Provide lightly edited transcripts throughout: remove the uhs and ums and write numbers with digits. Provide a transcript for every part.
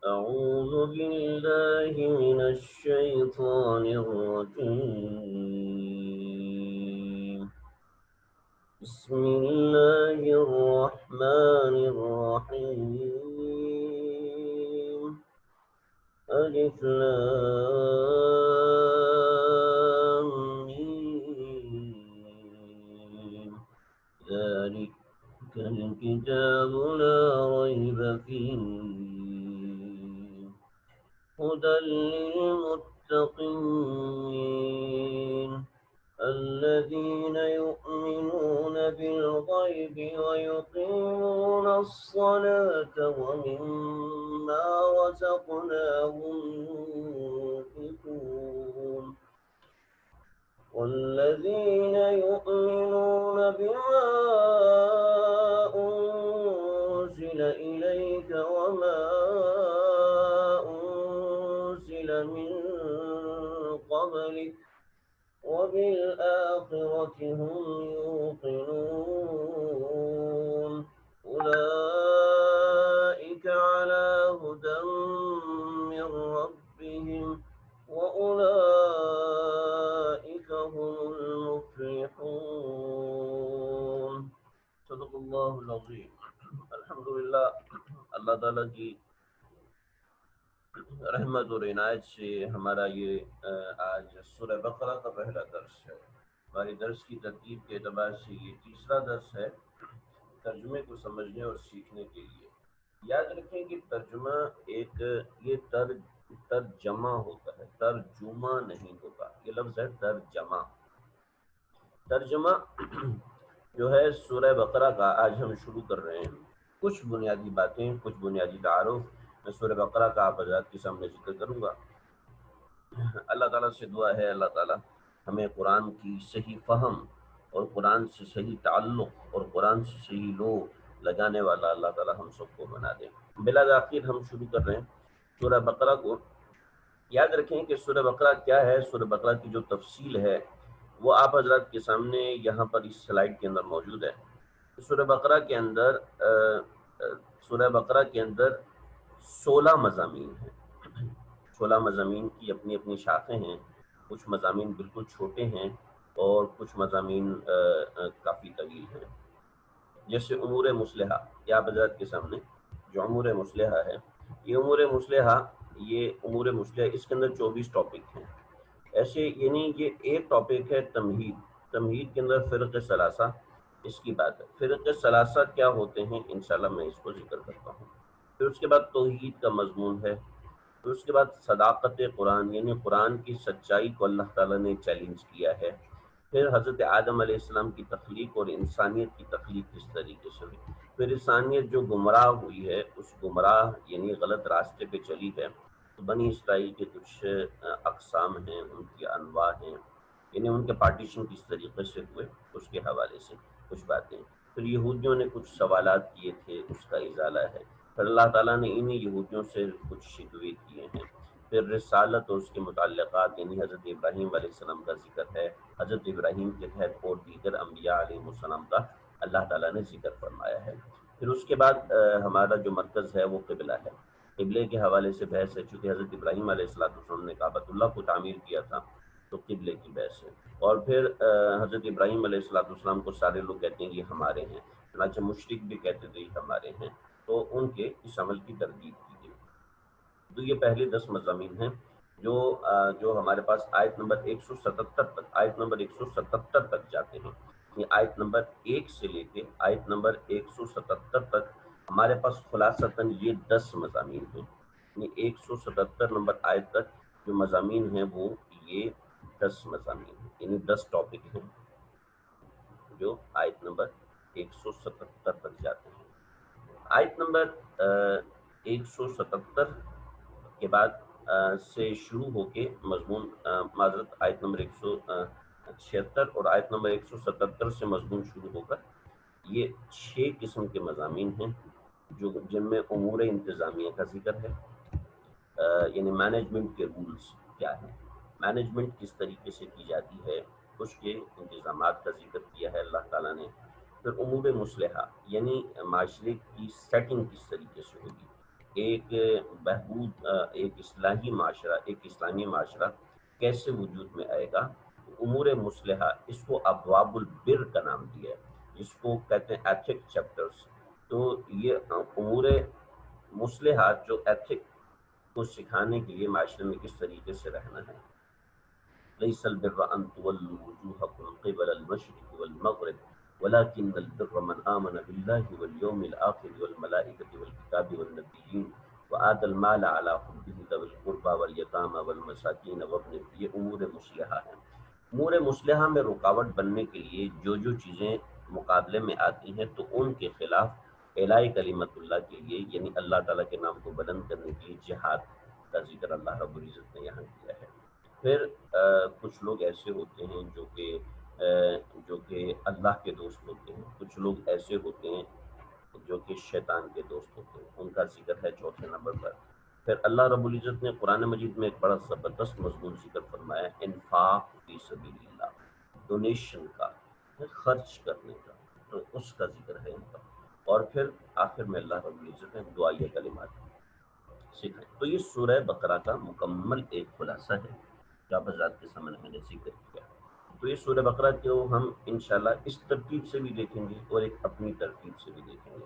أعوذ بالله من الشيطان الرجيم. بسم الله الرحمن الرحيم. ألف لام ميم. ذلك الكتاب لا ريب فيه هدى للمتقين الذين يؤمنون بالغيب ويقيمون الصلاة ومما رزقناهم ينفقون والذين يؤمنون بما أنزل إليك وما أنزل من قبلك وبالآخرة هم يوقنون أولئك على هدى من ربهم وأولئك هم المفلحون. صدق اللہ العظیم. الحمدللہ اللہ تعالیٰ کی رحمت اور عنایت سے ہمارا یہ آج سورہ بقرہ کا پہلا درس ہے. ہماری درس کی ترتیب کے اعتبار سے یہ تیسرا درس ہے ترجمے کو سمجھنے اور سیکھنے کے لیے. یاد رکھیں کہ ترجمہ ایک یہ ترجمہ ہوتا ہے، ترجمہ نہیں ہوتا. یہ لفظ ہے ترجمہ. ترجمہ جو ہے سورہ بقرہ کا آج ہم شروع کر رہے ہیں. کچھ بنیادی باتیں، کچھ بنیادی تعارف میں سورہ بقرہ کا آپ حضرات کے سامنے ذکر کروں گا. اللہ تعالیٰ سے دعا ہے اللہ تعالیٰ ہمیں قرآن کی صحیح فہم اور قرآن سے صحیح تعلق اور قرآن سے صحیح لو لگانے والا اللہ تعالیٰ ہم سب کو بنا دے. بلا تاخیر ہم شروع کر رہے ہیں سورہ بقرہ کو. یاد رکھیں کہ سورہ بقرہ کیا ہے. سورہ بقرہ کی جو تفصیل ہے وہ آپ حضرات کے سامنے یہاں پر اس سلائیڈ کے اندر موجود ہے. سورہ بقرہ کے اندر 16 مضامین ہیں. 16 مضامین کی اپنی اپنی شاخیں ہیں. کچھ مضامین بالکل چھوٹے ہیں اور کچھ مضامین کافی طویل ہیں. جیسے امور مصلحہ، یہ آپ حضرات کے سامنے جو امور مصلحہ ہے، یہ امور مصلحہ اس کے اندر 24 ٹاپک ہیں. ایسے یعنی یہ ایک ٹاپک ہے تمہید. تمہید کے اندر فرق ثلاثہ اس کی بات ہے. فرق ثلاثہ کیا ہوتے ہیں انشاءاللہ میں اس کو ذکر کرتا ہوں. پھر اس کے بعد توحید کا مضمون ہے. پھر اس کے بعد صداقت قرآن، یعنی قرآن کی سچائی کو اللہ تعالیٰ نے چیلنج کیا ہے. پھر حضرت آدم علیہ السلام کی تخلیق اور انسانیت کی تخلیق کس طریقے سے ہوئی. پھر انسانیت جو گمراہ ہوئی ہے، اس گمراہ یعنی غلط راستے پہ چلی ہے، تو بنی اسرائیل کے کچھ اقسام ہیں، ان کی انواع ہیں، یعنی ان کے پارٹیشن کس طریقے سے ہوئے اس کے حوالے سے کچھ باتیں. پھر یہودیوں نے کچھ سوالات کیے تھے، اس کا ازالہ ہے. پھر اللہ تعالیٰ نے انہی یہودیوں سے کچھ شکوے کیے ہیں. پھر رسالت اور اس کے متعلقات یعنی حضرت ابراہیم علیہ السلام کا ذکر ہے. حضرت ابراہیم کے تحت اور دیگر انبیاء علیہ السلام کا اللہ تعالیٰ نے ذکر فرمایا ہے. پھر اس کے بعد ہمارا جو مرکز ہے وہ قبلہ ہے. قبلے کے حوالے سے بحث ہے. چونکہ حضرت ابراہیم علیہ السلام نے کعبۃ اللہ کو تعمیر کیا تھا تو قبلے کی بحث ہے. اور پھر حضرت ابراہیم علیہ السلام کو سارے لوگ کہتے ہیں یہ ہمارے ہیں، چنانچہ مشرک بھی کہتے تھے یہ ہمارے ہیں، تو ان کے اس عمل کی تردید کی گئی. تو یہ پہلے 10 مضامین ہیں جو ہمارے پاس آیت نمبر 177 تک جاتے ہیں. یہ آیت نمبر 1 سے لے کے آیت نمبر 177 تک ہمارے پاس خلاصتاً یہ 10 مضامین ہیں. یعنی 177 نمبر آیت تک جو مضامین ہیں وہ یہ 10 مضامین ہیں، یعنی 10 ٹاپک ہیں جو آیت نمبر 177 تک جاتے ہیں. آیت نمبر 177 کے بعد سے شروع ہو کے مضمون معذرت آیت نمبر 176 اور آیت نمبر 177 سے مضمون شروع ہو کر یہ 6 قسم کے مضامین ہیں جن میں امور انتظامیہ کا ذکر ہے. یعنی مینجمنٹ کے رولز کیا ہیں، مینجمنٹ کس طریقے سے کی جاتی ہے، اس کے انتظامات کا ذکر کیا ہے اللہ تعالیٰ نے. پھر امور مصلحہ یعنی معاشرے کی سیٹنگ کس طریقے سے ہوگی، ایک بہبود ایک اصلاحی معاشرہ، ایک اسلامی معاشرہ کیسے وجود میں آئے گا؟ امور مصلحہ، اس کو ابواب البر کا نام دیا ہے، جس کو کہتے ہیں ایتھک چیپٹرز۔ تو یہ امور مصلحہ جو ایتھک کو سکھانے کے لیے معاشرے میں کس طریقے سے رہنا ہے۔ ليس البر أن تولوا وجوهكم قبل المشرق والمغرب ولكن البر من آمن بالله واليوم الآخر والملائكة والكتاب والنبيين وآتى المال على حبه ذوي القربى واليتامى والمساكين وابن، یہ امور مصلحہ ہیں۔ امور مصلحہ میں رکاوٹ بننے کے لیے جو چیزیں مقابلے میں آتی ہیں تو ان کے خلاف اعلاء کلمت اللہ کے لیے، یعنی اللہ تعالیٰ کے نام کو بلند کرنے کے لیے جہاد کا ذکر اللہ رب العزت نے یہاں کیا ہے۔ پھر کچھ لوگ ایسے ہوتے ہیں جو کہ اللہ کے دوست ہوتے ہیں، کچھ لوگ ایسے ہوتے ہیں جو کہ شیطان کے دوست ہوتے ہیں، ان کا ذکر ہے چوتھے نمبر پر۔ پھر اللہ رب العزت نے قرآن مجید میں ایک بڑا زبردست مضمون ذکر فرمایا، انفاق فی سبیل اللہ، ڈونیشن کا، خرچ کرنے کا، تو اس کا ذکر ہے ان کا۔ اور پھر آخر میں اللہ رب العزت نے دعائیہ کلمات سکھائیں۔ تو یہ سورہ بقرہ کا مکمل ایک خلاصہ ہے جو آپ حضرات کے سامنے میں نے ذکر کیا۔ تو یہ سورہ بقرہ کو ہم انشاءاللہ اس ترتیب سے بھی دیکھیں گے اور ایک اپنی ترتیب سے بھی دیکھیں گے،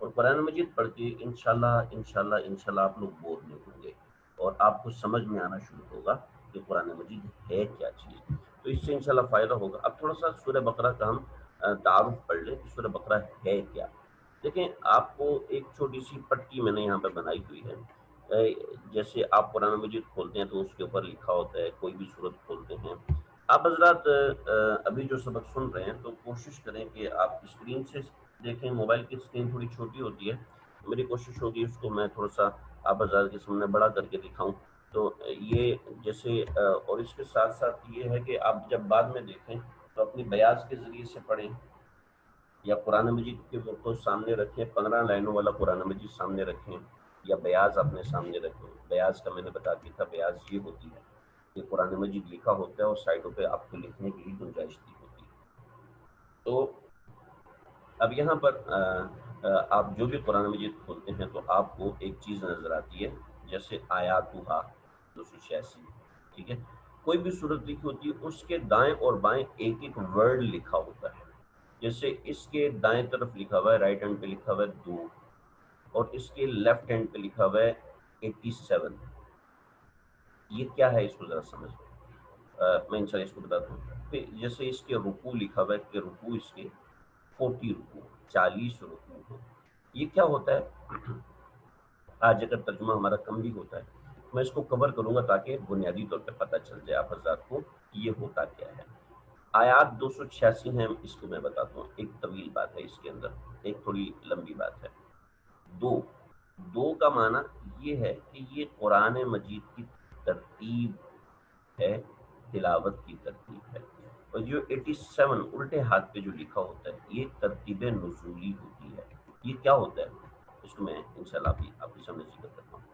اور قرآن مجید پڑھ کے انشاءاللہ آپ لوگ بور نہیں ہوں گے، اور آپ کو سمجھ میں آنا شروع ہوگا کہ قرآن مجید ہے کیا چیز۔ تو اس سے انشاءاللہ فائدہ ہوگا۔ اب تھوڑا سا سورہ بقرہ کا ہم تعارف پڑھ لیں کہ سورہ بقرہ ہے کیا۔ دیکھیں، آپ کو ایک چھوٹی سی پٹی میں نے یہاں پہ بنائی ہوئی ہے۔ جیسے آپ قرآن مجید کھولتے ہیں تو اس کے اوپر لکھا ہوتا ہے، کوئی بھی صورت کھولتے ہیں آپ حضرات ابھی جو سبق سن رہے ہیں تو کوشش کریں کہ آپ اسکرین سے دیکھیں۔ موبائل کی اسکرین تھوڑی چھوٹی ہوتی ہے، میری کوشش ہوگی اس کو میں تھوڑا سا آپ حضرات کے سامنے بڑا کر کے دکھاؤں۔ تو یہ جیسے اور اس کے ساتھ ساتھ یہ ہے کہ آپ جب بعد میں دیکھیں تو اپنی بیاض کے ذریعے سے پڑھیں، یا قرآن مجید کے کو سامنے رکھیں، 15 لائنوں والا قرآن مجید سامنے رکھیں، یا بیاض اپنے سامنے رکھیں۔ بیاض کا میں نے بتا دیا تھا، بیاض یہ ہوتی ہے کہ قرآن مجید لکھا ہوتا ہے اور سائڈوں پہ آپ کو لکھنے کی گنجائش دی ہوتی ہے۔ تو اب یہاں پر آپ جو بھی قرآن مجید کھولتے ہیں تو آپ کو ایک چیز نظر آتی ہے، جیسے آیاتھا 286، ٹھیک ہے، کوئی بھی صورت لکھی ہوتی ہے اس کے دائیں اور بائیں ایک ایک ورڈ لکھا ہوتا ہے۔ جیسے اس کے دائیں طرف لکھا ہوا ہے، رائٹ ہینڈ پہ لکھا ہوا ہے 2، اور اس کے لیفٹ ہینڈ پہ لکھا ہوا ہے 87۔ یہ کیا ہے، اس کو ذرا سمجھ میں انشاءاللہ اس کو بتاتا ہوں۔ پھر جیسے اس کے رکوع لکھا ہوا ہے کہ رکوع اس کے 40 رکوع، 40 رکوع ہیں۔ یہ کیا ہوتا ہے؟ آج اگر ترجمہ ہمارا کم بھی ہوتا ہے میں اس کو کور کروں گا تاکہ بنیادی طور پہ پتہ چل جائے آپ حضرات کو یہ ہوتا کیا ہے۔ آیات 286 ہیں، اس کو میں بتاتا ہوں، ایک طویل بات ہے اس کے اندر، ایک تھوڑی لمبی بات ہے۔ دو کا معنی یہ ہے کہ یہ قرآن مجید کی ترتیب ہے، تلاوت کی ترتیب ہے۔ اور جو 87 الٹے ہاتھ پہ جو لکھا ہوتا ہے یہ ترتیب نزولی ہوتی ہے۔ یہ کیا ہوتا ہے اس کو میں انشاءاللہ آپ کے سامنے ذکر کرتا ہوں۔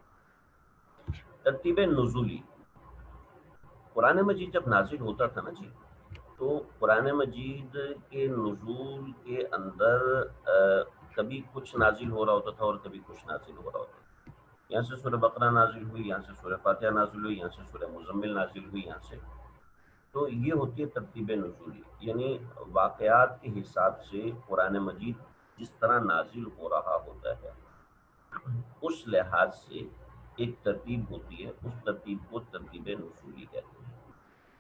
ترتیب نزولی، قرآن مجید جب نازل ہوتا تھا نا جی، تو قرآن مجید کے نزول کے اندر کبھی کچھ نازل ہو رہا ہوتا تھا اور کبھی کچھ نازل ہو رہا ہوتا تھا۔ یہاں سے سورہ بقرہ نازل ہوئی، یہاں سے سورہ فاتحہ نازل ہوئی، یہاں سے سورہ مزمل نازل ہوئی، یہاں سے۔ تو یہ ہوتی ہے ترتیب نزولی، یعنی واقعات کے حساب سے قرآن مجید جس طرح نازل ہو رہا ہوتا ہے اس لحاظ سے ایک ترتیب ہوتی ہے، اس ترتیب کو ترتیب نزولی کہتے ہیں۔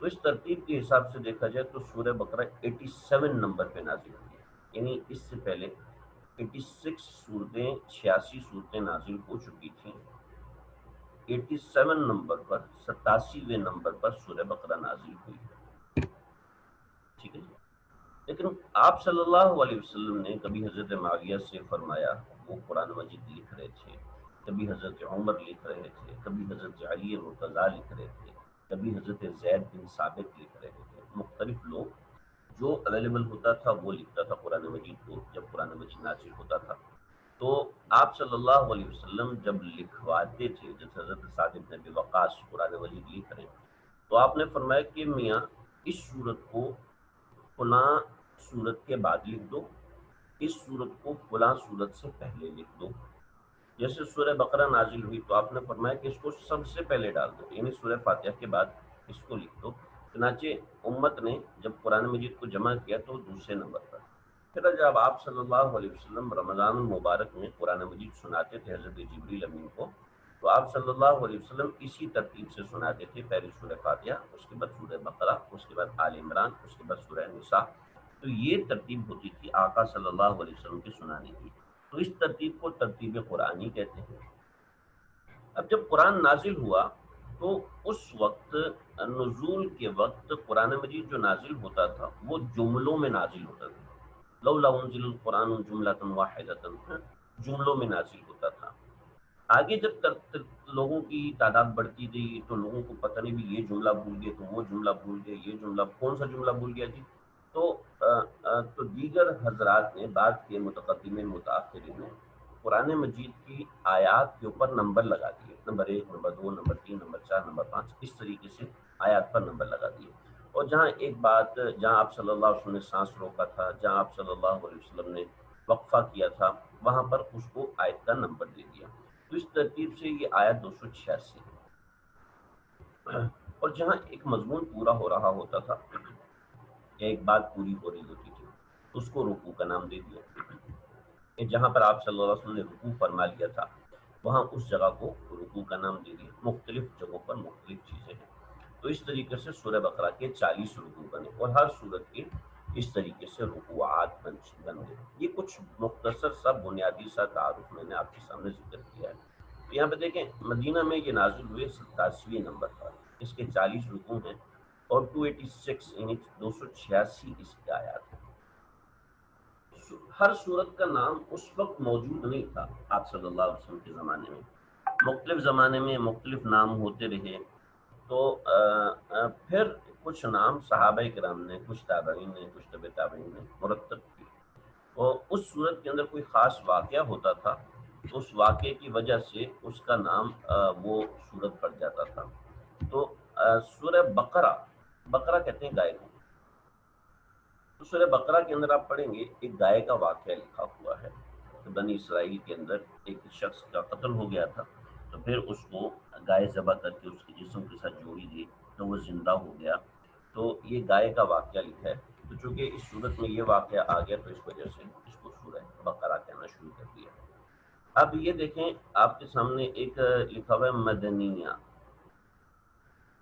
تو اس ترتیب کے حساب سے دیکھا جائے تو سورہ بقرہ 87 نمبر پہ نازل ہوئی ہے، یعنی اس سے پہلے 86 صورتیں، 86 صورتیں نازل ہو چکی تھیں۔ 87 نمبر پر، 87ویں نمبر پر سورہ بقرہ نازل ہوئی ہے، ٹھیک ہے۔ لیکن آپ صلی اللہ علیہ وسلم نے کبھی حضرت معاویہ سے فرمایا، وہ قرآن مجید لکھ رہے تھے، کبھی حضرت عمر لکھ رہے تھے، کبھی حضرت علی مرتضیٰ لکھ رہے تھے، کبھی حضرت زید بن ثابت لکھ رہے تھے۔ مختلف لوگ، جو اویلیبل ہوتا تھا وہ لکھتا تھا قرآن مجید کو جب قرآن مجید نازل ہوتا تھا۔ تو آپ صلی اللہ علیہ وسلم جب لکھواتے تھے، جیسے حضرت سعد بن ابی وقاص قرآن مجید لکھ رہے ہیں، تو آپ نے فرمایا کہ میاں اس صورت کو فلاں صورت کے بعد لکھ دو، اس صورت کو فلاں صورت سے پہلے لکھ دو، جیسے سورہ بقرہ نازل ہوئی تو آپ نے فرمایا کہ اس کو سب سے پہلے ڈال دو، یعنی سورہ فاتحہ کے بعد اس کو لکھ دو۔ چنانچہ امت نے جب قرآن مجید کو جمع کیا تو دوسرے نمبر پر۔ پھر جب آپ صلی اللہ علیہ وسلم رمضان المبارک میں قرآن مجید سناتے تھے حضرت جبریل امین کو، تو آپ صلی اللہ علیہ وسلم اسی ترتیب سے سناتے تھے، پہلے سورہ فاتحہ، اس کے بعد سورہ بقرہ، اس کے بعد آل عمران، اس کے بعد سورہ نساء۔ تو یہ ترتیب ہوتی تھی آقا صلی اللہ علیہ وسلم کے سنانے کی، تو اس ترتیب کو ترتیب قرآنی کہتے ہیں۔ اب جب قرآن نازل ہوا تو اس وقت نزول کے وقت قرآن مجید جو نازل ہوتا تھا وہ جملوں میں نازل ہوتا تھا، لولا انزل القرآن جملۃ واحدۃ، جملوں میں نازل ہوتا تھا۔ آگے جب لوگوں کی تعداد بڑھتی گئی تو لوگوں کو پتہ نہیں بھی یہ جملہ بھول گئے تو وہ جملہ بھول گئے، یہ جملہ کون سا جملہ بھول گیا جی، تو دیگر حضرات نے، بعد کے متقدمین متاخرین نے قرآن مجید کی آیات کے اوپر نمبر لگا دیے، number 1، number 2، number 3، number 4، number 5، اس طریقے سے آیات پر نمبر لگا دیے۔ اور جہاں ایک بات، جہاں آپ صلی اللہ علیہ وسلم نے سانس روکا تھا، جہاں آپ صلی اللہ علیہ وسلم نے وقفہ کیا تھا، وہاں پر اس کو آیت کا نمبر دے دیا۔ تو اس ترتیب سے یہ آیت 286 ہے۔ اور جہاں ایک مضمون پورا ہو رہا ہوتا تھا، ایک بات پوری ہو رہی ہوتی تھی، اس کو رکوع کا نام دے دیا۔ جہاں پر آپ صلی اللہ علیہ وسلم نے رکوع فرما لیا تھا وہاں اس جگہ کو رکوع کا نام دے دیا۔ مختلف جگہوں پر مختلف چیزیں ہیں۔ تو اس طریقے سے سورہ بقرہ کے 40 رکوع بنے اور ہر سورت کے اس طریقے سے رکوعات بن گئے۔ یہ کچھ مختصر سا بنیادی سا تعارف میں نے آپ کے سامنے ذکر کیا ہے۔ تو یہاں پہ دیکھیں مدینہ میں یہ نازل ہوئے 87ویں نمبر پر، اس کے 40 رکوع ہیں اور 286 یعنی 286 اس کی آیات ہیں۔ ہر سورت کا نام اس وقت موجود نہیں تھا آپ صلی اللہ علیہ وسلم کے زمانے میں، مختلف زمانے میں مختلف نام ہوتے رہے۔ تو پھر کچھ نام صحابہ کرام نے، کچھ تابعین نے، کچھ تبع تابعین نے مرتب کیے، اور اس صورت کے اندر کوئی خاص واقعہ ہوتا تھا تو اس واقعے کی وجہ سے اس کا نام وہ صورت پڑ جاتا تھا۔ تو سورہ بقرہ، بقرہ کہتے ہیں گائے کو، تو سورہ بقرہ کے اندر آپ پڑھیں گے ایک گائے کا واقعہ لکھا ہوا ہے کہ بنی اسرائیل کے اندر ایک شخص کا قتل ہو گیا تھا، تو پھر اس کو گائے ذبح کر کے اس کے جسم کے ساتھ جوڑی دی تو وہ زندہ ہو گیا۔ تو یہ گائے کا واقعہ لکھا ہے، تو چونکہ اس صورت میں یہ واقعہ آ گیا تو اس وجہ سے اس کو سورہ بقرہ کہنا شروع کر دیا۔ اب یہ دیکھیں آپ کے سامنے ایک لکھا ہوا ہے مدنیہ۔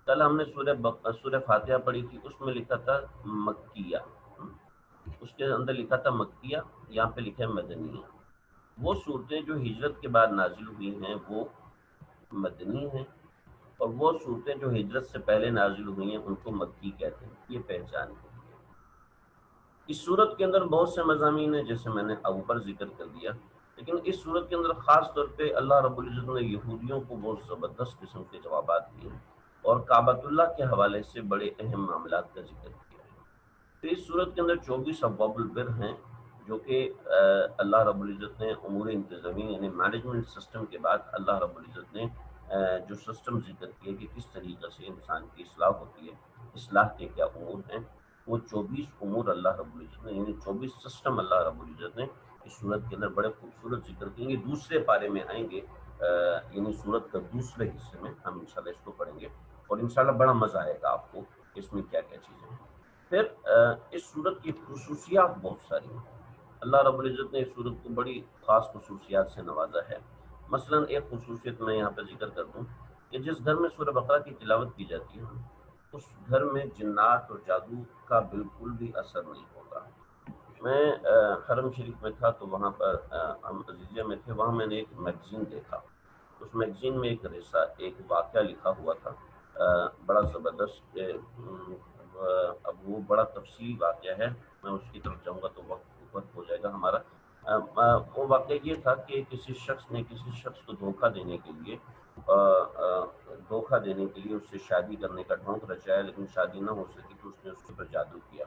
کل ہم نے سورہ فاتحہ پڑھی تھی، اس میں لکھا تھا مکیہ، اس کے اندر لکھا تھا مکیہ، یہاں پہ لکھا ہے مدنیہ۔ وہ صورتیں جو ہجرت کے بعد نازل ہوئی ہیں وہ مدنی ہیں، اور وہ صورتیں جو ہجرت سے پہلے نازل ہوئی ہیں ان کو مکی کہتے ہیں۔ یہ پہچان ہے۔ اس صورت کے اندر بہت سے مضامین ہیں جیسے میں نے اوپر ذکر کر دیا، لیکن اس صورت کے اندر خاص طور پہ اللہ رب العزت نے یہودیوں کو بہت زبردست قسم کے جوابات دیے اور کعبۃ اللہ کے حوالے سے بڑے اہم معاملات کا ذکر کیا ہے۔ تو اس صورت کے اندر 24 ابواب البر ہیں جو کہ اللہ رب العزت نے امور انتظامی یعنی مینجمنٹ سسٹم کے بعد اللہ رب العزت نے جو سسٹم ذکر کیا کہ کس طریقے سے انسان کی اصلاح ہوتی ہے، اصلاح کے کیا امور ہیں، وہ 24 امور اللہ رب العزت نے یعنی 24 سسٹم اللہ رب العزت نے اس صورت کے اندر بڑے خوبصورت ذکر کریں گے۔ دوسرے پارے میں آئیں گے، یعنی صورت کا دوسرے حصے میں ہم انشاءاللہ اس کو پڑھیں گے اور انشاءاللہ بڑا مزہ آئے گا آپ کو اس میں کیا کیا چیزیں ہیں۔ پھر اس صورت کی خصوصیات بہت ساری ہیں، اللہ رب العزت نے اس صورت کو بڑی خاص خصوصیات سے نوازا ہے۔ مثلا ایک خصوصیت میں یہاں پہ ذکر کر دوں کہ جس گھر میں سورہ بقرہ کی تلاوت کی جاتی ہے اس گھر میں جنات اور جادو کا بالکل بھی اثر نہیں ہوتا۔ میں حرم شریف میں تھا تو وہاں پر ہم عزیزیہ میں تھے، وہاں میں نے ایک میگزین دیکھا، اس میگزین میں ایک واقعہ لکھا ہوا تھا بڑا زبردست، اب وہ بڑا تفصیلی واقعہ ہے، میں اس کی طرف جاؤں گا تو وقت ہو جائے گا ہمارا۔ وہ واقعہ یہ تھا کہ کسی شخص نے کسی شخص کو دھوکہ دینے کے لیے اس سے شادی کرنے کا ڈھونگ رچایا، لیکن شادی نہ ہو سکی تو اس نے اس کے اوپر جادو کیا۔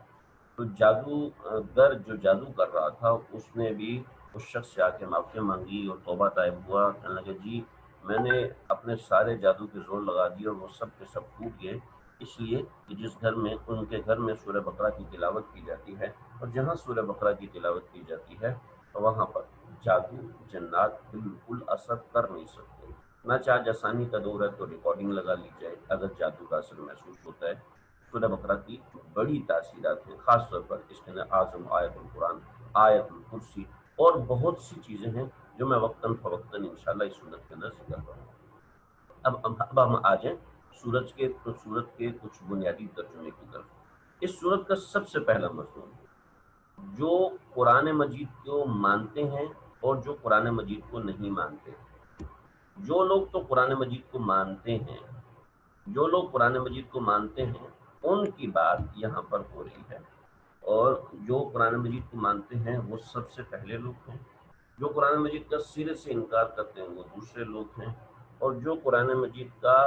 تو جادوگر جو جادو کر رہا تھا اس نے بھی اس شخص سے آ کے معافی مانگی اور توبہ طائب ہوا، کہنے لگا جی میں نے اپنے سارے جادو کے زور لگا دیے اور وہ سب کے سب ٹوٹ گئے، اس لیے کہ جس گھر میں ان کے گھر میں سورہ بقرہ کی تلاوت کی جاتی ہے اور جہاں سورہ بقرہ کی تلاوت کی جاتی ہے وہاں پر جادو جنات بالکل اثر کر نہیں سکتے۔ ناچہ آج آسانی کا دور ہے تو ریکارڈنگ لگا لی جائے اگر جادو کا اثر محسوس ہوتا ہے۔ سورہ بقرہ کی بڑی تاثیرات ہیں، خاص طور پر اس کے اندر اعظم آیت القرآن، آیت الکرسی اور بہت سی چیزیں ہیں جو میں وقتاً فوقتاً انشاءاللہ اس صورت کے اندر ذکر کروں گا۔ اب ہم آ جائیں سورت کے کچھ بنیادی ترجمے کی طرف۔ اس سورت کا سب سے پہلا مضمون جو قرآن مجید کو مانتے ہیں اور جو قرآن مجید کو نہیں مانتے، جو لوگ تو قرآن مجید کو مانتے ہیں، جو لوگ قرآن مجید کو مانتے ہیں ان کی بات یہاں پر ہو رہی ہے، اور جو قرآن مجید کو مانتے ہیں وہ سب سے پہلے لوگ ہیں، جو قرآن مجید کا سرے سے انکار کرتے ہیں وہ دوسرے لوگ ہیں، اور جو قرآن مجید کا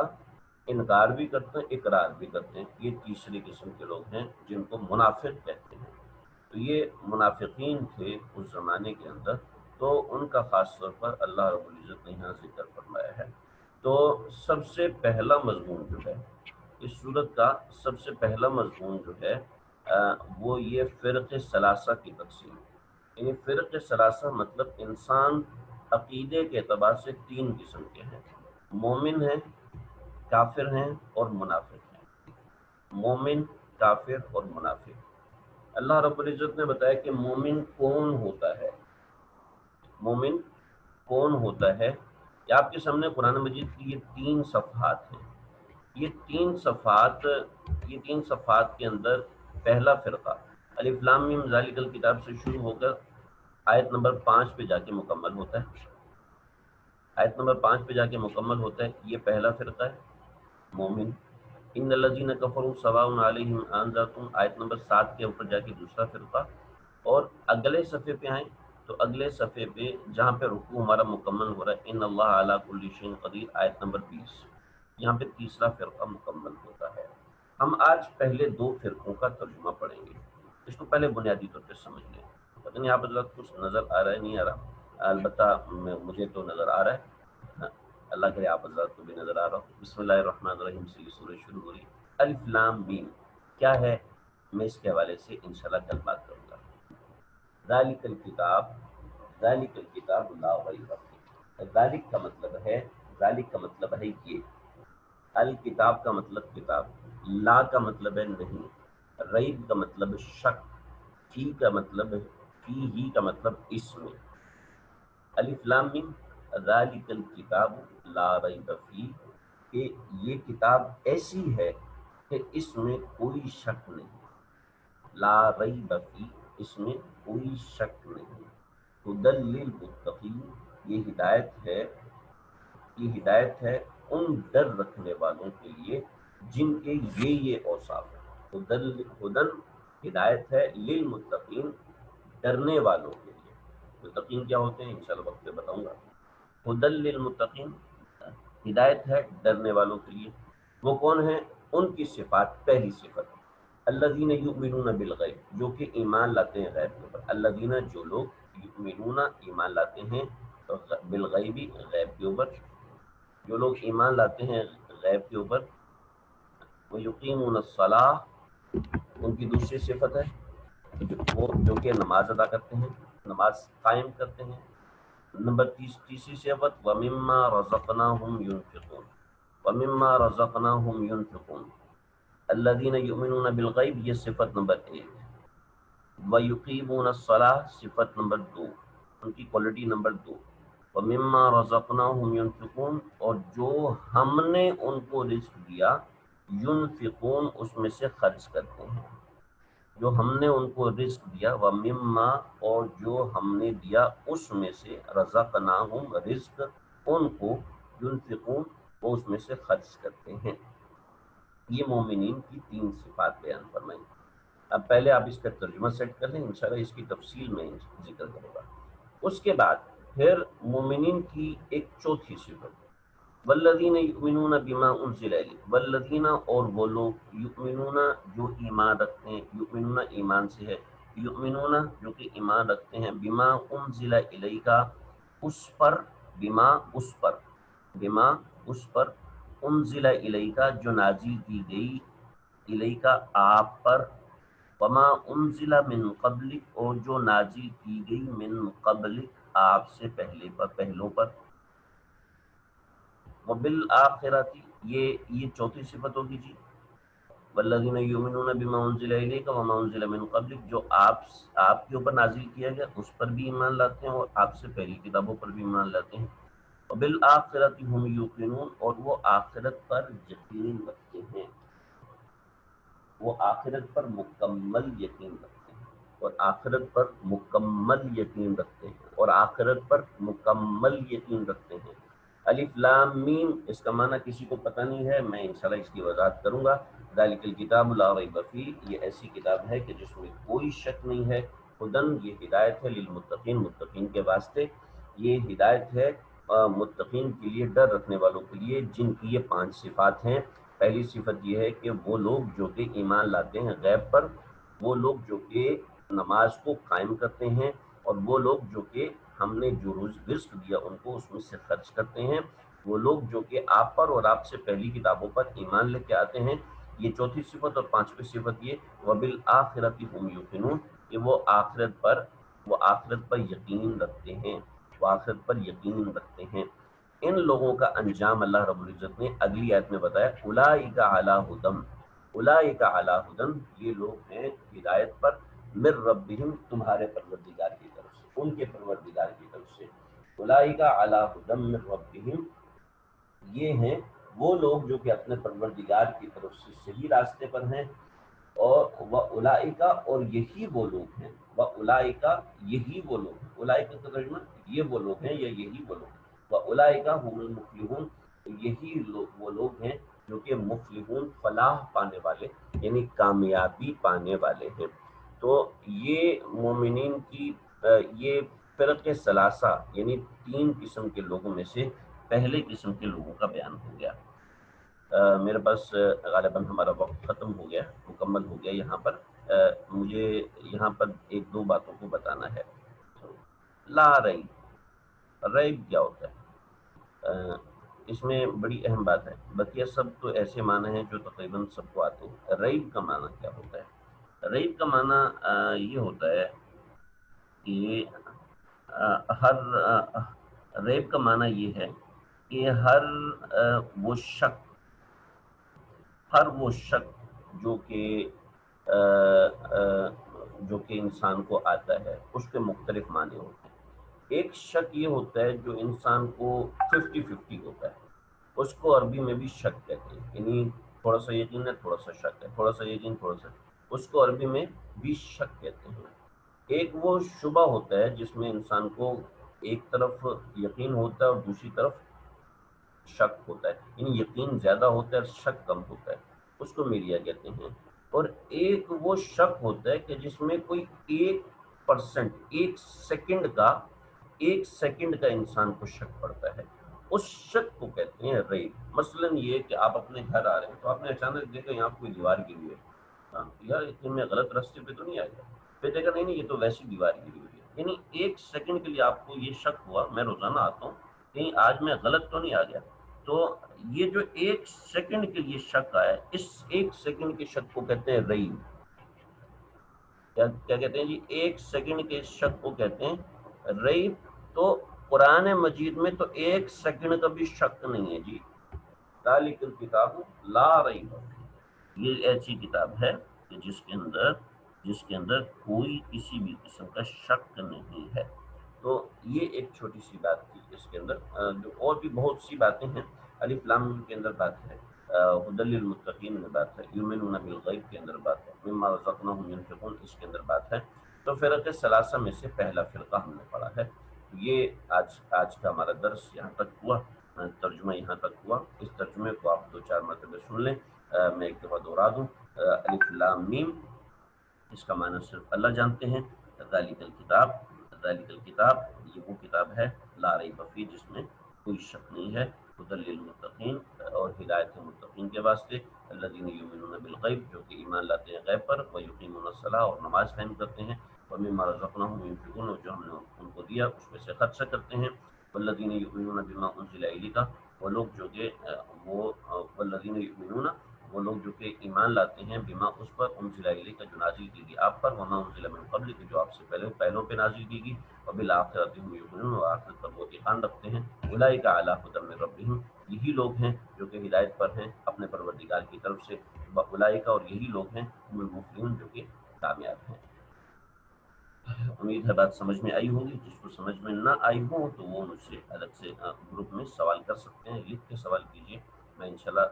انکار بھی کرتے ہیں اقرار بھی کرتے ہیں یہ تیسری قسم کے لوگ ہیں جن کو منافق کہتے ہیں۔ تو یہ منافقین تھے اس زمانے کے اندر، تو ان کا خاص طور پر اللہ رب العزت نے یہاں ذکر فرمایا ہے۔ تو سب سے پہلا مضمون جو ہے اس صورت کا، سب سے پہلا مضمون جو ہے وہ یہ فرق ثلاثہ کی تقسیم، یعنی فرق ثلاثہ مطلب انسان عقیدے کے اعتبار سے تین قسم کے ہیں، مومن ہیں، کافر ہیں اور منافق ہیں۔ مومن، کافر اور منافق۔ اللہ رب العزت نے بتایا کہ مومن کون ہوتا ہے، مومن کون ہوتا ہے۔ یہ آپ کے سامنے قرآن مجید کی یہ تین صفحات ہیں، یہ تین صفحات کے اندر پہلا فرقہ الف لام میم ذالک الکتاب سے شروع ہو کر آیت نمبر 5 پہ جا کے مکمل ہوتا ہے، آیت نمبر 5 پہ جا کے مکمل ہوتا ہے، یہ پہلا فرقہ ہے مومن۔ ان الذین کفروا سواء علیہم انذرتم، آیت نمبر 7 کے اوپر جا کے دوسرا فرقہ، اور اگلے صفحے پہ آئیں تو اگلے صفحے پہ جہاں پہ رکوع ہمارا مکمل ہو رہا ہے ان اللہ علی کل شیء قدیر، آیت نمبر 20، یہاں پہ تیسرا فرقہ مکمل ہوتا ہے۔ ہم آج پہلے دو فرقوں کا ترجمہ پڑھیں گے، اس کو پہلے بنیادی طور پہ سمجھ لیں۔ پتہ نہیں آپ حضرات کچھ نظر آ رہا ہے نہیں آ رہا، البتہ مجھے تو نظر آ رہا ہے، اللہ کرے آپ حضرات کو بھی نظر آ رہا ہو۔ بسم اللہ الرحمن الرحیم سے یہ سورہ شروع ہو رہی ہے۔ الف لام میم کیا ہے، میں اس کے حوالے سے انشاءاللہ کل بات کروں گا۔ ذالک الکتاب، ذالک الکتاب لا ریب فیہ، ذالک کا مطلب ہے، ذالک کا مطلب ہے یہ، الکتاب کا مطلب کتاب، لا کا مطلب ہے نہیں، ریب کا مطلب شک، فی کا مطلب فی ہی کا مطلب اس میں، الف لام میم ذالک الکتاب لا ریب فیہ، کہ یہ کتاب ایسی ہے کہ اس میں کوئی شک نہیں، لا ریب فیہ اس میں کوئی شک نہیں، ھدی للمتقین یہ ہدایت ہے ان ڈر رکھنے والوں کے لیے جن کے یہ اوصاف ہیں۔ ہدن ہدایت ہے، للمتقین ڈرنے والوں کے لیے، متقین کیا ہوتے ہیں انشاءاللہ وقت پہ بتاؤں گا۔ ہدن للمتقین ہدایت ہے ڈرنے والوں کے لیے، وہ کون ہیں، ان کی صفات، پہلی صفت الذین یؤمنون بالغیب جو کہ ایمان لاتے ہیں غیب کے اوپر، الذین جو لوگ یؤمنون ایمان لاتے ہیں بالغیبی غیب کے اوپر، جو لوگ ایمان لاتے ہیں غیب کے اوپر، ویقیمون الصلاۃ ان کی دوسری صفت ہے وہ جو کہ نماز ادا کرتے ہیں، نماز قائم کرتے ہیں۔ نمبر تیسری صفت ومما رزقناہم ينفقون، ومما رزقناہم ينفقون، الذین یؤمنون بالغیب یہ صفت نمبر 1، ویقیمون الصلاۃ صفت نمبر 2، ان کی کوالٹی نمبر 2، ومما رزقناہم ينفقون اور جو ہم نے ان کو رزق دیا، ينفقون اس میں سے خرچ کرتے ہیں، جو ہم نے ان کو رزق دیا، ومما اور جو ہم نے دیا اس میں سے، رزقناہم رزق ان کو، ينفقون وہ اس میں سے خرچ کرتے ہیں۔ یہ مومنین کی تین صفات بیان فرمائیں۔ اب پہلے آپ اس کا ترجمہ سیٹ کر لیں، انشاءاللہ اس کی تفصیل میں ذکر کروں گا۔ اس کے بعد پھر مومنین کی ایک چوتھی صفت والذین یؤمنون بما انزل الیک، والذین اور وہ لوگ یؤمنون جو ایمان رکھتے ہیں، یؤمنون ایمان سے ہے، یؤمنون جو کہ ایمان رکھتے ہیں، بما انزل الیک اس پر، بما اس پر، بما اس پر، انزل الیک جو نازل کی گئی، الیک آپ پر، وما انزل من قبلک اور جو نازل کی گئی من قبلک آپ سے پہلوں پر وبالآخرۃ، یہ چوتھی صفت ہوگی جی، والذین یؤمنون بما انزل الیک وما انزل من قبلک، جو آپ کے اوپر نازل کیا گیا اس پر بھی ایمان لاتے ہیں اور آپ سے پہلی کتابوں پر بھی ایمان لاتے ہیں، وبالآخرۃ هم یوقنون، اور وہ آخرت پر یقین رکھتے ہیں، وہ آخرت پر مکمل یقین رکھتے ہیں، اور آخرت پر مکمل یقین رکھتے ہیں، اور آخرت پر مکمل یقین رکھتے ہیں۔ الف لام میم، اس کا معنی کسی کو پتہ نہیں ہے، میں انشاءاللہ اس کی وضاحت کروں گا۔ ذالک الکتاب لا ریب فیہ، یہ ایسی کتاب ہے کہ جس میں کوئی شک نہیں ہے، ہدن، یہ ہدایت ہے، للمتقین، متقین کے واسطے، یہ ہدایت ہے متقین کے لیے، ڈر رکھنے والوں کے لیے، جن کی یہ 5 صفات ہیں۔ پہلی صفت یہ ہے کہ وہ لوگ جو کہ ایمان لاتے ہیں غیب پر، وہ لوگ جو کہ نماز کو قائم کرتے ہیں، اور وہ لوگ جو کہ ہم نے جو رزق دیا ان کو اس میں سے خرچ کرتے ہیں، وہ لوگ جو کہ آپ پر اور آپ سے پہلی کتابوں پر ایمان لے کے آتے ہیں۔ یہ چوتھی صفت، اور 5ویں صفت یہ وبالآخرۃ هم یوقنون، کہ وہ آخرت پر یقین رکھتے ہیں، وہ آخرت پر یقین رکھتے ہیں۔ ان لوگوں کا انجام اللہ رب العزت نے اگلی آیت میں بتایا، اولئک علی ھدی، اولئک علی ھدی، یہ لوگ ہیں ہدایت پر، من ربہم، تمہارے پروردگار کی طرف سے، ان کے پروردگار کی طرف سے، اولئک علی ھدی من ربہم، یہ ہیں وہ لوگ جو کہ اپنے پروردگار کی طرف سے صحیح راستے پر ہیں، اور وَأُولَئِکَ، اور یہی وہ لوگ ہیں، وَأُولَئِکَ، یہی وہ لوگ ہیں، اولئک کا ترجمہ یہ وہ لوگ ہیں یا یہی وہ لوگ ہیں، وَأُولَئِکَ هُمُ الْمُفْلِحُونَ، یہی وہ لوگ ہیں جو کہ مفلحون، فلاح پانے والے، یعنی کامیابی پانے والے ہیں۔ تو یہ مومنین کی یہ فرق ثلاثہ، یعنی 3 قسم کے لوگوں میں سے پہلے قسم کے لوگوں کا بیان ہو گیا۔ میرے پاس غالباً ہمارا وقت ختم ہو گیا، مکمل ہو گیا یہاں پر۔ مجھے یہاں پر 1-2 باتوں کو بتانا ہے۔ لا ریب، ریب کیا ہوتا ہے؟ اس میں بڑی اہم بات ہے، بقیہ سب تو ایسے معنی ہیں جو تقریباً سب کو آتے ہیں۔ ریب کا معنی کیا ہوتا ہے؟ ریب کا معنی یہ ہوتا ہے کہ ریب کا معنی یہ ہے کہ ہر وہ شک جو کہ انسان کو آتا ہے، اس کے مختلف معنی ہوتے ہیں۔ ایک شک یہ ہوتا ہے جو انسان کو 50-50 ہوتا ہے، اس کو عربی میں بھی شک کہتے ہیں، یعنی تھوڑا سا یقین ہے، تھوڑا سا شک ہے، تھوڑا سا یقین، تھوڑا سا، اس کو عربی میں بھی شک کہتے ہیں۔ ایک وہ شبہ ہوتا ہے جس میں انسان کو ایک طرف یقین ہوتا ہے اور دوسری طرف شک ہوتا ہے، یعنی یقین زیادہ ہوتا ہے اور شک کم ہوتا ہے، اس کو میریا کہتے ہیں۔ اور ایک وہ شک ہوتا ہے کہ جس میں کوئی 1%، ایک سیکنڈ کا انسان کو شک پڑتا ہے، اس شک کو کہتے ہیں ریب۔ مثلا یہ کہ آپ اپنے گھر آ رہے ہیں تو آپ نے اچانک دیکھا یہاں کوئی دیوار گری ہوئی ہے، یار اتنے میں غلط راستے پہ تو نہیں آ گیا، پھر دیکھا نہیں یہ تو ویسی دیوار گری ہوئی ہے، یعنی 1 سیکنڈ کے لیے آپ کو یہ شک ہوا، میں روزانہ آتا ہوں کہیں آج میں غلط تو نہیں آ گیا۔ تو یہ جو 1 سیکنڈ کے لیے شک آیا، اس 1 سیکنڈ کے شک کو کہتے ہیں ریب۔ کیا کہتے ہیں جی؟ 1 سیکنڈ کے شک کو کہتے ہیں ریب۔ تو قرآن مجید میں تو 1 سیکنڈ کا بھی شک نہیں ہے جی۔ ذالک الکتاب لا ریب، یہ ایسی کتاب ہے کہ جس کے اندر کوئی کسی بھی قسم کا شک نہیں ہے۔ تو یہ ایک چھوٹی سی بات تھی اس کے اندر، جو اور بھی بہت سی باتیں ہیں۔ الف لام میم کے اندر بات ہے، ھدی للمتقین میں بات ہے، یؤمنون بالغیب کے اندر بات ہے، مما رزقناہم ینفقون اس کے اندر بات ہے۔ تو فرق ثلاثہ میں سے پہلا فرقہ ہم نے پڑھا ہے۔ یہ آج کا ہمارا درس یہاں تک ہوا، ترجمہ یہاں تک ہوا۔ اس ترجمے کو آپ 2-4 مرتبہ سن لیں، میں ایک دفعہ دہرا دوں۔ الف لام میم، اس کا معنی صرف اللہ جانتے ہیں۔ ذالک الکتاب، ذالک الکتاب، یہ وہ کتاب ہے لا ریب فیہ، جس میں کوئی شک نہیں ہے، ھدی للمتقین، اور ہدایت متقین کے واسطے، الذین یؤمنون بالغیب، جو کہ ایمان لاتے ہیں غیب پر، ویقیمون الصلاۃ، اور نماز قائم کرتے ہیں، ومما رزقناہم ینفقون، اور جو ہم نے ان کو دیا اس میں سے خرچہ کرتے ہیں، والذین یؤمنون بما انزل الیک، وہ لوگ جو کہ والذین یؤمنون وہ لوگ جو کہ ایمان لاتے ہیں بما اس پر انزل الیک جو نازل کی گئی آپ پر، وما انزل من قبلک جو آپ سے پہلوں پہ نازل کی گئی، وبالآخرۃ هم یؤمنون اور آخرت پر وہ ایمان رکھتے ہیں، اولئک علی ھدی من ربہم یہی لوگ ہیں جو کہ ہدایت پر ہیں اپنے پروردگار کی طرف سے، اولئک اور یہی لوگ ہیں هم المفلحون جو کہ کامیاب ہیں۔ امید ہے بات سمجھ میں آئی ہوگی، جس کو سمجھ میں نہ آئی ہو تو وہ مجھ سے الگ سے گروپ میں سوال کر سکتے ہیں، لکھ کے سوال کیجیے، میں انشاءاللہ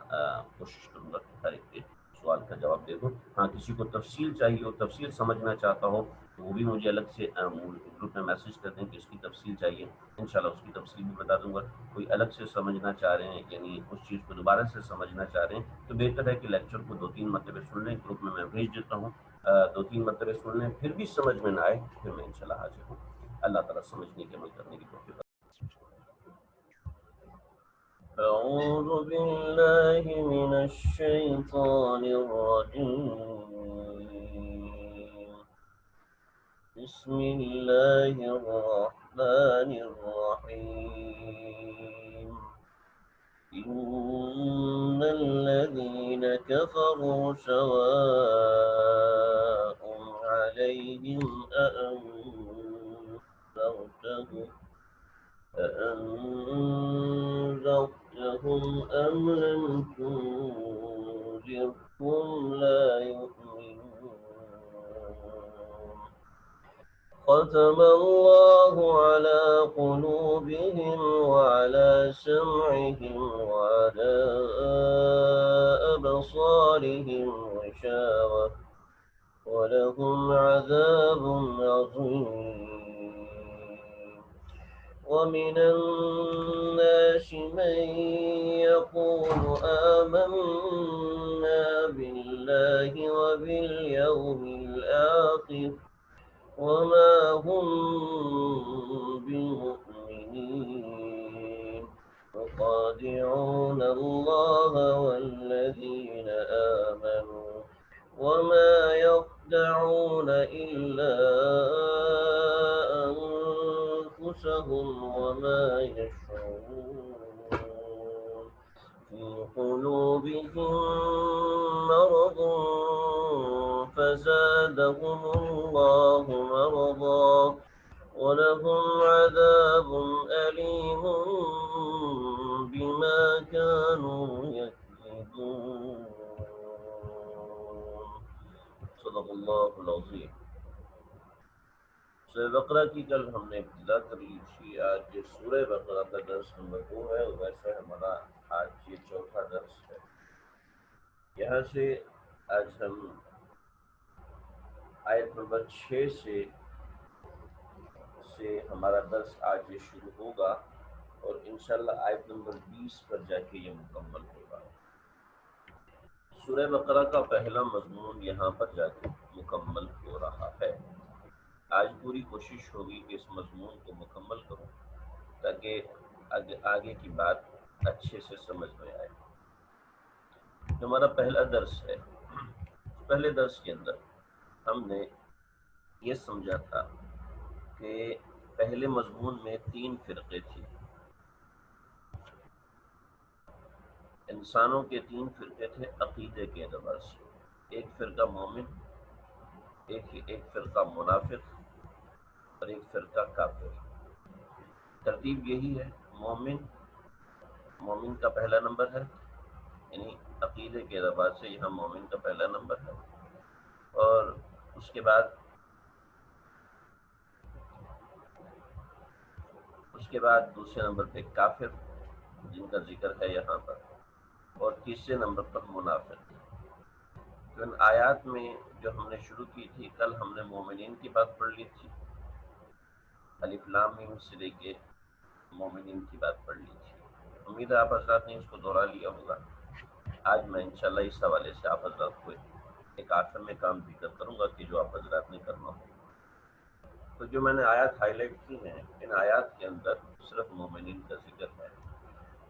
کوشش کروں گا کہ ہر ایک کے سوال کا جواب دے دوں۔ ہاں کسی کو تفصیل چاہیے ہو، تفصیل سمجھنا چاہتا ہو تو وہ بھی مجھے الگ سے گروپ میں میسج کر دیں کہ اس کی تفصیل چاہیے، انشاءاللہ اس کی تفصیل بھی بتا دوں گا۔ کوئی الگ سے سمجھنا چاہ رہے ہیں، یعنی اس چیز کو دوبارہ سے سمجھنا چاہ رہے ہیں، تو بہتر ہے کہ لیکچر کو 2-3 مرتبہ سن لیں، گروپ میں بھیج دیتا ہوں، 2-3 مرتبہ سن لیں، پھر بھی سمجھ میں نہ آئے پھر میں انشاءاللہ حاضر ہوں۔ اللہ تعالیٰ سمجھنے کے عمل کرنے کی توفیق عطا فرمائے۔ اعوذ باللہ من الشیطان الرجیم، بسم اللہ الرحمن الرحیم، ان الذین کفروا سواء علیہم أأنذرتهم أم لم تنذرهم لا يؤمنون، ختم الله على قلوبهم وعلى سمعهم وعلى أبصارهم غشاوة ولهم عذاب عظيم، ومن الناس من يقول آمنا بالله وباليوم الآخر وما هم بمؤمنين، يخادعون الله والذين آمنوا وما يخدعون إلا أنفسهم وما يشعرون، في قلوبهم مرض فزادهم الله مرضا ولهم عذاب أليم بما كانوا يكذبون۔ صدق اللہ العظیم۔ سورہ بقرہ کی کل ہم نے ابتدا کر لی تھی، آج یہ سورہ بقرہ کا درس نمبر 2 ہے، ویسے ہمارا آج یہ چوتھا درس ہے۔ یہاں سے آج ہم آیت نمبر 6 سے ہمارا درس آج یہ شروع ہوگا اور انشاءاللہ آیت نمبر 20 پر جا کے یہ مکمل ہوگا۔ سورہ بقرہ کا پہلا مضمون یہاں پر جا کے مکمل ہو رہا ہے۔ آج پوری کوشش ہوگی کہ اس مضمون کو مکمل کروں تاکہ آگے کی بات اچھے سے سمجھ میں آئے۔ جو ہمارا پہلا درس ہے، پہلے درس کے اندر ہم نے یہ سمجھا تھا کہ پہلے مضمون میں 3 فرقے تھے، انسانوں کے 3 فرقے تھے عقیدے کے اعتبار سے، ایک فرقہ مومن، ایک فرقہ منافق اور ایک فرقہ کافر۔ ترتیب یہی ہے، مومن کا پہلا نمبر ہے، یعنی عقیدے کے اعتبار سے یہاں مومن کا پہلا نمبر ہے، اور اس کے بعد دوسرے نمبر پہ کافر جن کا ذکر ہے یہاں پر، اور تیسرے نمبر پر منافق۔ تو ان آیات میں جو ہم نے شروع کی تھی، کل ہم نے مومنین کی بات پڑھ لی تھی، الف لام میم سے لے کے مومنین کی بات پڑھ لی تھی۔ امید ہے آپ حضرات نے اس کو دوہرا لیا ہوگا۔ آج میں انشاءاللہ اس حوالے سے آپ حضرات کو ایک آخر میں کام ذکر کروں گا کہ جو آپ حضرات نے کرنا ہو۔ تو جو میں نے آیات ہائی لائٹ کی ہیں، ان آیات کے اندر صرف مومنین کا ذکر ہے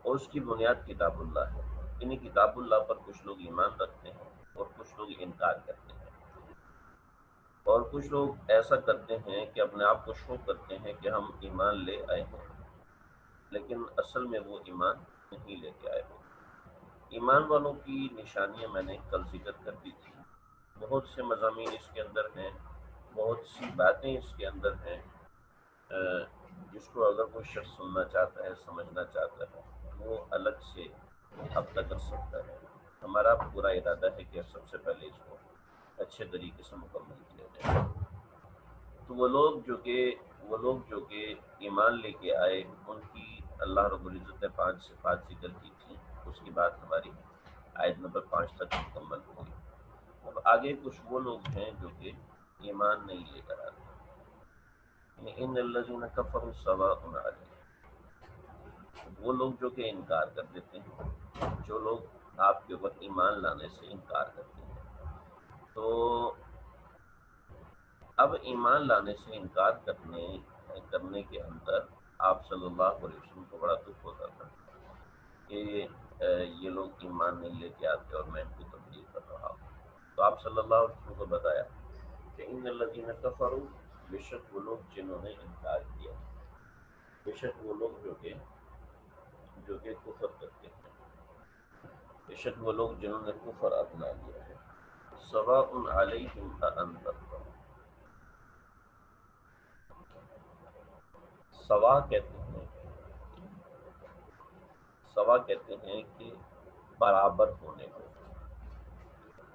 اور اس کی بنیاد کتاب اللہ ہے۔ انہی کتاب اللہ پر کچھ لوگ ایمان رکھتے ہیں اور کچھ لوگ انکار کرتے ہیں، اور کچھ لوگ ایسا کرتے ہیں کہ اپنے آپ کو شو کرتے ہیں کہ ہم ایمان لے آئے ہیں، لیکن اصل میں وہ ایمان نہیں لے کے آئے ہیں۔ ایمان والوں کی نشانیاں میں نے کل ذکر کر دی تھی، بہت سے مضامین اس کے اندر ہیں، بہت سی باتیں اس کے اندر ہیں، جس کو اگر کوئی شخص سننا چاہتا ہے، سمجھنا چاہتا ہے، وہ الگ سے حفظہ کر سکتا ہے۔ ہمارا پورا ارادہ ہے کہ سب سے پہلے اس کو اچھے طریقے سے مکمل کیا جائے۔ تو وہ لوگ جو کہ ایمان لے کے آئے، ان کی اللہ رب العزت نے 5 صفات ذکر کی تھی، اس کی بات ہماری آیت نمبر 5 تک مکمل ہوئی۔ اب آگے کچھ وہ لوگ ہیں جو کہ ایمان نہیں لے کر آتے، ان الذین کفروا سواء علیہم، وہ لوگ جو کہ انکار کر دیتے ہیں، جو لوگ آپ کے اوپر ایمان لانے سے انکار کرتے ہیں۔ تو اب ایمان لانے سے انکار کرنے کے اندر آپ صلی اللہ علیہ وسلم کو بڑا دکھ ہوتا تھا کہ یہ لوگ ایمان نہیں لے کے آتے اور میں ان کو تبلیغ کر رہا ہوں۔ تو آپ صلی اللہ علیہ وسلم کو بتایا کہ ان الذین کفروا، بے شک وہ لوگ جنہوں نے انکار کیا، بے شک وہ لوگ جو کہ کفر کرتے ہیں، بے شک وہ لوگ جنہوں نے کفر اپنا لیا ہے، سواء علیہم اانذرتہم، سوا کہتے ہیں کہ برابر ہونے کو،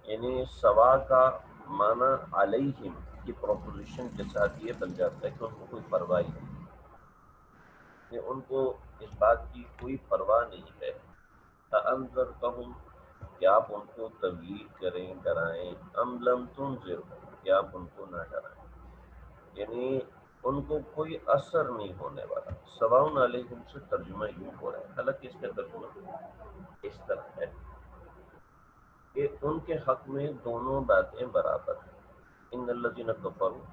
یعنی سوا کا معنی علیہم کی پروپوزیشن کے ساتھ یہ بن جاتا ہے کہ ان کو کوئی پرواہ ہی نہیں، کہ ان کو اس بات کی کوئی پرواہ نہیں ہے۔ انذرتہم، کہ آپ ان کو تبلیغ کریں، ڈرائیں، ام لم تنذرہم، کہ آپ ان کو نہ ڈرائیں، یعنی ان کو کوئی اثر نہیں ہونے والا۔ سواء علیہم سے ترجمہ یوں ہو رہا ہے، حالانکہ اس کا ترجمہ اس طرح ہے کہ ان کے حق میں دونوں باتیں برابر ہیں۔ ان الذین کفروا،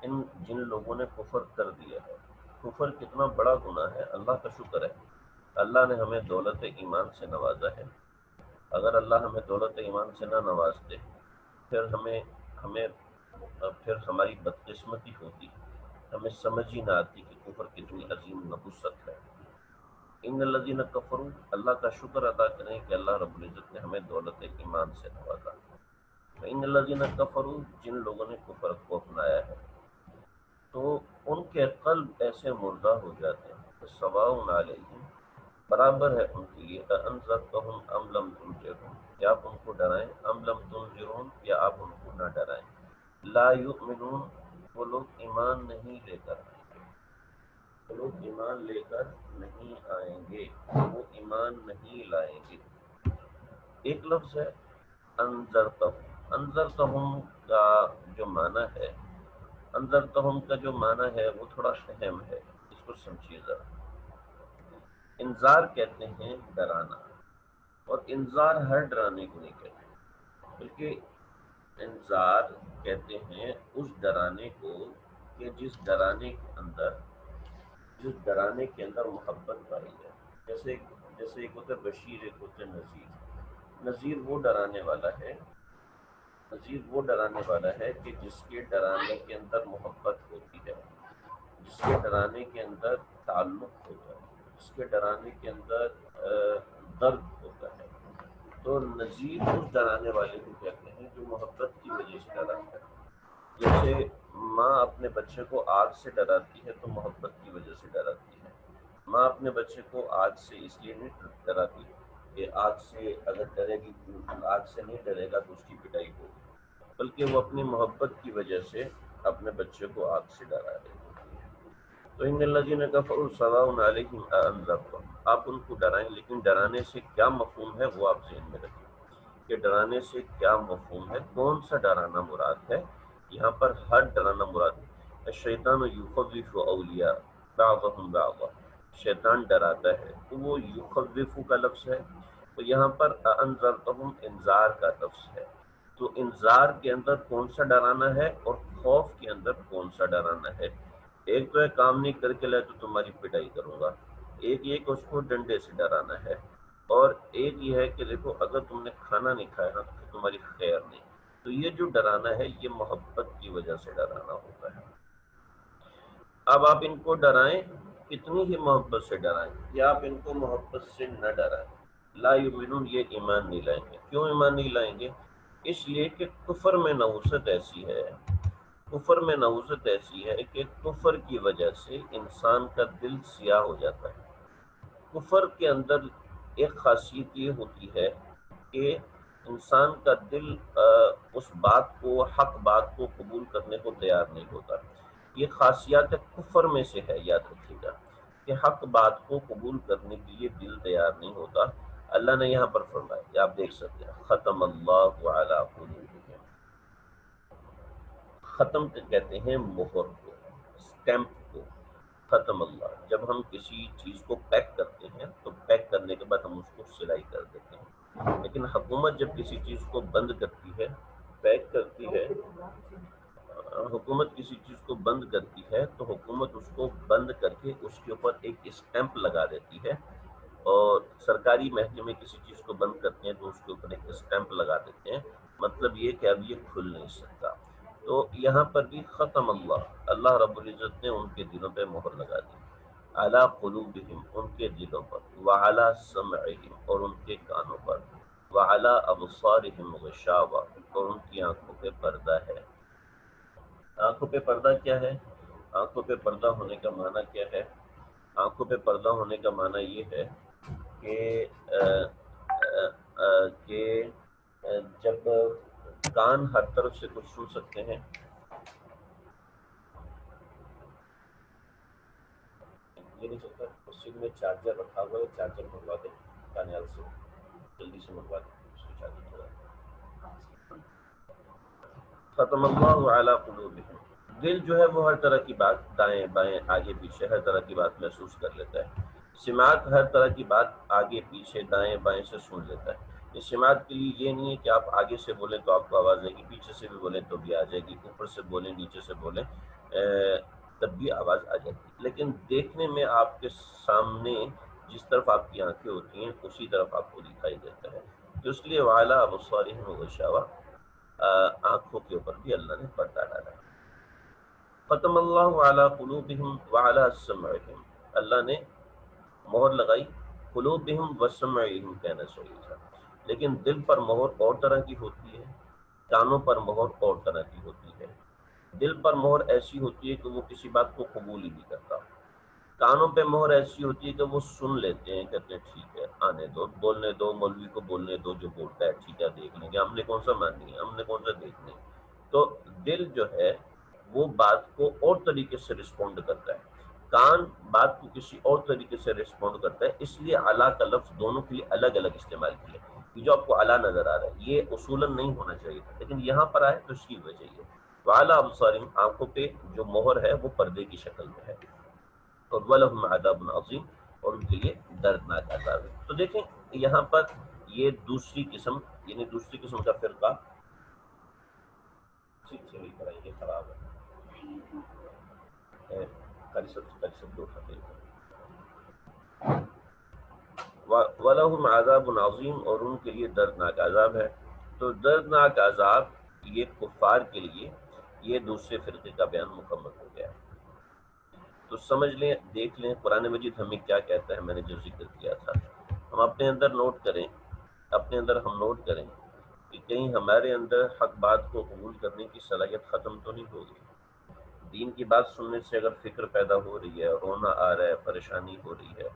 ان جن لوگوں نے کفر کر دیا ہے، کفر کتنا بڑا گناہ ہے، اللہ کا شکر ہے اللہ نے ہمیں دولت ایمان سے نوازا ہے۔ اگر اللہ ہمیں دولت ایمان سے نہ نوازتے ہمیں پھر ہماری بدقسمتی ہوتی، ہمیں سمجھ ہی نہ آتی کہ کفر کتنی عظیم نحوست ہے۔ ان الذین کفروا، اللہ کا شکر ادا کریں کہ اللہ رب العزت نے ہمیں دولت ایمان سے نوازا۔ ان الذین کفروا، جن لوگوں نے کفر کو اپنایا ہے تو ان کے قلب ایسے مردہ ہو جاتے ہیں کہ سواء علیہم، برابر ہے ان کے لیے، انذرتہم ام لم تنذرہم، یا آپ ان کو ڈرائیں، ام لم تنذرہم، یا آپ ان کو نہ ڈرائیں، لا یؤمنون، وہ لوگ ایمان نہیں لے کر آئیں گے، وہ لوگ ایمان لے کر نہیں آئیں گے، وہ ایمان نہیں لائیں گے۔ ایک لفظ ہے انذرتہم، انذرتہم کا جو معنی ہے، انذرتہم کا جو معنی ہے وہ تھوڑا اہم ہے، اس کو سمجھیے ذرا۔ انذار کہتے ہیں ڈرانا، اور انذار ہر ڈرانے کو نہیں کہتے، بلکہ انذار کہتے ہیں اس ڈرانے کو کہ جس ڈرانے کے اندر محبت پائی ہے۔ جیسے ایک ہوتا ہے بشیر، ایک ہوتا ہے نذیر۔ نذیر وہ ڈرانے والا ہے کہ جس کے ڈرانے کے اندر محبت ہوتی ہے، جس کے ڈرانے کے اندر تعلق ہوتا ہے، جس کے ڈرانے کے اندر درد ہوتا ہے۔ تو نذیر اس ڈرانے والے کو کہتے ہیں جو محبت کی وجہ سے ڈراتا ہے۔ جیسے ماں اپنے بچے کو آگ سے ڈراتی ہے تو محبت کی وجہ سے ڈراتی ہے۔ ماں اپنے بچے کو آگ سے اس لیے نہیں ڈراتی کہ آگ سے اگر ڈرے گی، آگ سے نہیں ڈرے گا تو اس کی پٹائی ہوگی، بلکہ وہ اپنی محبت کی وجہ سے اپنے بچے کو آگ سے ڈرا رہے ہیں۔ تو ان الذین کفروا سواء علیہم اانذرتہم، آپ ان کو ڈرائیں، لیکن ڈرانے سے کیا مفہوم ہے وہ آپ ذہن میں رکھیں کہ ڈرانے سے کیا مفہوم ہے، کون سا ڈرانا مراد ہے۔ یہاں پر ہر ڈرانا مراد ہے۔ الشیطان یخوف اولیاء بعضهم بعضا، شیطان ڈراتا ہے، تو وہ یخوف کا لفظ ہے، تو یہاں پر انذرتہم انذار کا لفظ ہے۔ تو انذار کے اندر کون سا ڈرانا ہے اور خوف کے اندر کون سا ڈرانا ہے۔ ایک تو ہے کام نہیں کر کے لائے تو تمہاری پٹائی کروں گا، ایک یہ کہ اس کو ڈنڈے سے ڈرانا ہے، اور ایک یہ ہے کہ دیکھو اگر تم نے کھانا نہیں کھایا نا تو تمہاری خیر نہیں۔ تو یہ جو ڈرانا ہے یہ محبت کی وجہ سے ڈرانا ہوتا ہے۔ اب آپ ان کو ڈرائیں، کتنی ہی محبت سے ڈرائیں، یا آپ ان کو محبت سے نہ ڈرائیں، لا یؤمنون یہ ایمان نہیں لائیں گے. کیوں ایمان نہیں لائیں گے؟ اس لیے کہ کفر میں نوسط ایسی ہے، کفر میں نوسط ایسی ہے کہ کفر کی وجہ سے انسان کا دل سیاہ ہو جاتا ہے. کفر کے اندر ایک خاصیت یہ ہوتی ہے کہ انسان کا دل اس بات کو، حق بات کو قبول کرنے کو تیار نہیں ہوتا. یہ خاصیات کفر میں سے ہے، یاد رکھیے گا کہ حق بات کو قبول کرنے کے لیے دل تیار نہیں ہوتا. اللہ نے یہاں پر فرمایا کہ آپ دیکھ سکتے ہیں ختم اللہ علی قلوبہم. ختم کہتے ہیں مہر کو، اسٹیمپ کو. ختم اللہ، جب ہم کسی چیز کو پیک کرتے ہیں تو پیک کرنے کے بعد ہم اس کو سلائی کر دیتے ہیں، لیکن حکومت جب کسی چیز کو بند کرتی ہے، پیک کرتی ہے، حکومت کسی چیز کو بند کرتی ہے تو حکومت اس کو بند کر کے اس کے اوپر ایک اسٹیمپ لگا دیتی ہے. اور سرکاری محکمے کسی چیز کو بند کرتے ہیں تو اس کے اوپر ایک اسٹیمپ لگا دیتے ہیں، مطلب یہ کہ اب یہ کھل نہیں سکتا. تو یہاں پر بھی ختم اللہ، اللہ رب العزت نے ان کے دلوں پہ مہر لگا دی. اعلیٰ قلوبہم، ان کے دلوں پر، وعلیٰ سمعہم، اور ان کے کانوں پر، وعلیٰ ابصارہم غشاوہ، اور ان کی آنکھوں پہ پردہ ہے. آنکھوں پہ پردہ کیا ہے؟ آنکھوں پہ پردہ ہونے کا معنی کیا ہے؟ آنکھوں پہ پردہ ہونے کا معنی یہ ہے کہ کہ جب کان ہر طرف سے کچھ سن سکتے ہیں، یہ نہیں چلتا مسجد میں چارجر رکھا ہوا ہے، چارجر منگوا دیں کانیال سے، جلدی سے منگوا دیں اس کو چارجر تھوڑا. ختم اللہ علی قلوبہم. دل جو ہے وہ ہر طرح کی بات، دائیں بائیں آگے پیچھے ہر طرح کی بات محسوس کر لیتا ہے. سماعت ہر طرح کی بات آگے پیچھے دائیں بائیں سے سن لیتا ہے. یہ سماعت کے لیے یہ نہیں ہے کہ آپ آگے سے بولیں تو آپ کو آواز آئے گی، پیچھے سے بھی بولیں تو بھی آ جائے گی، اوپر سے بولیں نیچے سے بولیں تب بھی آواز آ جاتی ہے. لیکن دیکھنے میں آپ کے سامنے جس طرف آپ کی آنکھیں ہوتی ہیں اسی طرف آپ کو دکھائی دیتا ہے. تو اس لیے وعلیٰ ابصارہم غشاوہ، آنکھوں کے اوپر بھی اللہ نے پردہ ڈالا. ختم اللہ علی قلوبہم وعلی سمعہم، اللہ نے مہر لگائی. قلوبہم وسمعہم کہنا چاہیے تھا، لیکن دل پر مہر اور طرح کی ہوتی ہے، کانوں پر مہر اور طرح کی ہوتی ہے. دل پر مہر ایسی ہوتی ہے کہ وہ کسی بات کو قبول ہی نہیں کرتا. کانوں پہ مہر ایسی ہوتی ہے کہ وہ سن لیتے ہیں، کہتے ہیں ٹھیک ہے آنے دو، بولنے دو، مولوی کو بولنے دو، جو بولتا ہے ٹھیک ہے دیکھ لیں گے، ہم نے کون سا ماننی ہے، ہم نے کون سا دیکھنا ہے. تو دل جو ہے وہ بات کو اور طریقے سے رسپونڈ کرتا ہے، کان بات کو کسی اور طریقے سے رسپونڈ کرتا ہے. اس لیے اعلیٰ کا لفظ دونوں کے لیے الگ الگ استعمال کیا. یہ جو آپ کو اعلیٰ نظر آ رہا ہے یہ اصولاً نہیں ہونا چاہیے تھا، لیکن یہاں پر آئے تو اس کی وجہ یہ وعلیٰ ابصارہم، آنکھوں پہ جو مہر ہے وہ پردے کی شکل میں ہے. اور وَلَهُمْ عَذَابٌ عَظِيمٌ، اور ان کے لیے دردناک عذاب ہے. تو دیکھیں یہاں پر یہ دوسری قسم، یعنی دوسری قسم کا فرقہ، ٹھیک سے نہیں پڑھائیں گے، خراب ہے، قاری صاحب دو کھاتے ہیں. وَلَهُمْ عَذَابٌ عَظِيمٌ، اور ان کے لیے دردناک عذاب ہے. تو دردناک عذاب یہ کفار کے لیے، یہ دوسرے فرقے کا بیان مکمل ہو گیا. تو سمجھ لیں، دیکھ لیں قرآن مجید ہمیں کیا کہتا ہے. میں نے جو ذکر کیا تھا ہم اپنے اندر نوٹ کریں، اپنے اندر ہم نوٹ کریں کہ کہیں ہمارے اندر حق بات کو قبول کرنے کی صلاحیت ختم تو نہیں ہوگی. دین کی بات سننے سے اگر فکر پیدا ہو رہی ہے، رونا آ رہا ہے، پریشانی ہو رہی ہے،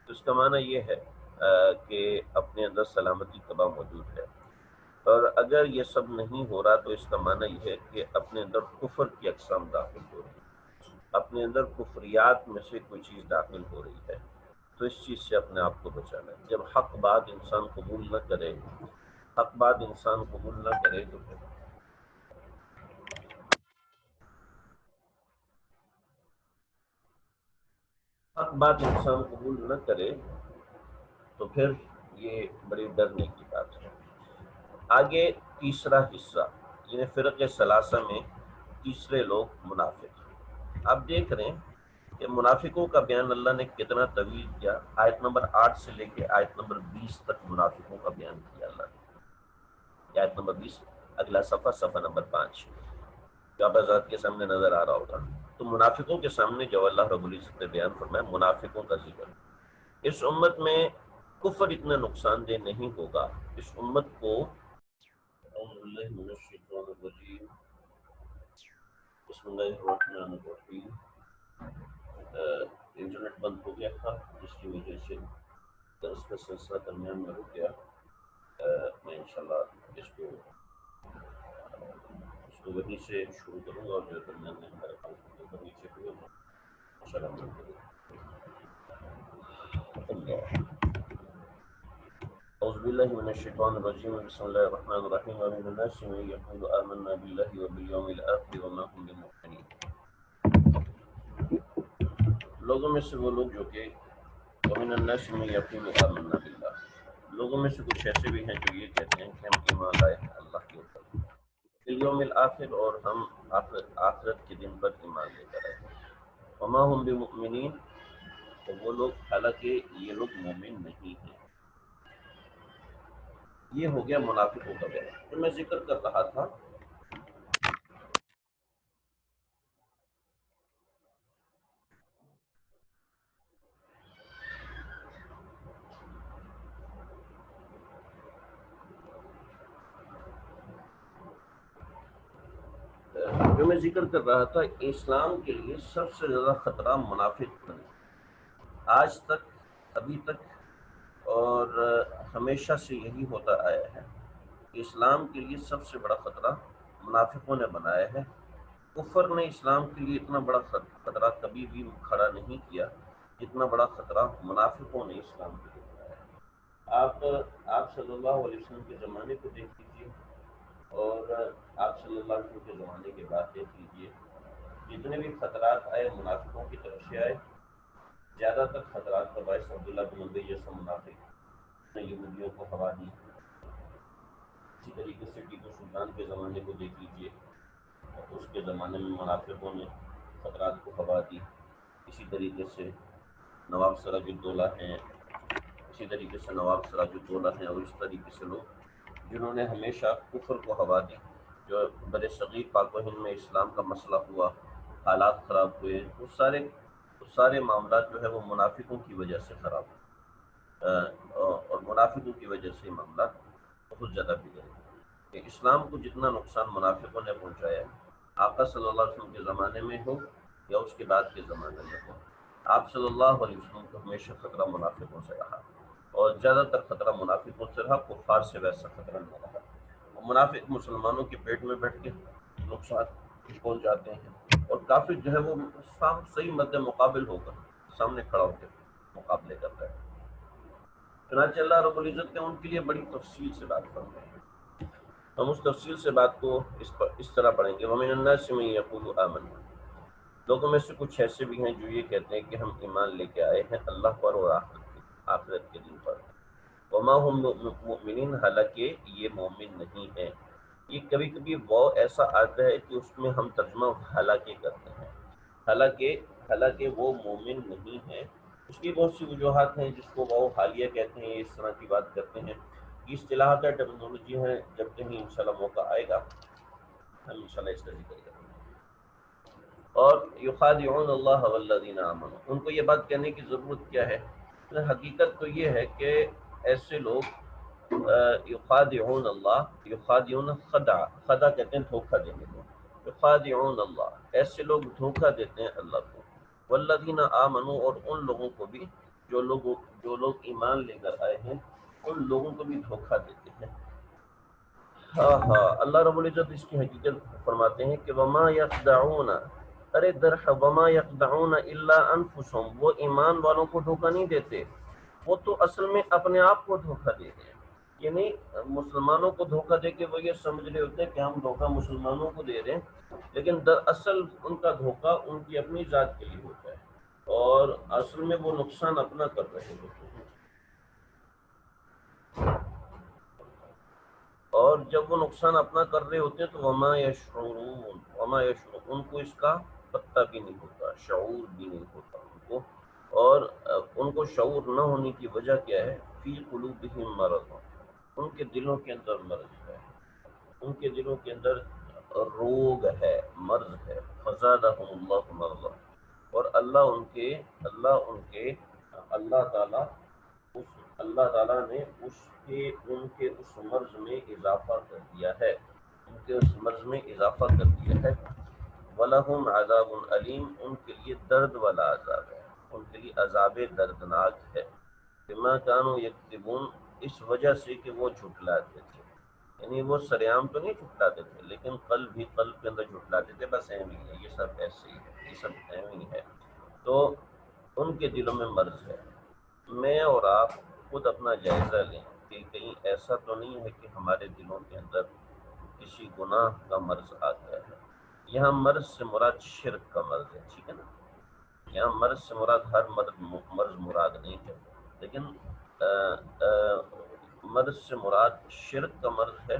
تو اس کا معنی یہ ہے کہ اپنے اندر سلامتی طبع موجود ہے. اور اگر یہ سب نہیں ہو رہا تو اس کا معنی یہ ہے کہ اپنے اندر کفر کی اقسام داخل ہو رہی ہے، اپنے اندر کفریات میں سے کوئی چیز داخل ہو رہی ہے. تو اس چیز سے اپنے آپ کو بچانا ہے. جب حق بات انسان قبول نہ کرے، حق بات انسان قبول نہ کرے تو پھر حق بات انسان قبول نہ کرے تو پھر یہ بڑی ڈرنے کی بات ہے. آگے تیسرا حصہ، یعنی فرق ثلاثہ میں تیسرے لوگ منافق. آپ دیکھ رہے ہیں کہ منافقوں کا بیان اللہ نے کتنا طویل کیا. آیت نمبر 8 سے لے کے آیت نمبر 20 تک منافقوں کا بیان کیا اللہ نے. آیت نمبر 20 اگلا صفحہ، صفحہ نمبر 5 جو آپ حضرات کے سامنے نظر آ رہا ہوگا. تو منافقوں کے سامنے جو اللہ رب العزت نے بیان فرمایا، منافقوں کا ذکر. اس امت میں کفر اتنا نقصان دہ نہیں ہوگا اس امت کو۔ اعوذ باللہ من الشیطان الرجیم، بسم اللہ الرحمن الرحیم۔ انٹرنیٹ بند ہو گیا تھا جس کی وجہ سے درس کا سلسلہ درمیان میں رک گیا۔ میں انشاءاللہ اس کو وہیں سے شروع کروں گا، اور جو درمیان میں ہمارے پاس نیچے ہوئے انشاءاللہ اللہ۔ اعوذ باللہ من الشیطان الرجیم، بسم اللہ الرحمن الرحیم۔ ومن الناس من یقول آمنا باللہ وبالیوم الآخر وما هم بمؤمنین۔ لوگوں میں سے وہ لوگ جو کہ ومن الناس من یقول آمنا باللہ، لوگوں میں سے کچھ ایسے بھی ہیں جو یہ کہتے ہیں کہ ہم ایمان لائے ہیں اللہ کے اوپر، بالیوم الآخر، اور ہم آخرت کے دن پر ایمان لے کر آئے ہیں۔ وما هم بمؤمنین، تو وہ لوگ، حالانکہ یہ لوگ مومن نہیں ہیں۔ یہ ہو گیا منافقوں کا بیان۔ تو میں ذکر کر رہا تھا اسلام کے لیے سب سے زیادہ خطرہ منافق بنے، آج تک، ابھی تک، اور ہمیشہ سے یہی ہوتا آیا ہے۔ اسلام کے لیے سب سے بڑا خطرہ منافقوں نے بنایا ہے۔ کفر نے اسلام کے لیے اتنا بڑا خطرہ کبھی بھی کھڑا نہیں کیا جتنا بڑا خطرہ منافقوں نے اسلام کے لیے بنایا ہے۔ آپ صلی اللہ علیہ وسلم کے زمانے کو دیکھ لیجیے، اور آپ صلی اللہ علیہ وسلم کے زمانے کے بعد دیکھ لیجیے، جتنے بھی خطرات آئے منافقوں کی طرف سے آئے۔ زیادہ تر خطرات کا باعث عبداللہ بن ابی جیسا منافق نے یہودیوں کو ہوا دی۔ اسی طریقے سے ٹیپو سلطان کے زمانے کو دیکھ لیجیے، اس کے زمانے میں منافقوں نے خطرات کو ہوا دی۔ اسی طریقے سے نواب سراج الدولہ ہیں، اور اس طریقے سے لوگ جنہوں نے ہمیشہ کفر کو ہوا دی۔ جو بر صغیر پاک و ہند میں اسلام کا مسئلہ ہوا، حالات خراب ہوئے، وہ سارے معاملات جو ہے وہ منافقوں کی وجہ سے خراب ہوئے، اور منافقوں کی وجہ سے معاملات بہت زیادہ بگڑے۔ کہ اسلام کو جتنا نقصان منافقوں نے پہنچایا ہے، آقا صلی اللہ علیہ وسلم کے زمانے میں ہو یا اس کے بعد کے زمانے میں ہو، آپ صلی اللہ علیہ وسلم کو ہمیشہ خطرہ منافقوں سے رہا، اور زیادہ تر خطرہ منافقوں سے رہا، کفار سے ویسا خطرہ نہ رہا۔ منافق مسلمانوں کے پیٹ میں بیٹھ کے نقصان پہنچ جاتے ہیں، اور کافر جو ہے وہ صحیح مد مقابل ہو کر سامنے کھڑا ہو کے مقابلے کرتا ہے۔ چنانچہ اللہ رب العزت نے ان کے لیے بڑی تفصیل سے بات فرمائی ہے۔ ہم اس تفصیل سے بات کو اس طرح پڑھیں گے، وَمِنَ النَّاسِ مَن يَقُولُ آمَنَّا، لوگوں میں سے کچھ ایسے بھی ہیں جو یہ کہتے ہیں کہ ہم ایمان لے کے آئے ہیں اللہ پر اور آخرت کے دن پر، وما ہم مؤمنین، حالانکہ یہ مومن نہیں ہیں۔ یہ کبھی کبھی وہ ایسا آتا ہے کہ اس میں ہم ترجمہ حالانکہ کرتے ہیں، حالانکہ وہ مومن نہیں ہے۔ اس کی بہت سی وجوہات ہیں، جس کو وہ حالیہ کہتے ہیں، اس طرح کی بات کرتے ہیں۔ یہ اصطلاحات ہے، ٹرمینالوجی ہے، جب کہیں انشاءاللہ موقع آئے گا ہم انشاءاللہ اس کا ذکر کریں گے۔ اور یخادعون اللہ والذین آمنوا، ان کو یہ بات کہنے کی ضرورت کیا ہے؟ حقیقت تو یہ ہے کہ ایسے لوگ یخادعون اللہ، یخادعون خدا کہتے ہیں دھوکہ دینے کو، یخادعون اللہ، ایسے لوگ دھوکہ دیتے ہیں اللہ کو، والذین آمنوا، اور ان لوگوں کو بھی جو لوگ ایمان لے کر آئے ہیں، ان لوگوں کو بھی دھوکہ دیتے ہیں۔ ہاں اللہ رب العزت اس کی حقیقت فرماتے ہیں کہ وما یخدعون، وما یخدعون الا انفسهم، وہ ایمان والوں کو دھوکہ نہیں دیتے، وہ تو اصل میں اپنے آپ کو دھوکہ دے رہے ہیں۔ یعنی مسلمانوں کو دھوکہ دے کے وہ یہ سمجھ رہے ہوتے ہیں کہ ہم دھوکہ مسلمانوں کو دے رہے ہیں، لیکن دراصل ان کا دھوکہ ان کی اپنی ذات کے لیے ہوتا ہے، اور اصل میں وہ نقصان اپنا کر رہے ہوتے ہیں۔ اور جب وہ نقصان اپنا کر رہے ہوتے ہیں تو وما یشعرون، ان کو اس کا پتہ بھی نہیں ہوتا، شعور بھی نہیں ہوتا ان کو۔ اور ان کو شعور نہ ہونے کی وجہ کیا ہے؟ فی قلوبہم مرض، ان کے دلوں کے اندر مرض ہے، ان کے دلوں کے اندر روگ ہے، مرض ہے، فزادہم اللہ مرضا، اور اللہ تعالیٰ اللہ تعالیٰ نے ان کے اس مرض میں اضافہ کر دیا ہے، ان کے اس مرض میں اضافہ کر دیا ہے۔ وَلَهُمْ عَذَابٌ علیم، ان کے لیے درد والا عذاب ہے، ان کے لیے عذاب دردناک ہے۔ بما كانوا یکذبون، اس وجہ سے کہ وہ جھٹلاتے تھے، یعنی وہ سریعام تو نہیں جھٹلاتے تھے لیکن قلب کے اندر جھٹلاتے تھے، بس ایم ہی ہے، یہ سب ایسے ہی ہے، یہ سب ایم ہی ہے۔ تو ان کے دلوں میں مرض ہے۔ میں اور آپ خود اپنا جائزہ لیں کہ کہیں ایسا تو نہیں ہے کہ ہمارے دلوں کے اندر کسی گناہ کا مرض آ گیا ہے۔ یہاں مرض سے مراد شرک کا مرض ہے، ٹھیک ہے نا؟ یہاں مرض سے مراد ہر مرض مراد نہیں ہے، لیکن مرض سے مراد شرک کا مرض ہے۔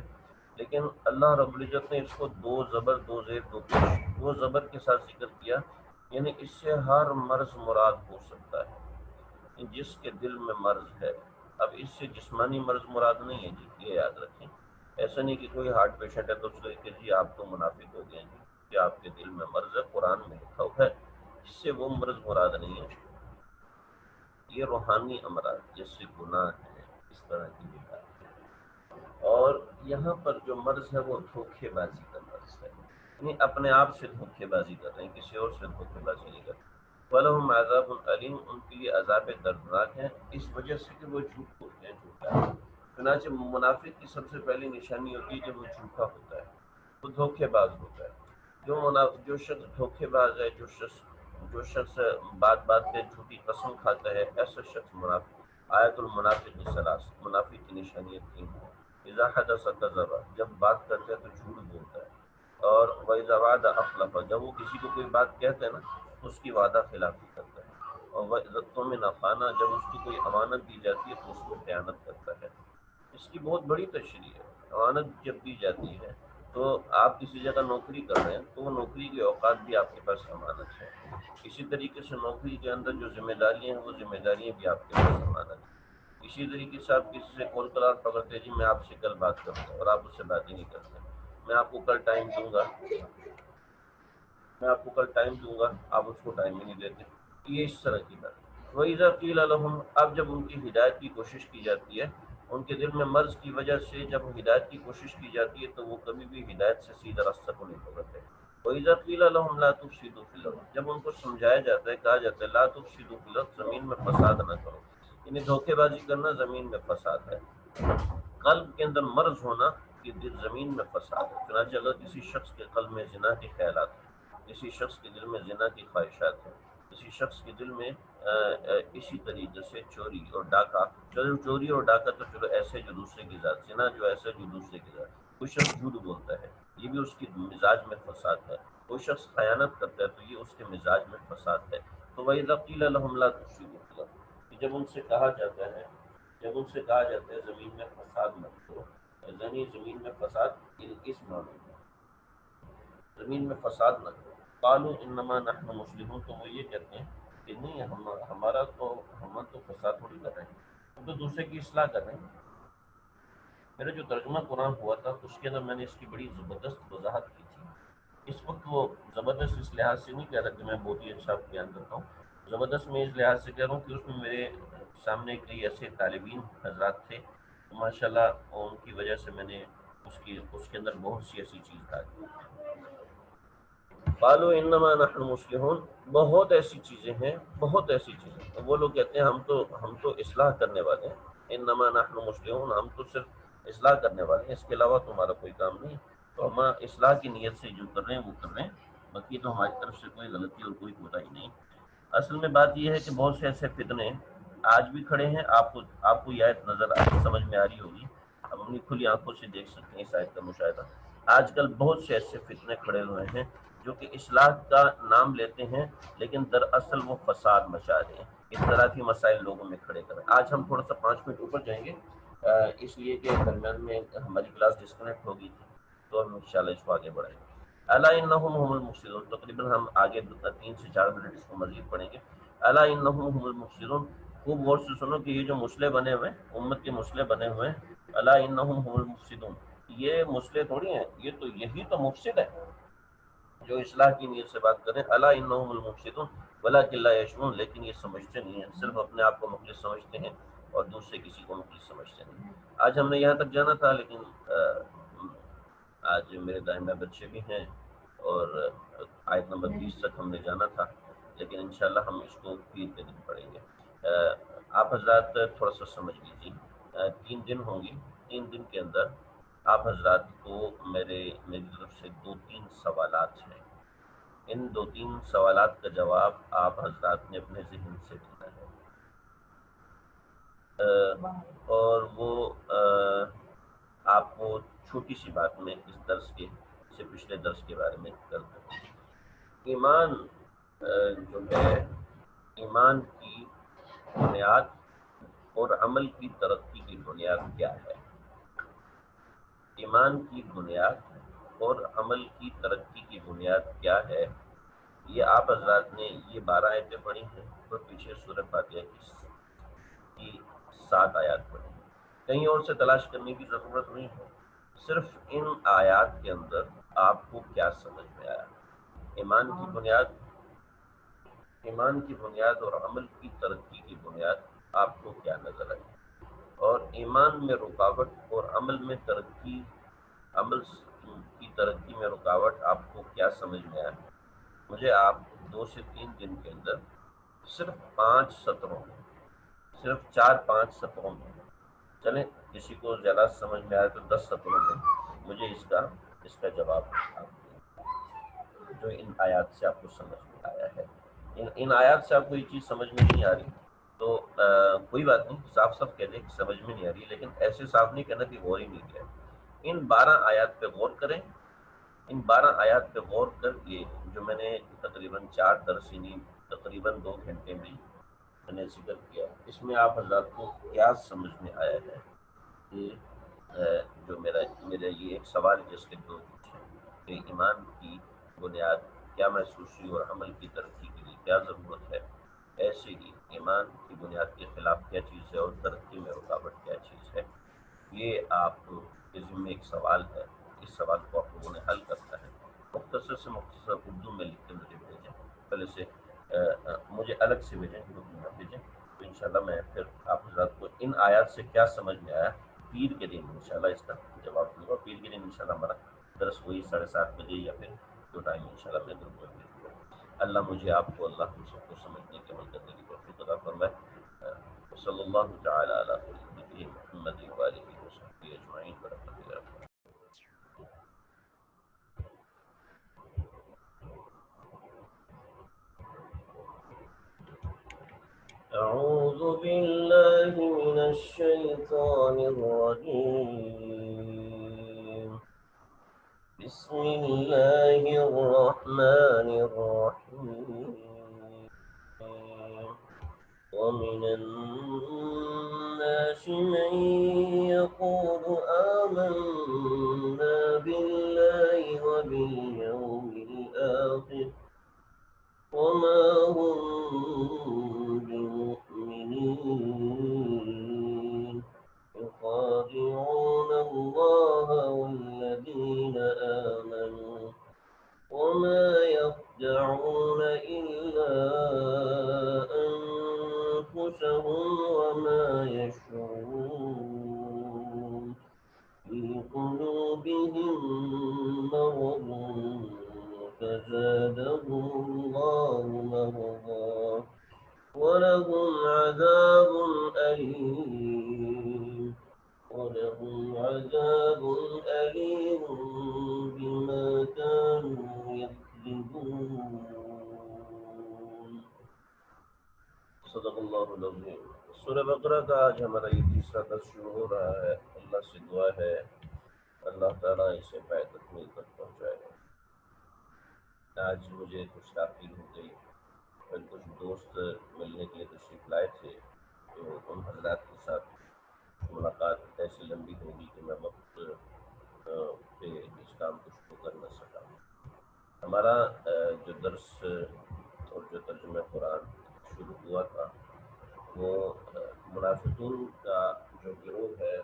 لیکن اللہ رب العزت نے اس کو دو زبر دو زیر دو پیش دو زبر کے ساتھ ذکر کیا، یعنی اس سے ہر مرض مراد ہو سکتا ہے جس کے دل میں مرض ہے۔ اب اس سے جسمانی مرض مراد نہیں ہے جی، یہ یاد رکھیں۔ ایسا نہیں کہ کوئی ہارٹ پیشنٹ ہے تو اس کو کہ جی آپ تو منافق ہو گئے ہیں کہ آپ کے دل میں مرض ہے، قرآن میں لکھا ہوا ہے، اس سے وہ مرض مراد نہیں ہے۔ یہ روحانی امراض جیسے گناہ ہے، اس طرح کی بھی بات ہے۔ اور یہاں پر جو مرض ہے وہ دھوکے بازی کا مرض ہے، یعنی اپنے آپ سے دھوکے بازی کر رہے ہیں، کسی اور سے دھوکے بازی نہیں کر رہے۔ وَلَهُمْ عَذَابٌ علیم، ان کے لیے عذاب دردناک ہے، اس وجہ سے کہ وہ جھوٹ بولتے ہیں، جھوٹا ہے۔ چنانچہ منافق کی سب سے پہلی نشانی ہوتی ہے کہ وہ جھوٹا ہوتا ہے، وہ دھوکے باز ہوتا ہے۔ جو شخص دھوکے باز ہے، جو شخص بات بات پہ جھوٹی قسم کھاتا ہے، ایسا شخص منافق۔ آیت المنافق ثلاث، منافق کی نشانیاں تین ہیں۔ اذا حدث کذب، جب بات کرتا ہے تو جھوٹ بولتا ہے، اور وَإِذَا وَعَدَ أَخْلَفَ، جب وہ کسی کو کوئی بات کہتا ہے نا اس کی وعدہ خلافی کرتا ہے، اور وَإِذَا اؤْتُمِنَ خَانَ، جب اس کی کوئی امانت دی جاتی ہے تو اس میں خیانت کرتا ہے۔ اس کی بہت بڑی تشریح ہے۔ امانت جب دی جاتی ہے تو آپ کسی جگہ نوکری کر رہے ہیں تو وہ نوکری کے اوقات بھی آپ کے پاس امانت ہے، اسی طریقے سے نوکری کے اندر جو ذمہ داریاں ہیں وہ ذمہ داریاں بھی آپ کے پاس امانت ہیں۔ اسی طریقے سے آپ کسی سے کال قرار پکڑتے جی میں آپ سے کل بات کروں گا اور آپ اس سے بات ہی نہیں کرتے، میں آپ کو کل ٹائم دوں گا، آپ اس کو ٹائم ہی نہیں دیتے، یہ اس طرح کی بات۔ وَإِذَا قِيلَ لَهُمْ، اب جب ان کی ہدایت کی کوشش کی جاتی ہے، ان کے دل میں مرض کی وجہ سے جب ہدایت کی کوشش کی جاتی ہے تو وہ کبھی بھی ہدایت سے سیدھا راستہ کو نہیں پکڑتے۔ وَإِذَا قِيلَ لَهُمْ لَا تُفْسِدُوا فِي الْأَرْضِ، جب ان کو سمجھایا جاتا ہے، کہا جاتا ہے لا تفسدوا فی الارض، زمین میں فساد نہ کرو، یعنی دھوکے بازی کرنا زمین میں فساد ہے۔ قلب کے اندر مرض ہونا یہ زمین میں فساد ہے۔ چنانچہ اگر کسی شخص کے قلب میں زنا کے خیالات ہیں، کسی شخص کے دل میں زنا کی خواہشات ہیں، کسی شخص کے دل میں اسی طریقے سے چوری اور ڈاکہ، چلو چوری اور ڈاکہ تو چلو ایسے جو دوسرے کی ذات، زنا جو ایسے جو دوسرے کی ذات، کوئی شخص جھوٹ بولتا ہے یہ بھی اس کی مزاج میں فساد ہے، کوئی شخص خیانت کرتا ہے تو یہ اس کے مزاج میں فساد ہے۔ تو وَإِذَا قِيلَ لَهُمْ لَا تُفْسِدُوا فِي الْأَرْضِ، کہ جب ان سے کہا جاتا ہے زمین میں فساد مت کرو، زمین میں فساد اس معنی میں زمین میں فساد نہ کرو۔ قالوا انما نحن مسلمون، تو وہ یہ کہتے ہیں کہ نہیں ہم تو فساد تھوڑی کر رہے ہیں، ہم تو دوسرے کی اصلاح کر رہے ہیں۔ میرا جو ترجمہ قرآن ہوا تھا اس کے اندر میں نے اس کی بڑی زبردست وضاحت کی تھی۔ اس وقت وہ زبردست اس لحاظ سے نہیں کہہ رہا کہ میں بہت ہی اچھا بیان کرتا ہوں، زبردست میں اس لحاظ سے کہہ رہا ہوں کہ اس میں میرے سامنے کئی ایسے طالب علم حضرات تھے ماشاء اللہ، ان کی وجہ سے میں نے اس کے اندر بہت سی ایسی چیز ڈالی۔ قالوا انما نحن مسلمون، بہت ایسی چیزیں ہیں، بہت ایسی چیزیں، وہ لوگ کہتے ہیں ہم تو اصلاح کرنے والے ہیں، انما نحن مسلمون، ہم تو صرف اصلاح کرنے والے ہیں، اس کے علاوہ تمہارا کوئی کام نہیں، تو ہم اصلاح کی نیت سے جو کر رہے ہیں وہ کر رہے ہیں، باقی تو ہماری طرف سے کوئی غلطی اور کوئی کوتاہی نہیں۔ اصل میں بات یہ ہے کہ بہت سے ایسے فتنے آج بھی کھڑے ہیں، آپ کو یہ آیت سمجھ میں آ رہی ہوگی، اب اپنی کھلی آنکھوں سے دیکھ سکتے ہیں اس آیت کا مشاہدہ۔ آج کل بہت سے ایسے فتنے کھڑے ہوئے ہیں جو کہ اصلاح کا نام لیتے ہیں لیکن دراصل وہ فساد مچا رہے ہیں، اس طرح کے مسائل لوگوں میں کھڑے کریں۔ آج ہم تھوڑا سا 5 منٹ اوپر جائیں گے، اس لیے کہ درمیان میں ہماری کلاس ڈسکنیکٹ ہوگی تھی، تو ہم انشاءاللہ اس کو آگے بڑھائیں گے۔ الا انہم هم المفسدون، تقریباً ہم آگے 3 سے 4 منٹ اس کو مزید پڑھیں گے۔ الا انہم هم المفسدون، خوب غور سے سنو کہ یہ جو مسئلے بنے ہوئے ہیں، امت کے مسئلے بنے ہوئے ہیں، الا انہم هم المفسدون، یہ مسئلے تھوڑی ہیں، یہ تو یہی تو مفسد ہے جو اصلاح کی نیت سے بات کریں۔ الا انہم المفسدون ولکن لا یشعرون، لیکن یہ سمجھتے نہیں ہیں، صرف اپنے آپ کو مخلص سمجھتے ہیں اور دوسرے کسی کو مخلص سمجھتے ہیں۔ آج ہم نے یہاں تک جانا تھا، لیکن آج میرے دائیں بائیں بچے بھی ہیں اور آیت نمبر 30 تک ہم نے جانا تھا، لیکن انشاءاللہ ہم اس کو پیر کے دن پڑھیں گے۔ آپ حضرات تھوڑا سا سمجھ لیجیے، 3 دن ہوں گی، 3 دن کے اندر آپ حضرات کو میری طرف سے 2-3 سوالات ہیں۔ ان 2-3 سوالات کا جواب آپ حضرات نے اپنے ذہن سے دینا ہے، اور وہ آپ کو چھوٹی سی بات میں اس درس کے سے پچھلے درس کے بارے میں کر دیں۔ ایمان جو ہے، ایمان کی بنیاد اور عمل کی ترقی کی بنیاد کیا ہے؟ ایمان کی بنیاد اور عمل کی ترقی کی بنیاد کیا ہے؟ یہ آپ حضرات نے یہ 12 آیتیں پڑھی ہیں اور پیچھے سورہ فاتحہ کی 7 آیات پڑھی ہیں، کہیں اور سے تلاش کرنے کی ضرورت نہیں ہے، صرف ان آیات کے اندر آپ کو کیا سمجھ میں آیا؟ ایمان کی بنیاد اور عمل کی ترقی کی بنیاد آپ کو کیا نظر آئی؟ اور ایمان میں رکاوٹ اور عمل کی ترقی میں رکاوٹ آپ کو کیا سمجھ میں آیا؟ مجھے آپ 2 سے 3 دن کے اندر صرف 5 سطروں میں، صرف 4-5 سطروں میں، چلیں کسی کو زیادہ سمجھ میں آیا تو 10 سطروں میں مجھے اس کا جواب آپ دیں، جو ان آیات سے آپ کو سمجھ میں آیا ہے۔ ان آیات سے آپ کو یہ چیز سمجھ میں نہیں آ رہی تو کوئی بات نہیں، صاف صاف کہہ دیں کہ سمجھ میں نہیں آ رہی، لیکن ایسے صاف نہیں کہنا کہ غور ہی نہیں کیا۔ ان 12 آیات پہ غور کریں، ان 12 آیات پہ غور کر کے جو میں نے تقریباً 4 درس یعنی تقریباً 2 گھنٹے میں نے ذکر کیا، اس میں آپ حضرات کو کیا سمجھ میں آیا ہے؟ کہ جو میرا یہ ایک سوال جس کے 2 پوچھے کہ ایمان کی بنیاد کیا محسوس ہوئی اور عمل کی ترقی کے لیے کیا ضرورت ہے، ایسے ہی ایمان کی بنیاد کے خلاف کیا چیز ہے اور ترقی میں رکاوٹ کیا چیز ہے۔ یہ آپ کے ذمہ ایک سوال ہے، اس سوال کو آپ لوگوں نے حل کرنا ہے۔ مختصر سے مختصر اردو میں لکھ کے مجھے بھیجیں، پہلے سے مجھے الگ سے بھیجیں، اردو میں بھیجیں، تو انشاءاللہ میں پھر آپ حضرات کو ان آیات سے کیا سمجھ میں آیا پیر کے دن انشاءاللہ اس کا جواب دوں گا۔ پیر کے دن انشاءاللہ ہمارا درس وہی 7:30 بجے یا پھر جو ٹائم انشاءاللہ میں گروپ میں بھیج دوں گا۔ اللہ مجھے آپ کو، اللہ ہم سب کو سمجھنے کے عمل کرنے کی توفیق عطا فرمائے۔ صلی اللہ تعالی علی سیدنا محمد وآلہ وصحبہ اجمعین برحمتہ اللہ۔ أعوذ بالله من الشيطان الرجيم، بسم الله الرحمن الرحيم، ومن الناس من يقول آمنا بالله وباليوم الآخر وما هم بمؤمنين، يخادعون الله والذين آمنوا وما يخدعون إلا أنفسهم وما يشعرون، في قلوبهم مرض فزادهم الله مرضا ولهم عذاب أليم بما كانوا يكذبون۔ صدق اللہ العظیم۔ سورہ بقرہ کا آج ہمارا یہ تیسرا درس شروع ہو رہا ہے۔ اللہ سے دعا ہے اللہ تعالیٰ اسے پائے تکمیل تک پہنچائے۔ آج مجھے کچھ تاخیر ہو گئی، پھر کچھ دوست ملنے کے لیے تشریف لائے تھے، تو ان حضرات کے ساتھ ملاقات ایسی لمبی ہوگی کہ میں وقت پہ اس کام کو شروع کر نہ سکا۔ ہمارا جو درس اور جو ترجمہ قرآن شروع ہوا تھا وہ منافقین کا جو گروہ ہے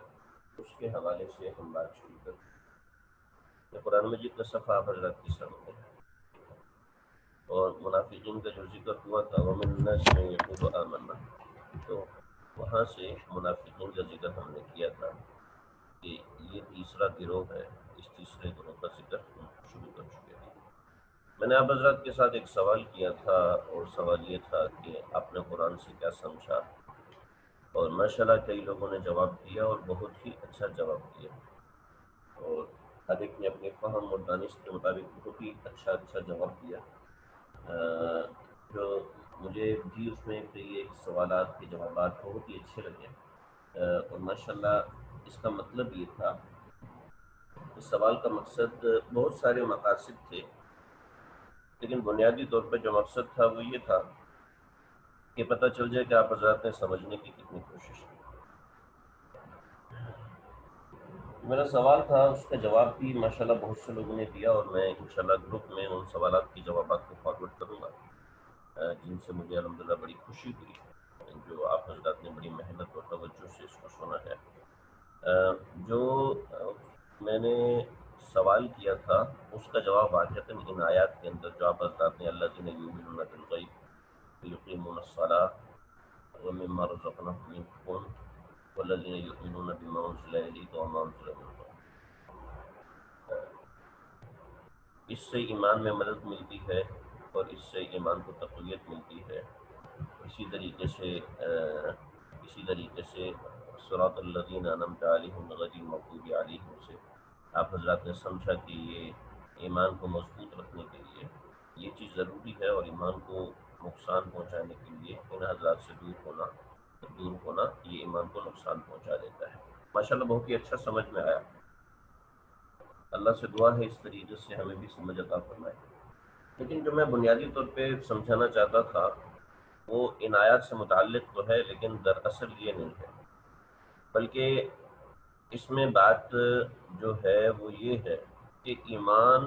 اس کے حوالے سے ہم بات شروع کرتے ہیں۔ قرآن مجید کا صفحہ آپ حضرات کی سامنے ہے، اور منافقین کا جو ذکر ہوا تھا وَمِنَ النَّاسِ مَن يَقُولُ آمَنَّا، تو وہاں سے منافقین کا ذکر ہم نے کیا تھا کہ یہ تیسرا گروہ ہے، اس تیسرے گروہ کا ذکر ہم شروع کر چکے ہیں۔ میں نے آپ حضرات کے ساتھ ایک سوال کیا تھا، اور سوال یہ تھا کہ آپ نے قرآن سے کیا سمجھا، اور ماشاءاللہ کئی لوگوں نے جواب دیا اور بہت ہی اچھا جواب دیا، اور ہر ایک نے اپنے فہم اور دانش کے مطابق بہت ہی اچھا جواب دیا۔ جو مجھے بھی اس میں کئی ایک سوالات کے جوابات بہت ہی اچھے لگے، اور ماشاءاللہ اس کا مطلب یہ تھا، اس سوال کا مقصد بہت سارے مقاصد تھے، لیکن بنیادی طور پہ جو مقصد تھا وہ یہ تھا کہ پتہ چل جائے کہ آپ حضرات نے سمجھنے کی کتنی کوشش کی۔ میرا سوال تھا، اس کا جواب بھی ماشاءاللہ بہت سے لوگوں نے دیا، اور میں انشاءاللہ گروپ میں ان سوالات کے جوابات کو فارورڈ کروں گا، جن سے مجھے الحمدللہ بڑی خوشی ہوئی، جو آپ حضرات نے بڑی محنت اور توجہ سے اس کو سنا ہے۔ جو میں نے سوال کیا تھا اس کا جواب واقعتاً ان آیات کے اندر جو آپ حضرات نے الذین یؤمنون بالغیب یقیمون الصلاۃ ومما رزقناہم ينفقون والذین یؤمنون بما انزل الیک وما انزل من قبلک، اس سے ایمان میں مدد ملتی ہے اور اس سے ایمان کو تقویت ملتی ہے۔ اسی طریقے سے صراط الذین انعمت علیہم غیر المغضوب علیہم سے آپ حضرات نے سمجھا کہ یہ ایمان کو مضبوط رکھنے کے لیے یہ چیز ضروری ہے، اور ایمان کو نقصان پہنچانے کے لیے ان حضرات سے دور ہونا یہ ایمان کو نقصان پہنچا دیتا ہے۔ ماشاءاللہ بہت ہی اچھا سمجھ میں آیا، اللہ سے دعا ہے اس طریقے سے ہمیں بھی سمجھ عطا فرمائے۔ لیکن جو میں بنیادی طور پہ سمجھانا چاہتا تھا وہ ان آیات سے متعلق تو ہے، لیکن دراصل یہ نہیں ہے، بلکہ اس میں بات جو ہے وہ یہ ہے کہ ایمان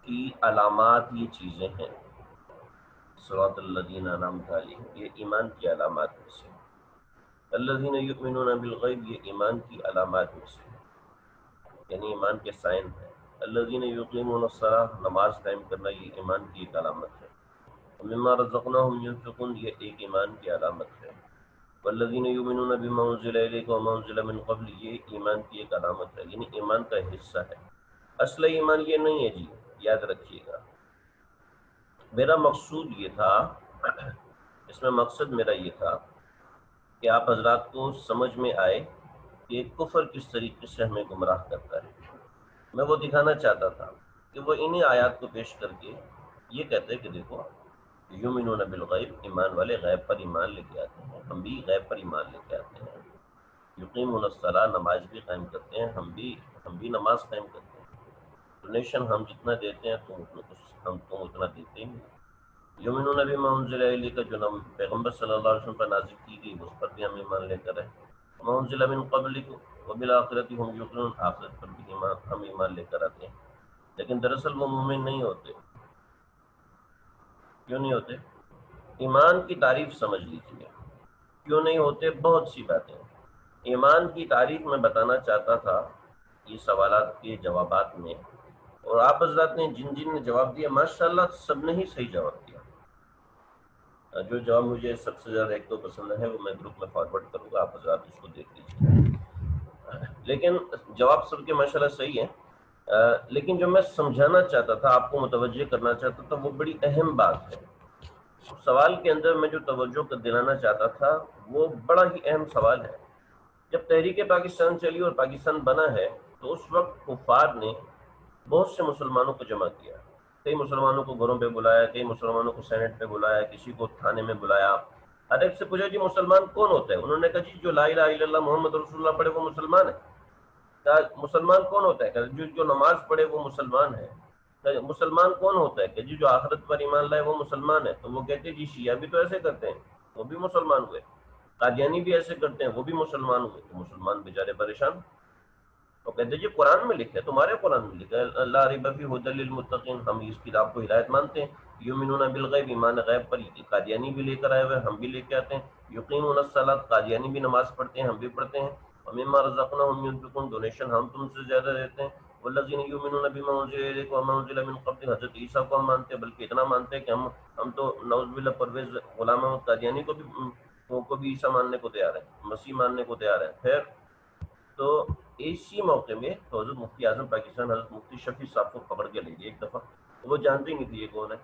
کی علامات یہ چیزیں ہیں، صراط الذین انعمت علیہم یہ ایمان کی علامات میں سے، الذین یؤمنون بالغیب یہ ایمان کی علامات میں سے، یعنی ایمان کے سائن ہے۔ الذین یقیمون الصلاۃ نماز قائم کرنا یہ ایمان کی ایک علامت ہے۔ مما رزقناہم ینفقون یہ ایک ایمان کی علامت ہے۔ والذین یؤمنون بما انزل الیک وما انزل من قبل یہ ایمان کی ایک علامت ہے، یعنی ایمان کا حصہ ہے۔ اصل ایمان یہ نہیں ہے جی، یاد رکھیے گا۔ میرا مقصود یہ تھا، اس میں مقصد میرا یہ تھا کہ آپ حضرات کو سمجھ میں آئے کہ کفر کس طریقے سے ہمیں گمراہ کرتا ہے۔ میں وہ دکھانا چاہتا تھا کہ وہ انہی آیات کو پیش کر کے یہ کہتے کہ دیکھو یؤمنون بالغیب ایمان والے غیب پر ایمان لے کے آتے ہیں، ہم بھی غیب پر ایمان لے کے آتے ہیں۔ یقیمون الصلاۃ نماز بھی قائم کرتے ہیں، ہم بھی نماز قائم کرتے ہیں۔ ڈونیشن ہم جتنا دیتے ہیں ہم تم اتنا دیتے ہیں۔ یؤمنون بما انزل الیک جو پیغمبر صلی اللہ علیہ وسلم پر نازل کی گئی اس پر بھی ہم ایمان لے کر رہے، وما انزل من قبلک وبالآخرۃ هم یوقنون آخرت پر بھی ہم ایمان لے کر آتے ہیں۔ لیکن دراصل وہ مومن نہیں ہوتے۔ کیوں نہیں ہوتے؟ ایمان کی تعریف سمجھ لیجیے، کیوں نہیں ہوتے؟ بہت سی باتیں۔ ایمان کی تعریف میں بتانا چاہتا تھا یہ سوالات کے جوابات میں، اور آپ حضرات نے جن نے جواب دیا ماشاءاللہ سب نے ہی صحیح جواب دیا۔ جو جواب مجھے سب سے زیادہ ایک دو پسند ہے وہ میں گروپ میں فارورڈ کروں گا، آپ حضرات اس کو دیکھ لیجیے۔ لیکن جواب سب کے ماشاءاللہ صحیح ہے، لیکن جو میں سمجھانا چاہتا تھا، آپ کو متوجہ کرنا چاہتا تھا، وہ بڑی اہم بات ہے۔ سوال کے اندر میں جو توجہ دلانا چاہتا تھا وہ بڑا ہی اہم سوال ہے۔ جب تحریک پاکستان چلی اور پاکستان بنا ہے تو اس وقت کفار نے بہت سے مسلمانوں کو جمع کیا، کئی مسلمانوں کو گھروں پہ بلایا، کئی مسلمانوں کو سینٹ پہ بلایا، کسی کو تھانے میں بلایا۔ ہر ایک سے پوچھا جی مسلمان کون ہوتا ہے؟ انہوں نے کہا جی جو لا الہ الا اللہ محمد رسول اللہ پڑھے وہ مسلمان ہے۔ کہا مسلمان کون ہوتا ہے؟ کہا جو نماز پڑھے وہ مسلمان ہے۔ کہا مسلمان کون ہوتا ہے؟ کہ جی جو آخرت پر ایمان لائے وہ مسلمان ہے۔ تو وہ کہتے جی شیعہ بھی تو ایسے کرتے ہیں، وہ بھی مسلمان ہوئے، قادیانی بھی ایسے کرتے ہیں، وہ بھی مسلمان ہوئے۔ تو مسلمان بیچارے پریشان، وہ کہتے جی قرآن میں لکھا ہے، تمہارے قرآن میں لکھا ہے لا ریب فیہ ھدی للمتقین، ہم اس کتاب کو ہدایت مانتے ہیں۔ یؤمنون بالغیب ایمان غیب پر قادیانی بھی لے کر آئے ہوئے، ہم بھی لے کے آتے ہیں۔ یقیمون الصلاۃ قادیانی بھی نماز پڑھتے ہیں، ہم بھی پڑھتے ہیں۔ ومما رزقناہم ينفقون ڈونیشن ہم تم سے زیادہ دیتے ہیں۔ والذین یؤمنون بما انزل الیک وما انزل من قبل، حضرت عیسیٰ کو ہم مانتے ہیں، بلکہ اتنا مانتے ہیں کہ ہم تو نعوذ باللہ پرویز غلام احمد قادیانی کو بھی عیسیٰ ماننے کو تیار ہے، مسیح ماننے کو تیار ہے. خیر، تو اسی موقع میں تو حضرت مفتی اعظم پاکستان حضرت مفتی شفیع صاحب کو پکڑ کے لے گئے ایک دفعہ، وہ جانتے ہی نہیں تھے یہ کون ہے.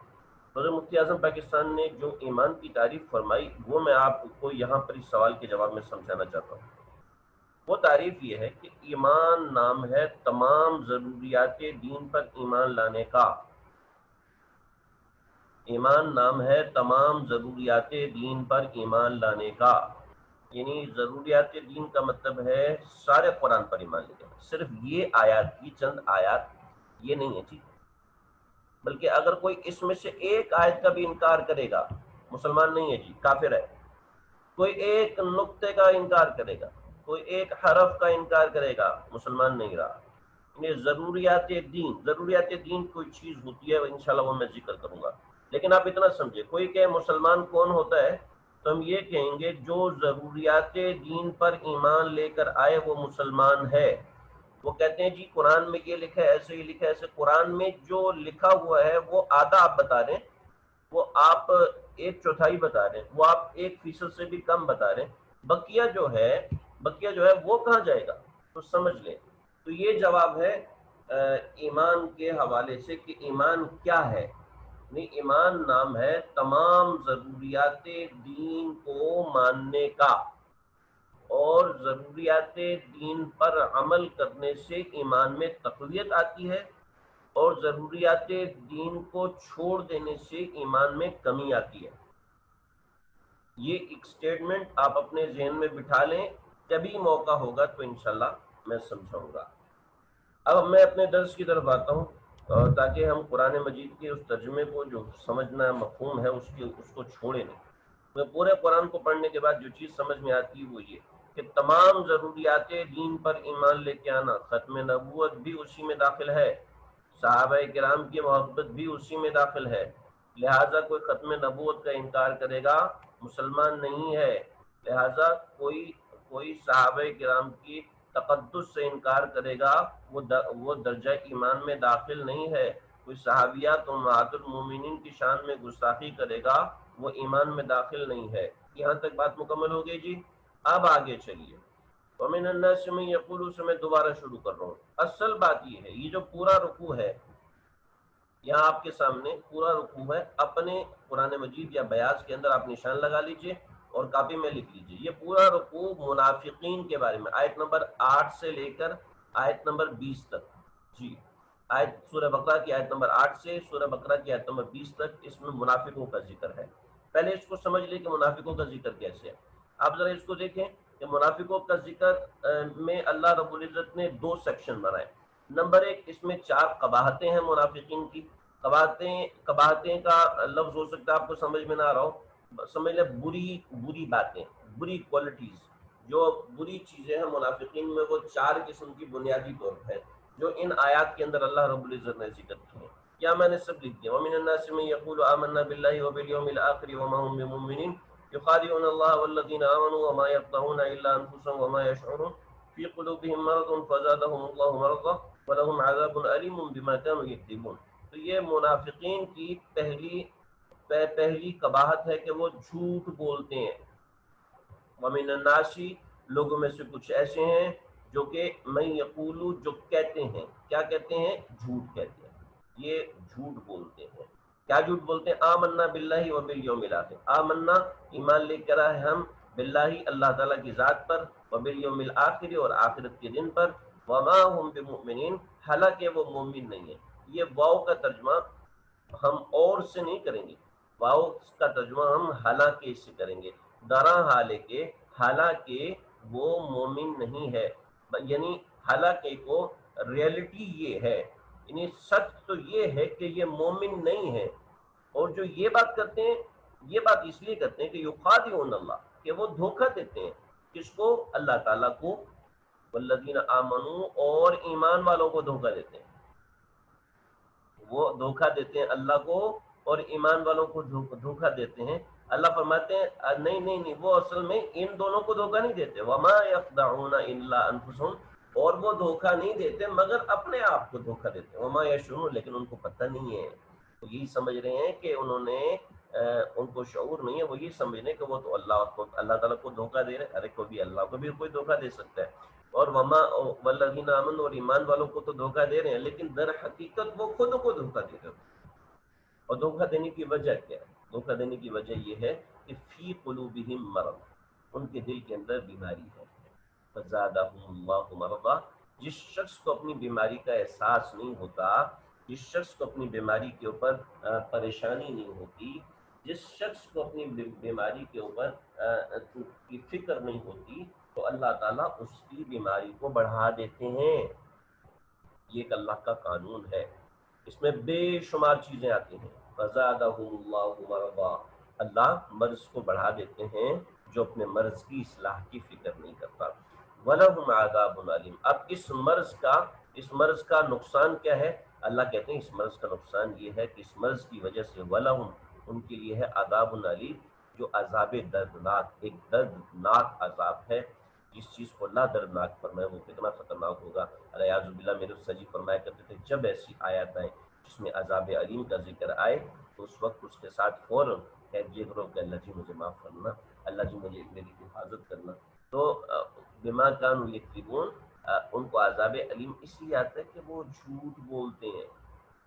حضرت مفتی اعظم پاکستان نے جو ایمان کی تعریف فرمائی وہ میں آپ کو یہاں پر اس سوال کے جواب میں سمجھانا چاہتا ہوں. وہ تعریف یہ ہے کہ ایمان نام ہے تمام ضروریات دین پر ایمان لانے کا. ایمان نام ہے تمام ضروریات دین پر ایمان لانے کا. یعنی ضروریات دین کا مطلب ہے سارے قرآن پر ایمان لے لینا، صرف یہ آیات کی چند آیات یہ نہیں ہے ٹھیک، بلکہ اگر کوئی اس میں سے ایک آیت کا بھی انکار کرے گا مسلمان نہیں ہے جی، کافر ہے. کوئی ایک نقطے کا انکار کرے گا، کوئی ایک حرف کا انکار کرے گا، مسلمان نہیں رہا. یعنی ضروریات دین کوئی چیز ہوتی ہے، انشاءاللہ وہ میں ذکر کروں گا. لیکن آپ اتنا سمجھے، کوئی کہ مسلمان کون ہوتا ہے تو ہم یہ کہیں گے جو ضروریات دین پر ایمان لے کر آئے وہ مسلمان ہے. وہ کہتے ہیں جی قرآن میں یہ لکھا ہے، ایسے ہی لکھا ہے، ایسے قرآن میں جو لکھا ہوا ہے وہ آدھا آپ بتا دیں، وہ آپ 1/4 بتا رہے ہیں، وہ آپ 1% سے بھی کم بتا رہے ہیں. بقیہ جو ہے وہ کہاں جائے گا؟ تو سمجھ لیں. تو یہ جواب ہے ایمان کے حوالے سے کہ ایمان کیا ہے. نہیں، ایمان نام ہے تمام ضروریات دین کو ماننے کا، اور ضروریات دین پر عمل کرنے سے ایمان میں تقویت آتی ہے، اور ضروریات دین کو چھوڑ دینے سے ایمان میں کمی آتی ہے. یہ ایک سٹیٹمنٹ آپ اپنے ذہن میں بٹھا لیں، کبھی موقع ہوگا تو انشاءاللہ میں سمجھاؤں گا. اب میں اپنے درس کی طرف آتا ہوں، تاکہ ہم قرآن مجید کے اس ترجمے کو جو سمجھنا مفہوم ہے اس کو چھوڑے نہیں. میں پورے قرآن کو پڑھنے کے بعد جو چیز سمجھ میں آتی ہے وہ یہ کہ تمام ضروریات دین پر ایمان لے کے آنا، ختم نبوت بھی اسی میں داخل ہے، صحابہ کرام کی محبت بھی اسی میں داخل ہے. لہٰذا کوئی ختم نبوت کا انکار کرے گا مسلمان نہیں ہے. لہٰذا کوئی صحابہ کرام کی تقدس سے انکار کرے گا وہ درجہ ایمان میں داخل نہیں ہے. کوئی صحابیات امہات المومنین کی شان میں گستاخی کرے گا وہ ایمان میں داخل نہیں ہے. یہاں تک بات مکمل ہو گئی جی. اب آگے چلیے. وَمِنَ النَّاسِ مَن يَقُولُ سے میں دوبارہ شروع کر رہا ہوں. اصل بات یہ ہے، یہ جو پورا رکوع ہے یہاں آپ کے سامنے پورا رکوع ہے، اپنے قرآن مجید یا بیاض کے اندر آپ نشان لگا لیجئے اور کاپی میں لکھ لیجئے. یہ پورا رکوع منافقین کے بارے میں، آیت نمبر 8 سے لے کر آیت نمبر 20 تک. جی، سورہ بقرہ کی آیت نمبر 8 سے سورہ بقرہ کی آیت نمبر 20 تک اس میں منافقوں کا ذکر ہے. پہلے اس کو سمجھ لیں کہ منافقوں کا ذکر کیسے ہے. آپ ذرا اس کو دیکھیں کہ منافقوں کا ذکر میں اللہ رب العزت نے 2 سیکشن بنائے. نمبر 1، اس میں 4 قباحتیں ہیں منافقین کی. قباحتیں کا لفظ ہو سکتا ہے آپ کو سمجھ میں نہ آ رہا ہو، سمجھ لیں بری باتیں، بری کوالٹیز، جو بری چیزیں ہیں منافقین میں، وہ 4 قسم کی بنیادی طور پہ جو ان آیات کے اندر اللہ رب العزت نے ذکر کی ہیں. کیا میں نے سب لکھ دیا؟ وَمِنَ النَّاسِ مَن يَقُولُ آمَنَّا بِاللَّهِ وَبِالْيَوْمِ الْآخِرِ وَمَا هُم بِمُؤْمِنِينَ يُخَادِعُونَ اللَّهَ وَالَّذِينَ آمَنُوا وَمَا يَخْدَعُونَ إِلَّا أَنفُسَهُمْ وَمَا يَشْعُرُونَ فِي قُلُوبِهِم مَرَضٌ فَزَادَهُمُ اللَّهُ مَرَضًا وَلَهُمْ عَذَابٌ أَلِيمٌ بِمَا كَانُوا يَكْذِبُونَ. تو یہ منافقین کی پہلی قباحت ہے کہ وہ جھوٹ بولتے ہیں. وَمِنَ النَّاسِ لوگوں میں سے کچھ ایسے ہیں جو کہ مَن یقولو جو کہتے ہیں، کیا کہتے ہیں؟ جھوٹ کہتے ہیں. یہ جھوٹ بولتے ہیں. کیا جھوٹ بولتے ہیں؟ آمنا باللہ وبالیوم الآخر. آمنا ایمان لے کر آئے ہم، باللہ اللہ تعالیٰ کی ذات پر، وبالیوم الآخر اور آخرت کے دن پر، وما ہم بمؤمنین حالانکہ وہ مومن نہیں ہے. یہ واو کا ترجمہ ہم اور سے نہیں کریں گے، واو کا ترجمہ ہم حالانکہ سے کریں گے. درا حالانکہ وہ مومن نہیں ہے. یعنی حالانکہ کو ریئلٹی یہ ہے، یعنی سچ تو یہ ہے کہ یہ مومن نہیں ہے. اور جو یہ بات کرتے ہیں، یہ بات اس لیے کرتے ہیں کہ یخادعون اللہ، کہ وہ دھوکہ دیتے ہیں. کس کو؟ اللہ تعالیٰ کو. والذین آمنوا اور ایمان والوں کو دھوکہ دیتے ہیں. وہ دھوکہ دیتے ہیں اللہ کو اور ایمان والوں کو دھوکہ دیتے ہیں. اللہ فرماتے ہیں نہیں، وہ اصل میں ان دونوں کو دھوکہ نہیں دیتے. وما یخدعون الا انفسهم اور وہ دھوکہ نہیں دیتے مگر اپنے آپ کو دھوکہ دیتے ہیں، وما یشعرون، لیکن ان کو پتہ نہیں ہے، وہ یہی سمجھ رہے ہیں کہ انہوں نے ان کو شعور نہیں ہے، وہ یہ سمجھ رہے ہیں کہ وہ تو اللہ تعالیٰ کو دھوکہ دے رہے ہیں، ارے کوئی بھی اللہ کو بھی کوئی دھوکہ دے سکتا ہے، اور وما والذین آمنوا، اور ایمان والوں کو تو دھوکہ دے رہے ہیں، لیکن در حقیقت وہ خود کو دھوکہ دے رہے ہیں۔ اور دھوکہ دینے کی وجہ کیا ہے؟ دھوکہ دینے کی وجہ یہ ہے کہ فی قلوبہم مرض، ان کے دل کے اندر بیماری ہے، فزادہم اللہ مرضا، جس شخص کو اپنی بیماری کا احساس نہیں ہوتا، جس شخص کو اپنی بیماری کے اوپر پریشانی نہیں ہوتی، جس شخص کو اپنی بیماری کے اوپر کی فکر نہیں ہوتی، تو اللہ تعالیٰ اس کی بیماری کو بڑھا دیتے ہیں۔ یہ ایک اللہ کا قانون ہے، اس میں بے شمار چیزیں آتی ہیں۔ فزادہم اللہ مرضا، اللہ مرض کو بڑھا دیتے ہیں جو اپنے مرض کی اصلاح کی فکر نہیں کرتا۔ وَلَهُمْ عَذَابٌ عَلِيمٌ، اب اس مرض کا نقصان کیا ہے؟ اللہ کہتے ہیں اس مرض کا نقصان یہ ہے کہ اس مرض کی وجہ سے وَلَهُمْ، ان کے لیے ہے عذاب علیم، جو عذاب دردناک، ایک دردناک عذاب ہے۔ جس چیز کو اللہ دردناک فرمائے وہ کتنا خطرناک ہوگا۔ الیاذ باللہ، میرے سجی فرمایا کرتے تھے جب ایسی آیات آئیں جس میں عذاب علیم کا ذکر آئے تو اس وقت اس کے ساتھ فوراً یہ کرو کہ اللہ جی مجھے معاف کرنا، اللہ جی مجھے میری حفاظت کرنا۔ تو بما کانوا یکذبون، ان کو عذاب علیم اس لیے آتا ہے کہ وہ جھوٹ بولتے ہیں،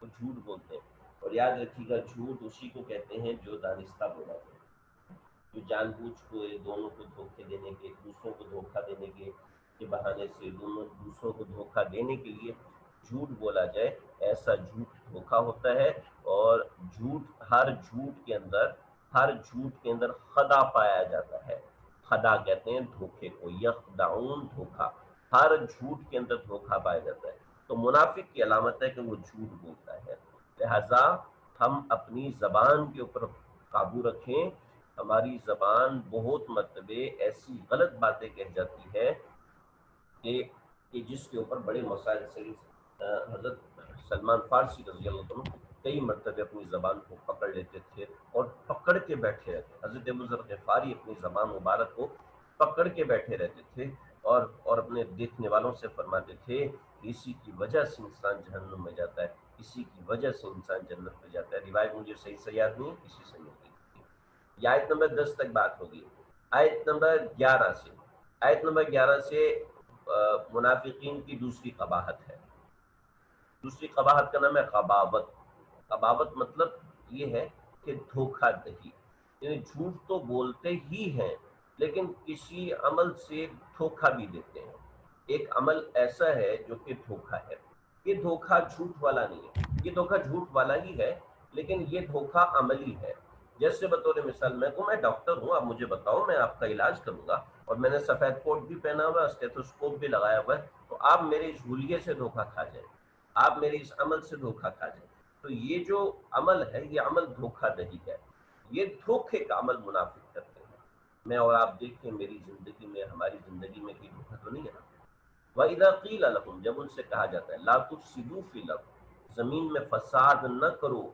وہ جھوٹ بولتے ہیں۔ اور یاد رکھیے گا جھوٹ اسی کو کہتے ہیں جو دانستہ بولا جائے، جو جان بوجھ کو دونوں کو دھوکے دینے کے، دوسروں کو دھوکہ دینے کے بہانے سے دوسروں کو دھوکہ دینے کے لیے جھوٹ بولا جائے، ایسا جھوٹ دھوکہ ہوتا ہے۔ اور ہر جھوٹ کے اندر خدا پایا جاتا ہے، خدا کہتے ہیں دھوکے کو، یخدعون دھوکہ، ہر جھوٹ کے اندر دھوکہ پایا جاتا ہے۔ تو منافق کی علامت ہے کہ وہ جھوٹ بولتا ہے، لہذا ہم اپنی زبان کے اوپر قابو رکھیں۔ ہماری زبان بہت مرتبہ ایسی غلط باتیں کہہ جاتی ہے کہ جس کے اوپر بڑے مسائل سے حضرت سلمان فارسی رضی اللہ عنہ کئی مرتبہ اپنی زبان کو پکڑ لیتے تھے اور پکڑ کے بیٹھے رہتے۔ حضرت ابو ذر غفاری اپنی زبان مبارک کو پکڑ کے بیٹھے رہتے تھے اور اپنے دیکھنے والوں سے فرماتے تھے کہ اسی کی وجہ سے انسان جہنم میں جاتا ہے، اسی کی وجہ سے انسان جنت میں جاتا ہے۔ روایت مجھے صحیح سے یاد نہیں، کسی سے مل گئی۔ یہ آیت نمبر 10 تک بات ہوگی۔ آیت نمبر 11 سے منافقین کی دوسری قباحت ہے۔ دوسری قباحت کا نام ہے قباوت۔ قباوت مطلب یہ ہے کہ دھوکہ دہی، یعنی جھوٹ تو بولتے ہی ہیں لیکن کسی عمل سے دھوکہ بھی دیتے ہیں۔ ایک عمل ایسا ہے جو کہ دھوکہ ہے، یہ دھوکہ جھوٹ والا نہیں ہے، یہ دھوکہ جھوٹ والا ہی ہے لیکن یہ دھوکہ عملی ہے۔ جیسے بطور مثال میں ڈاکٹر ہوں، آپ مجھے بتاؤ میں آپ کا علاج کروں گا، اور میں نے سفید کوٹ بھی پہنا ہوا ہے، اسٹیتھوسکوپ بھی لگایا ہوا ہے، تو آپ میرے اس حلیے سے دھوکہ کھا جائیں، آپ میرے اس عمل سے دھوکہ کھا جائیں، تو یہ جو عمل ہے یہ عمل دھوکہ دہی ہے، یہ دھوکے کا عمل منافق کرتے ہیں۔ میں اور آپ دیکھیں میری زندگی میں، ہماری زندگی میں کوئی دھوکہ تو نہیں ہے نا۔ وَإِذَا قِيلَ لَهُمْ، جب ان سے کہا جاتا ہے، لَا تُفْسِدُوا فِي الْأَرْضِ، زمین میں فساد نہ کرو،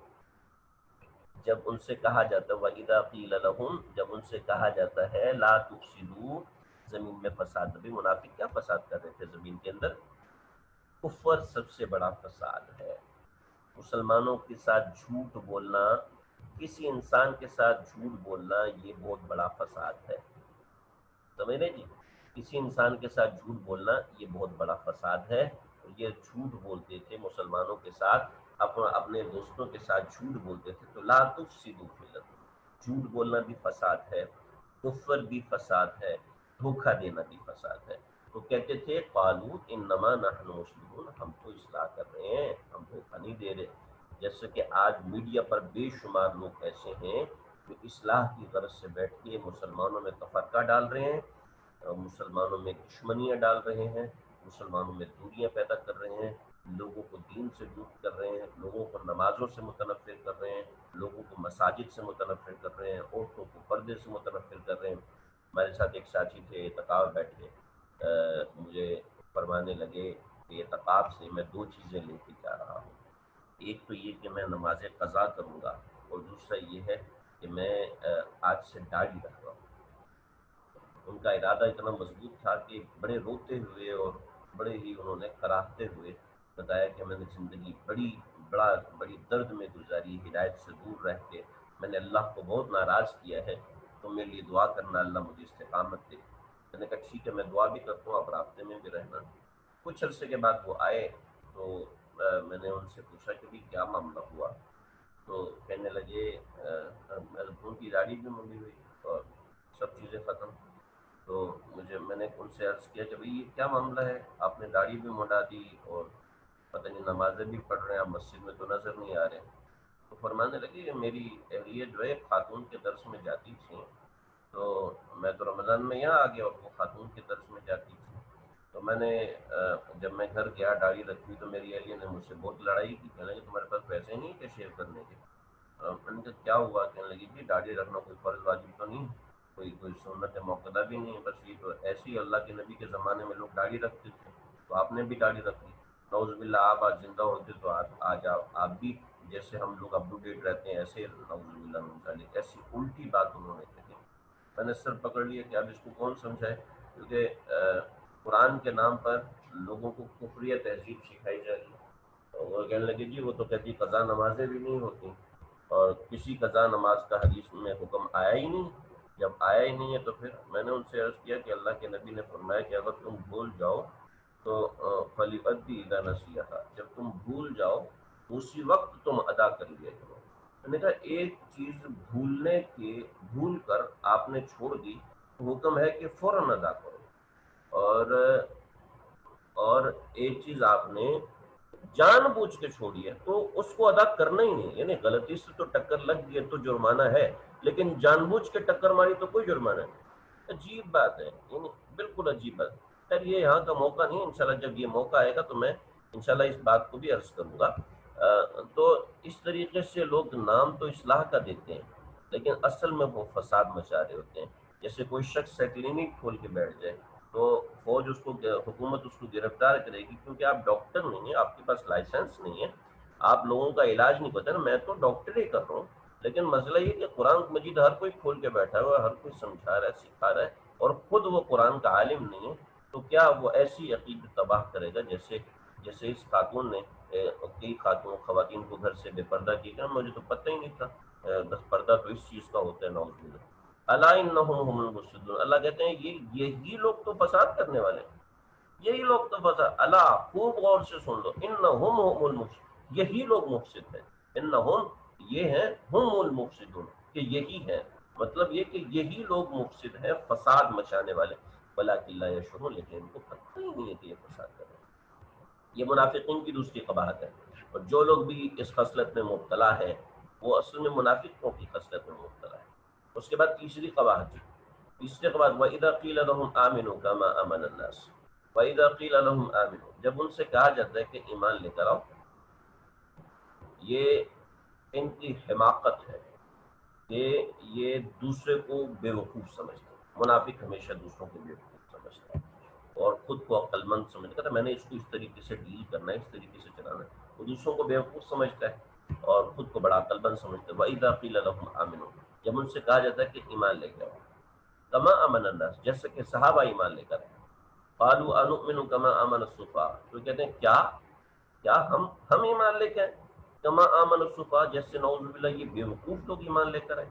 جب ان سے کہا جاتا ہے وَإِذَا قِيلَ لَهُمْ، جب ان سے کہا جاتا ہے لَا تُفْسِدُوا، زمین میں فساد، بھی منافق کیا فساد کر رہے تھے زمین کے اندر؟ کفر سب سے بڑا فساد ہے۔ مسلمانوں کے ساتھ جھوٹ بولنا، کسی انسان کے ساتھ جھوٹ بولنا، یہ بہت بڑا فساد ہے، سمجھ رہے جی؟ کسی انسان کے ساتھ جھوٹ بولنا یہ بہت بڑا فساد ہے۔ یہ جھوٹ بولتے تھے مسلمانوں کے ساتھ، اپنے دوستوں کے ساتھ جھوٹ بولتے تھے، تو لا تفسدوا فی الارض، جھوٹ بولنا بھی فساد ہے، کفر بھی فساد ہے، دھوکہ دینا بھی فساد ہے۔ تو کہتے تھے قالوا انما نحن مصلحون، ہم تو اصلاح کر رہے ہیں، ہم دھوکہ نہیں دے رہے۔ جیسے کہ آج میڈیا پر بے شمار لوگ ایسے ہیں جو اصلاح کی غرض سے بیٹھ کے مسلمانوں میں تفرقہ ڈال رہے ہیں، مسلمانوں میں دشمنیاں ڈال رہے ہیں، مسلمانوں میں دوریاں پیدا کر رہے ہیں، لوگوں کو دین سے دور کر رہے ہیں، لوگوں کو نمازوں سے متنفر کر رہے ہیں، لوگوں کو مساجد سے متنفر کر رہے ہیں، عورتوں کو پردے سے متنفر کر رہے ہیں۔ ہمارے ساتھ ایک ساتھی تھے، اعتکاف بیٹھے، مجھے فرمانے لگے کہ اعتکاف سے میں 2 چیزیں لے کے جا رہا ہوں، ایک تو یہ کہ میں نماز قضا کروں گا، اور دوسرا یہ ہے کہ میں آج سے داڑھی رکھ رہا ہوں۔ ان کا ارادہ اتنا مضبوط تھا کہ بڑے روتے ہوئے اور بڑے ہی انہوں نے کراہتے ہوئے بتایا کہ میں نے زندگی بڑی درد میں گزاری، ہدایت سے دور رہ کے میں نے اللہ کو بہت ناراض کیا ہے، تو میرے لیے دعا کرنا، اللہ مجھے استقامت دے۔ میں نے کہا ٹھیک ہے، میں دعا بھی کرتا ہوں، آپ رابطے میں بھی رہنا۔ کچھ عرصے کے بعد وہ آئے تو میں نے ان سے پوچھا کہ بھی کیا معاملہ ہوا، تو کہنے لگے ان کی داڑھی بھی منڈی ہوئی اور سب چیزیں ختم۔ تو میں نے ان سے عرض کیا کہ بھئی یہ کیا معاملہ ہے، آپ نے داڑھی بھی منڈا دی اور پتہ نہیں نمازیں بھی پڑھ رہے ہیں، آپ مسجد میں تو نظر نہیں آ رہے ہیں۔ تو فرمانے لگے کہ میری اہلیہ جو ہے خاتون کے درس میں جاتی تھی، تو میں تو رمضان میں یہاں آ گیا اور وہ خاتون کے درس میں جاتی تھی، تو میں نے جب میں گھر گیا داڑھی رکھی تو میری اہلیہ نے مجھ سے بہت لڑائی کی، کہنے لگے تمہارے پاس پیسے نہیں کہ شیو کرنے کے۔ میں نے کہا کیا ہوا، کہنے لگی کہ داڑھی رکھنا کوئی فرض واجب تو نہیں، کوئی سنت موقع بھی نہیں ہے، بس یہ تو ایسے ہی اللہ کے نبی کے زمانے میں لوگ داڑھی رکھتے تھے تو آپ نے بھی داڑھی رکھ لی، نعوذ باللہ آپ آج زندہ ہوتے تو آج آپ بھی جیسے ہم لوگ اپ ٹو ڈیٹ رہتے ہیں ایسے نعوذ باللہ من ذالک، ایسی الٹی بات انہوں نے کہی۔ میں نے سر پکڑ لیا کہ اب اس کو کون سمجھائے، کیونکہ قرآن کے نام پر لوگوں کو کفریہ تہذیب سکھائی جا رہی ہے۔ اور وہ کہنے لگے جی وہ تو کہتی قضا نمازیں بھی نہیں ہوتی، اور کسی قضا نماز کا حدیث میں حکم آیا ہی نہیں، جب آیا ہی نہیں ہے تو پھر میں نے ان سے عرض کیا کہ اللہ کے نبی نے فرمایا کہ اگر تم بھول جاؤ تو فَلْيُؤَدِّ إِذَا نَسِيَهَا، جب تم بھول جاؤ اسی وقت تم ادا کر لیا کرو۔ میں نے کہا ایک چیز بھول کر آپ نے چھوڑ دی تو حکم ہے کہ فوراً ادا کرو، اور ایک چیز آپ نے جان بوجھ کے چھوڑی ہے تو اس کو ادا کرنا ہی نہیں، یعنی غلطی سے تو ٹکر لگ گئی تو جرمانہ ہے، لیکن جان بوجھ کے ٹکر ماری تو کوئی جرمانہ نہیں۔ عجیب بات ہے، یعنی بالکل عجیب بات۔ خیر یہ یہاں کا موقع نہیں ہے، انشاءاللہ جب یہ موقع آئے گا تو میں انشاءاللہ اس بات کو بھی عرض کروں گا۔ تو اس طریقے سے لوگ نام تو اصلاح کا دیتے ہیں لیکن اصل میں وہ فساد مچا رہے ہوتے ہیں۔ جیسے کوئی شخص کلینک کھول کے بیٹھ جائے تو فوج حکومت اس کو گرفتار کرے گی، کیونکہ آپ ڈاکٹر نہیں ہیں، آپ کے پاس لائسنس نہیں ہے، آپ لوگوں کا علاج نہیں پتا نا، میں تو ڈاکٹر ہی کر رہا ہوں، لیکن مسئلہ یہ کہ قرآن مجید ہر کوئی کھول کے بیٹھا ہوا ہے، ہر کوئی سمجھا رہا ہے، سکھا رہا ہے، اور خود وہ قرآن کا عالم نہیں ہے، تو کیا وہ ایسی عقیدت تباہ کرے گا جیسے اس خاتون نے کئی خواتین کو گھر سے بے پردہ کیا، مجھے تو پتہ ہی نہیں تھا، بس پردہ تو اس چیز کا ہوتا ہے، نعوذ باللہ۔ الا انہم هم المفسدون، اللہ کہتے ہیں یہی لوگ تو فساد کرنے والے ہیں، یہی لوگ تو فساد، اللہ خوب غور سے سن لو، انہم هم المفسدون، یہی لوگ مفسد ہیں، انہم یہ ہیں، ہم المفسدون کہ یہی ہیں، مطلب یہ کہ یہی لوگ مفسد ہیں، فساد مچانے والے، ولکن لا یشعرون، لیکن ان کو پتہ ہی نہیں ہے کہ یہ فساد کر رہے ہیں۔ یہ منافقین کی دوسری قباحت ہے، اور جو لوگ بھی اس خصلت میں مبتلا ہے وہ اصل میں منافقوں کی خصلت میں مبتلا ہے۔ اس کے بعد تیسری قباحت، وَإِذَا قِيلَ لَهُمْ آمِنُوا كَمَا آمَنَ النَّاسُ، وَإِذَا قِيلَ لَهُمْ آمِنُوا، جب ان سے کہا جاتا ہے کہ ایمان لے کر آؤ، یہ ان کی حماقت ہے کہ یہ دوسرے کو بے وقوف سمجھتے ہیں۔ منافق ہمیشہ دوسروں کو بے وقوف سمجھتا ہے اور خود کو عقل مند سمجھتا ہے، میں نے اس کو اس طریقے سے ڈیل کرنا ہے، اس طریقے سے چلانا ہے۔ وہ دوسروں کو بے وقوف سمجھتا ہے اور خود کو بڑا عقل مند سمجھتا ہے۔ وَإِذَا قِيلَ لَهُمْ آمِنُوا، جب ان سے کہا جاتا ہے کہ ایمان لے کر آؤ، کما آمن الناس، جیسے کہ صحابہ ایمان لے کر آئے، قالوا انؤمن کما آمن السفہاء، تو کہتے ہیں کیا ہم ایمان لے کے آئے، کما آمن السفہاء، جیسے نعوذ باللہ یہ بے وقوف لوگ ایمان لے کر آئے،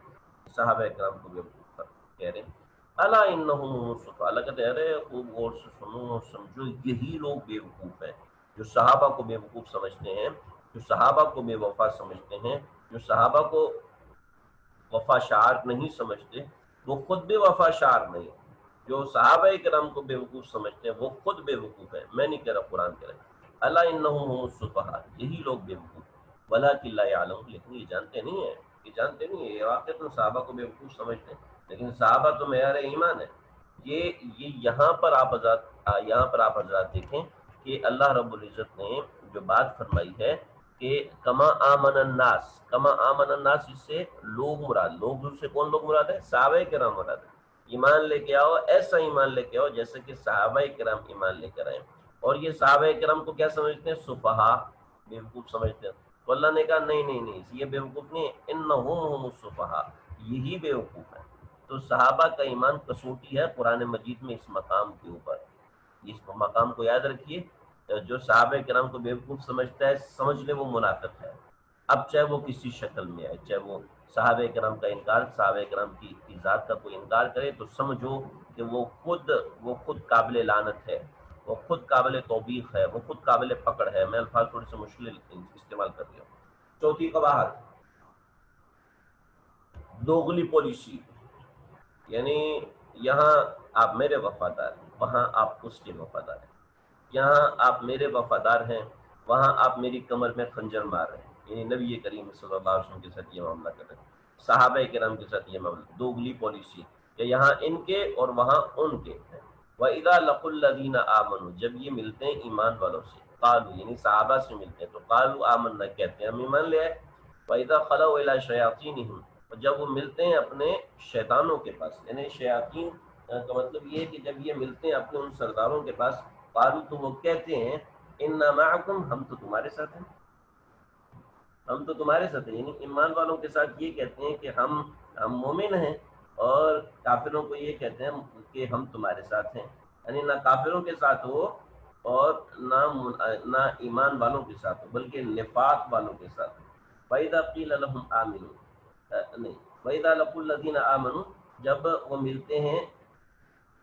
صحابہ کرام کو بے وقوف کہہ رہے ہیں۔ الا انہم هم السفہاء، اللہ کہتے ہیں ارے خوب غور سے سنو اور سمجھو، یہی لوگ بے وقوف ہیں جو صحابہ کو بے وقوف سمجھتے ہیں، جو صحابہ کو بے وفا سمجھتے ہیں، جو صحابہ کو وفا شعار نہیں سمجھتے، وہ خود بھی وفا شعار نہیں، جو صحابہ کرام کو بے وقوف سمجھتے ہیں وہ خود بے وقوف ہیں، میں نہیں کہہ رہا، قرآن کہہ رہا ہے۔ الا انہم هم السفہاء، یہی لوگ بے وقوف ہیں، ولکن لا یعلمون، لیکن یہ جانتے نہیں ہیں، یہ جانتے نہیں ہیں، یہ واقعہ صحابہ کو بے وقوف سمجھتے ہیں، لیکن صحابہ تو معیار ایمان ہے۔ یہ یہاں پر آپ حضرات دیکھیں کہ اللہ رب العزت نے جو بات فرمائی ہے کہ کما آمن الناس، اس سے لوگ مراد، لوگ سے کون لوگ مراد ہے؟ صحابہ کرام مراد ہے۔ ایمان لے کے آؤ، ایسا ایمان لے کے آؤ جیسے کہ صحابہ کرام ایمان لے کر آئے، اور یہ صحابہ کرام کو کیا سمجھتے ہیں؟ صفہاء، بے وقوف سمجھتے ہیں۔ تو اللہ نے کہا نہیں، یہ بے وقوف نہیں ہے، انہم هم الصفہاء، یہی بے وقوف ہے۔ تو صحابہ کا ایمان کسوٹی ہے قرآن مجید میں اس مقام کے اوپر، اس مقام کو یاد رکھیے، جو صحابہ کرام کو بیوقوف سمجھتا ہے سمجھ لے وہ منافق ہے، اب چاہے وہ کسی شکل میں ہے، چاہے وہ صحابہ کرام کا انکار، صحابہ کرام کی ذات کا کوئی انکار کرے تو سمجھو کہ وہ خود قابل لعنت ہے، وہ خود قابل توبیخ ہے، وہ خود قابل پکڑ ہے۔ میں الفاظ تھوڑے سے مشکل استعمال کر رہا ہوں۔ چوتھی قباحت، دوغلی پالیسی، یعنی یہاں آپ میرے وفادار ہیں، وہاں آپ اس کے وفادار ہیں، یہاں آپ میرے وفادار ہیں، وہاں آپ میری کمر میں خنجر مار رہے ہیں، یعنی نبی کریم صلی اللہ علیہ وسلم کے ساتھ یہ معاملہ کر رہے ہیں، صحابہ کرام کے ساتھ یہ معاملہ، دوغلی پالیسی کہ یہاں ان کے اور وہاں ان کے۔ وَإِذَا لَقُوا الَّذِينَ آمَنُوا، جب یہ ملتے ہیں ایمان والوں سے، قالوا یعنی صحابہ سے ملتے ہیں تو قالوا آمنا کہتے ہیں ہم ایمان لے آئے، وَإِذَا خَلَوْا إِلَىٰ شَيَاطِينِهِمْ، جب وہ ملتے ہیں اپنے شیطانوں کے پاس، یعنی شیاطین کا مطلب یہ ہے کہ جب یہ ملتے ہیں اپنے ان سرداروں کے پاس، قالوا تو وہ کہتے ہیں اِنَّا مَعَكُمْ، ہم تو تمہارے ساتھ ہیں، ہم تو تمہارے ساتھ ہیں، یعنی ایمان والوں کے ساتھ یہ کہتے ہیں کہ ہم مومن ہیں، اور کافروں کو یہ کہتے ہیں کہ ہم تمہارے ساتھ ہیں، یعنی نہ کافروں کے ساتھ ہو اور نہ ایمان والوں کے ساتھ ہو، بلکہ نفاق والوں کے ساتھ ہو۔ وَإِذَا قِيلَ لَهُمْ آمِنُوا، نہیں، وَإِذَا لَقُوا الَّذِينَ آمَنُوا، جب وہ ملتے ہیں،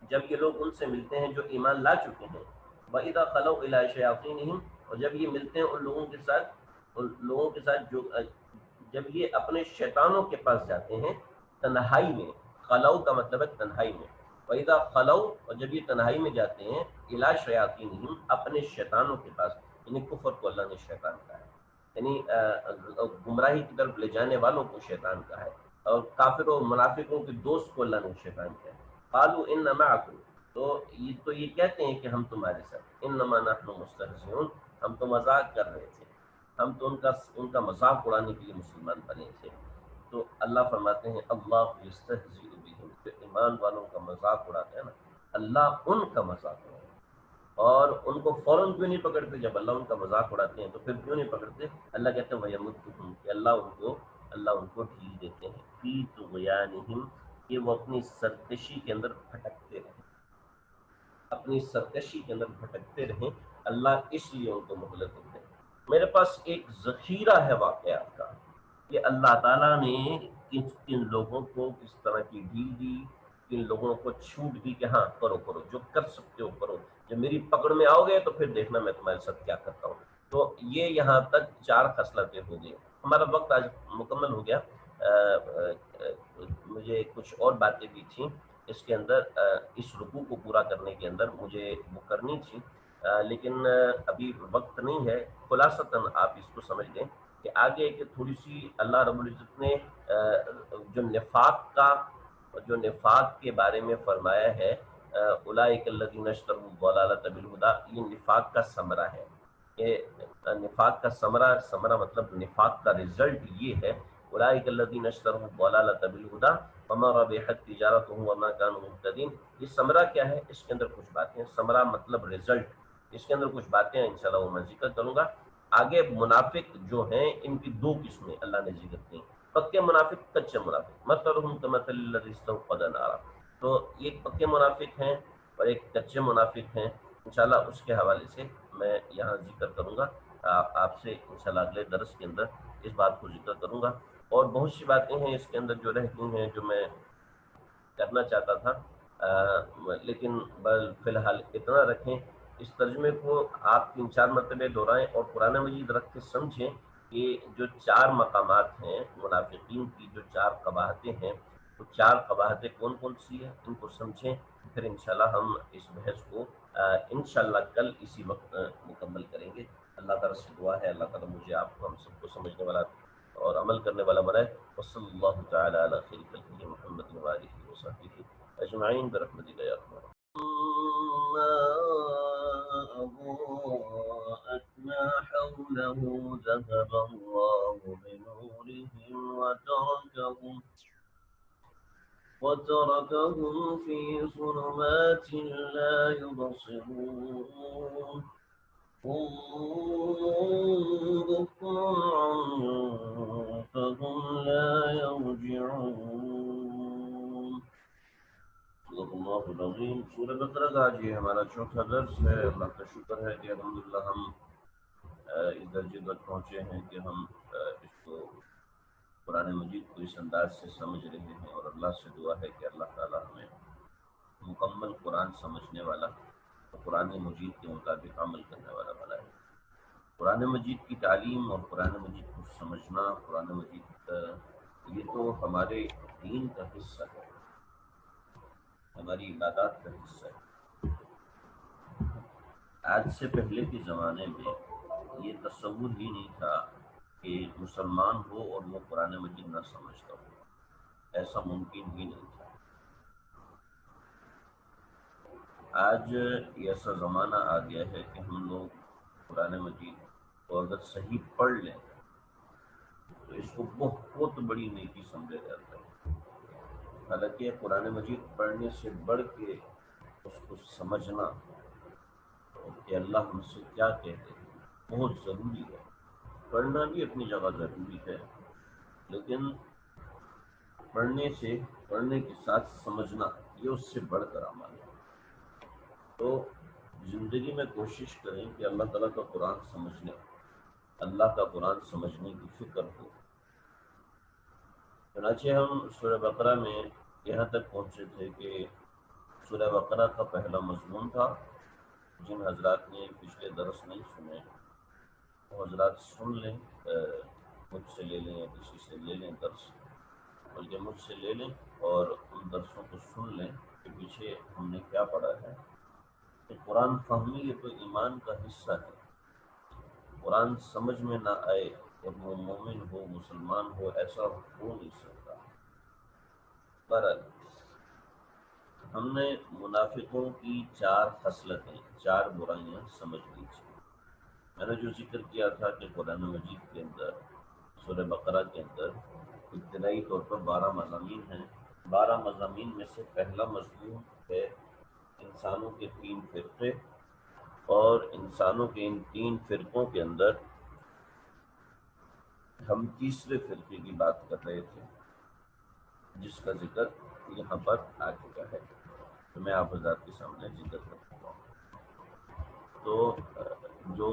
جب یہ لوگ ان سے ملتے ہیں جو ایمان لا چکے ہیں، وَإِذَا خَلَوْا إِلَىٰ شَيَاطِينِهِمْ، اور جب یہ ملتے ہیں ان لوگوں کے ساتھ جو جب یہ اپنے شیطانوں کے پاس جاتے ہیں تنہائی میں، خلو کا مطلب ہے تنہائی میں، وَإِذَا خَلَوْا، اور جب یہ تنہائی میں جاتے ہیں، إِلَىٰ شَيَاطِينِهِمْ، اپنے شیطانوں کے پاس، یعنی کفر کو اللہ نے شیطان کہا ہے، یعنی گمراہی کی طرف لے جانے والوں کو شیطان کہا ہے، اور کافروں منافقوں کے دوست کو اللہ نے شیطان کہا ہے۔ قالوا إِنَّ مَعَكُمْ، تو یہ کہتے ہیں کہ ہم تمہارے ساتھ، إِنَّمَا نَحْنُ مُسْتَهْزِئُونَ، ہم تو مذاق کر رہے تھے، ہم تو ان کا مذاق اڑانے کے لیے مسلمان بنے تھے۔ تو اللہ فرماتے ہیں اللہ یستہزئ بہم، جو ایمان والوں کا مذاق اڑاتے ہیں نا، اللہ ان کا مذاق اڑاتے ہیں، اور ان کو فوراً کیوں نہیں پکڑتے؟ جب اللہ ان کا مذاق اڑاتے ہیں تو پھر کیوں نہیں پکڑتے؟ اللہ کہتے ہیں وَيَمُدُّهُمْ، کہ اللہ ان کو ڈھیل دیتے ہیں، فِي طُغْيَانِهِمْ، کہ وہ اپنی سرکشی کے اندر بھٹکتے رہیں، اپنی سرکشی کے اندر بھٹکتے رہیں، اللہ اس لیے ان کو مہلت دیتے ہیں۔ میرے پاس ایک ذخیرہ ہے واقعات کا کہ اللہ تعالیٰ نے کن لوگوں کو کس طرح کی ڈھیل دی، کن لوگوں کو چھوٹ دی کہ ہاں کرو جو کر سکتے ہو کرو، جب میری پکڑ میں آؤ گے تو پھر دیکھنا میں تمہارے ساتھ کیا کرتا ہوں۔ تو یہ یہاں تک 4 خصلتیں ہو گئی۔ ہمارا وقت آج مکمل ہو گیا، مجھے کچھ اور باتیں بھی تھیں اس کے اندر، اس رکوع کو پورا کرنے کے اندر مجھے وہ کرنی تھی، لیکن ابھی وقت نہیں ہے۔ خلاصتاً آپ اس کو سمجھ لیں کہ آگے کہ تھوڑی سی اللہ رب العزت نے جو نفاق کے بارے میں فرمایا ہے، اولئک الذین اشتروا الضلالۃ بالہدی، یہ نفاق کا ثمرہ ہے، کہ نفاق کا ثمرہ مطلب نفاق کا رزلٹ یہ ہے، اولئک الذین اشتروا الضلالۃ بالہدی وما ربحت تجارتهم وما كانوا مهتدین۔ یہ ثمرہ کیا ہے؟ اس کے اندر کچھ باتیں، ثمرہ مطلب رزلٹ، اس کے اندر کچھ باتیں ہیں انشاءاللہ وہ میں ذکر کروں گا۔ آگے منافق جو ہیں ان کی 2 قسمیں اللہ نے ذکر کی، پکے منافق، کچے منافق، مثلهم كمثل الذي استوقد نارا، تو ایک پکے منافق ہیں اور ایک کچے منافق ہیں، انشاءاللہ اس کے حوالے سے میں یہاں ذکر کروں گا، آپ سے انشاءاللہ اگلے درس کے اندر اس بات کو ذکر کروں گا۔ اور بہت سی باتیں ہیں اس کے اندر جو رہ گئی ہیں جو میں کرنا چاہتا تھا، لیکن فی الحال اتنا رکھیں۔ اس ترجمے کو آپ 3-4 مرتبہ دہرائیں اور قرآن مجید رکھ کے سمجھیں کہ جو 4 مقامات ہیں منافقین کی، جو 4 قباحتیں ہیں، وہ 4 قباحتیں کون کون سی ہیں ان کو سمجھیں، پھر انشاءاللہ ہم اس بحث کو انشاءاللہ کل اسی وقت مکمل کریں گے۔ اللہ تعالیٰ سے دعا ہے اللہ تعالیٰ مجھے آپ کو ہم سب کو سمجھنے والا اور عمل کرنے والا بنائے۔ وصلی اللہ تعالی علی خیر خلقہ محمد وآلہ وصحبہ اجمعین برحمتک یا ارحم أضاءت ما حوله ذهب الله بنورهم وتركهم في ظلمات لا يبصرون بكم فهم لا يرجعون۔ صدق اللہ العظیم۔ سورہ بقرہ کا آج یہ ہمارا چوتھا درس ہے۔ اللہ کا شکر ہے کہ الحمدللہ ہم اس درجے تک پہنچے ہیں کہ ہم اس کو قرآن مجید کو اس انداز سے سمجھ رہے ہیں، اور اللہ سے دعا ہے کہ اللہ تعالیٰ ہمیں مکمل قرآن سمجھنے والا اور قرآن مجید کے مطابق عمل کرنے والا بنائے۔ قرآن مجید کی تعلیم اور قرآن مجید کو سمجھنا، قرآن مجید یہ تو ہمارے دین کا حصہ ہے، ہماری عبادات کا حصہ ہے۔ آج سے پہلے کے زمانے میں یہ تصور ہی نہیں تھا کہ مسلمان ہو اور وہ قرآن مجید نہ سمجھتا ہو، ایسا ممکن ہی نہیں تھا۔ آج ایسا زمانہ آ گیا ہے کہ ہم لوگ قرآن مجید کو اگر صحیح پڑھ لیں تو اس کو بہت بڑی نیکی سمجھا جاتا ہے۔ حالانکہ قرآن مجید پڑھنے سے بڑھ کے اس کو سمجھنا کہ اللہ ہم سے کیا کہتے ہیں بہت ضروری ہے۔ پڑھنا بھی اپنی جگہ ضروری ہے، لیکن پڑھنے کے ساتھ سمجھنا یہ اس سے بڑھ کر عمل ہے۔ تو زندگی میں کوشش کریں کہ اللہ تعالیٰ کا قرآن سمجھنے، اللہ کا قرآن سمجھنے کی فکر ہو۔ چنانچہ ہم سورہ بقرہ میں یہاں تک پہنچے تھے کہ سورہ بقرہ کا پہلا مضمون تھا۔ جن حضرات نے پچھلے درس نہیں سنے وہ حضرات سن لیں، مجھ سے لے لیں یا کسی سے لے لیں درس، بلکہ مجھ سے لے لیں اور ان درسوں کو سن لیں کہ پیچھے ہم نے کیا پڑھا ہے۔ کہ قرآن فہمی یہ تو ایمان کا حصہ ہے۔ قرآن سمجھ میں نہ آئے اور وہ مومن ہو، مسلمان ہو، ایسا ہو نہیں سکتا۔ بہرحال ہم نے منافقوں کی 4 خصلتیں، 4 برائیاں سمجھ لی تھی۔ میں نے جو ذکر کیا تھا کہ قرآن مجید کے اندر سورہ بقرہ کے اندر ابتدائی طور پر 12 مضامین ہیں۔ 12 مضامین میں سے پہلا مضمون ہے انسانوں کے 3 فرقے، اور انسانوں کے ان 3 فرقوں کے اندر ہم تیسرے فرقے کی بات کر رہے تھے جس کا ذکر یہاں پر آ چکا ہے، تو میں آپ حضرات کے سامنے ذکر کر چکا ہوں۔ تو جو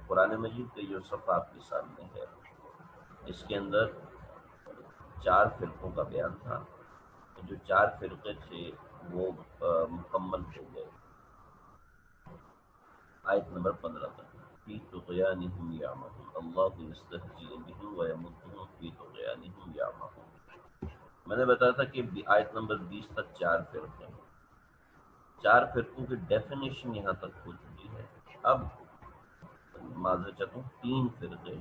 قرآن مجید کا جو صفحہ آپ کے سامنے ہے اس کے اندر 4 فرقوں کا بیان تھا۔ جو 4 فرقے تھے وہ مکمل ہو گئے۔ آیت نمبر 15 تک فی طغیانہم یعمہون، اللہ یستہزئ بہم ویمدہم فی طغیانہم یعمہون۔ میں نے بتایا تھا کہ آیت نمبر 20 تک 4 فرقے ہیں۔ 4 فرقوں کی ڈیفینیشن یہاں تک ہو چکی ہے۔ اب معذرت چاہتا ہوں 3 فرقے،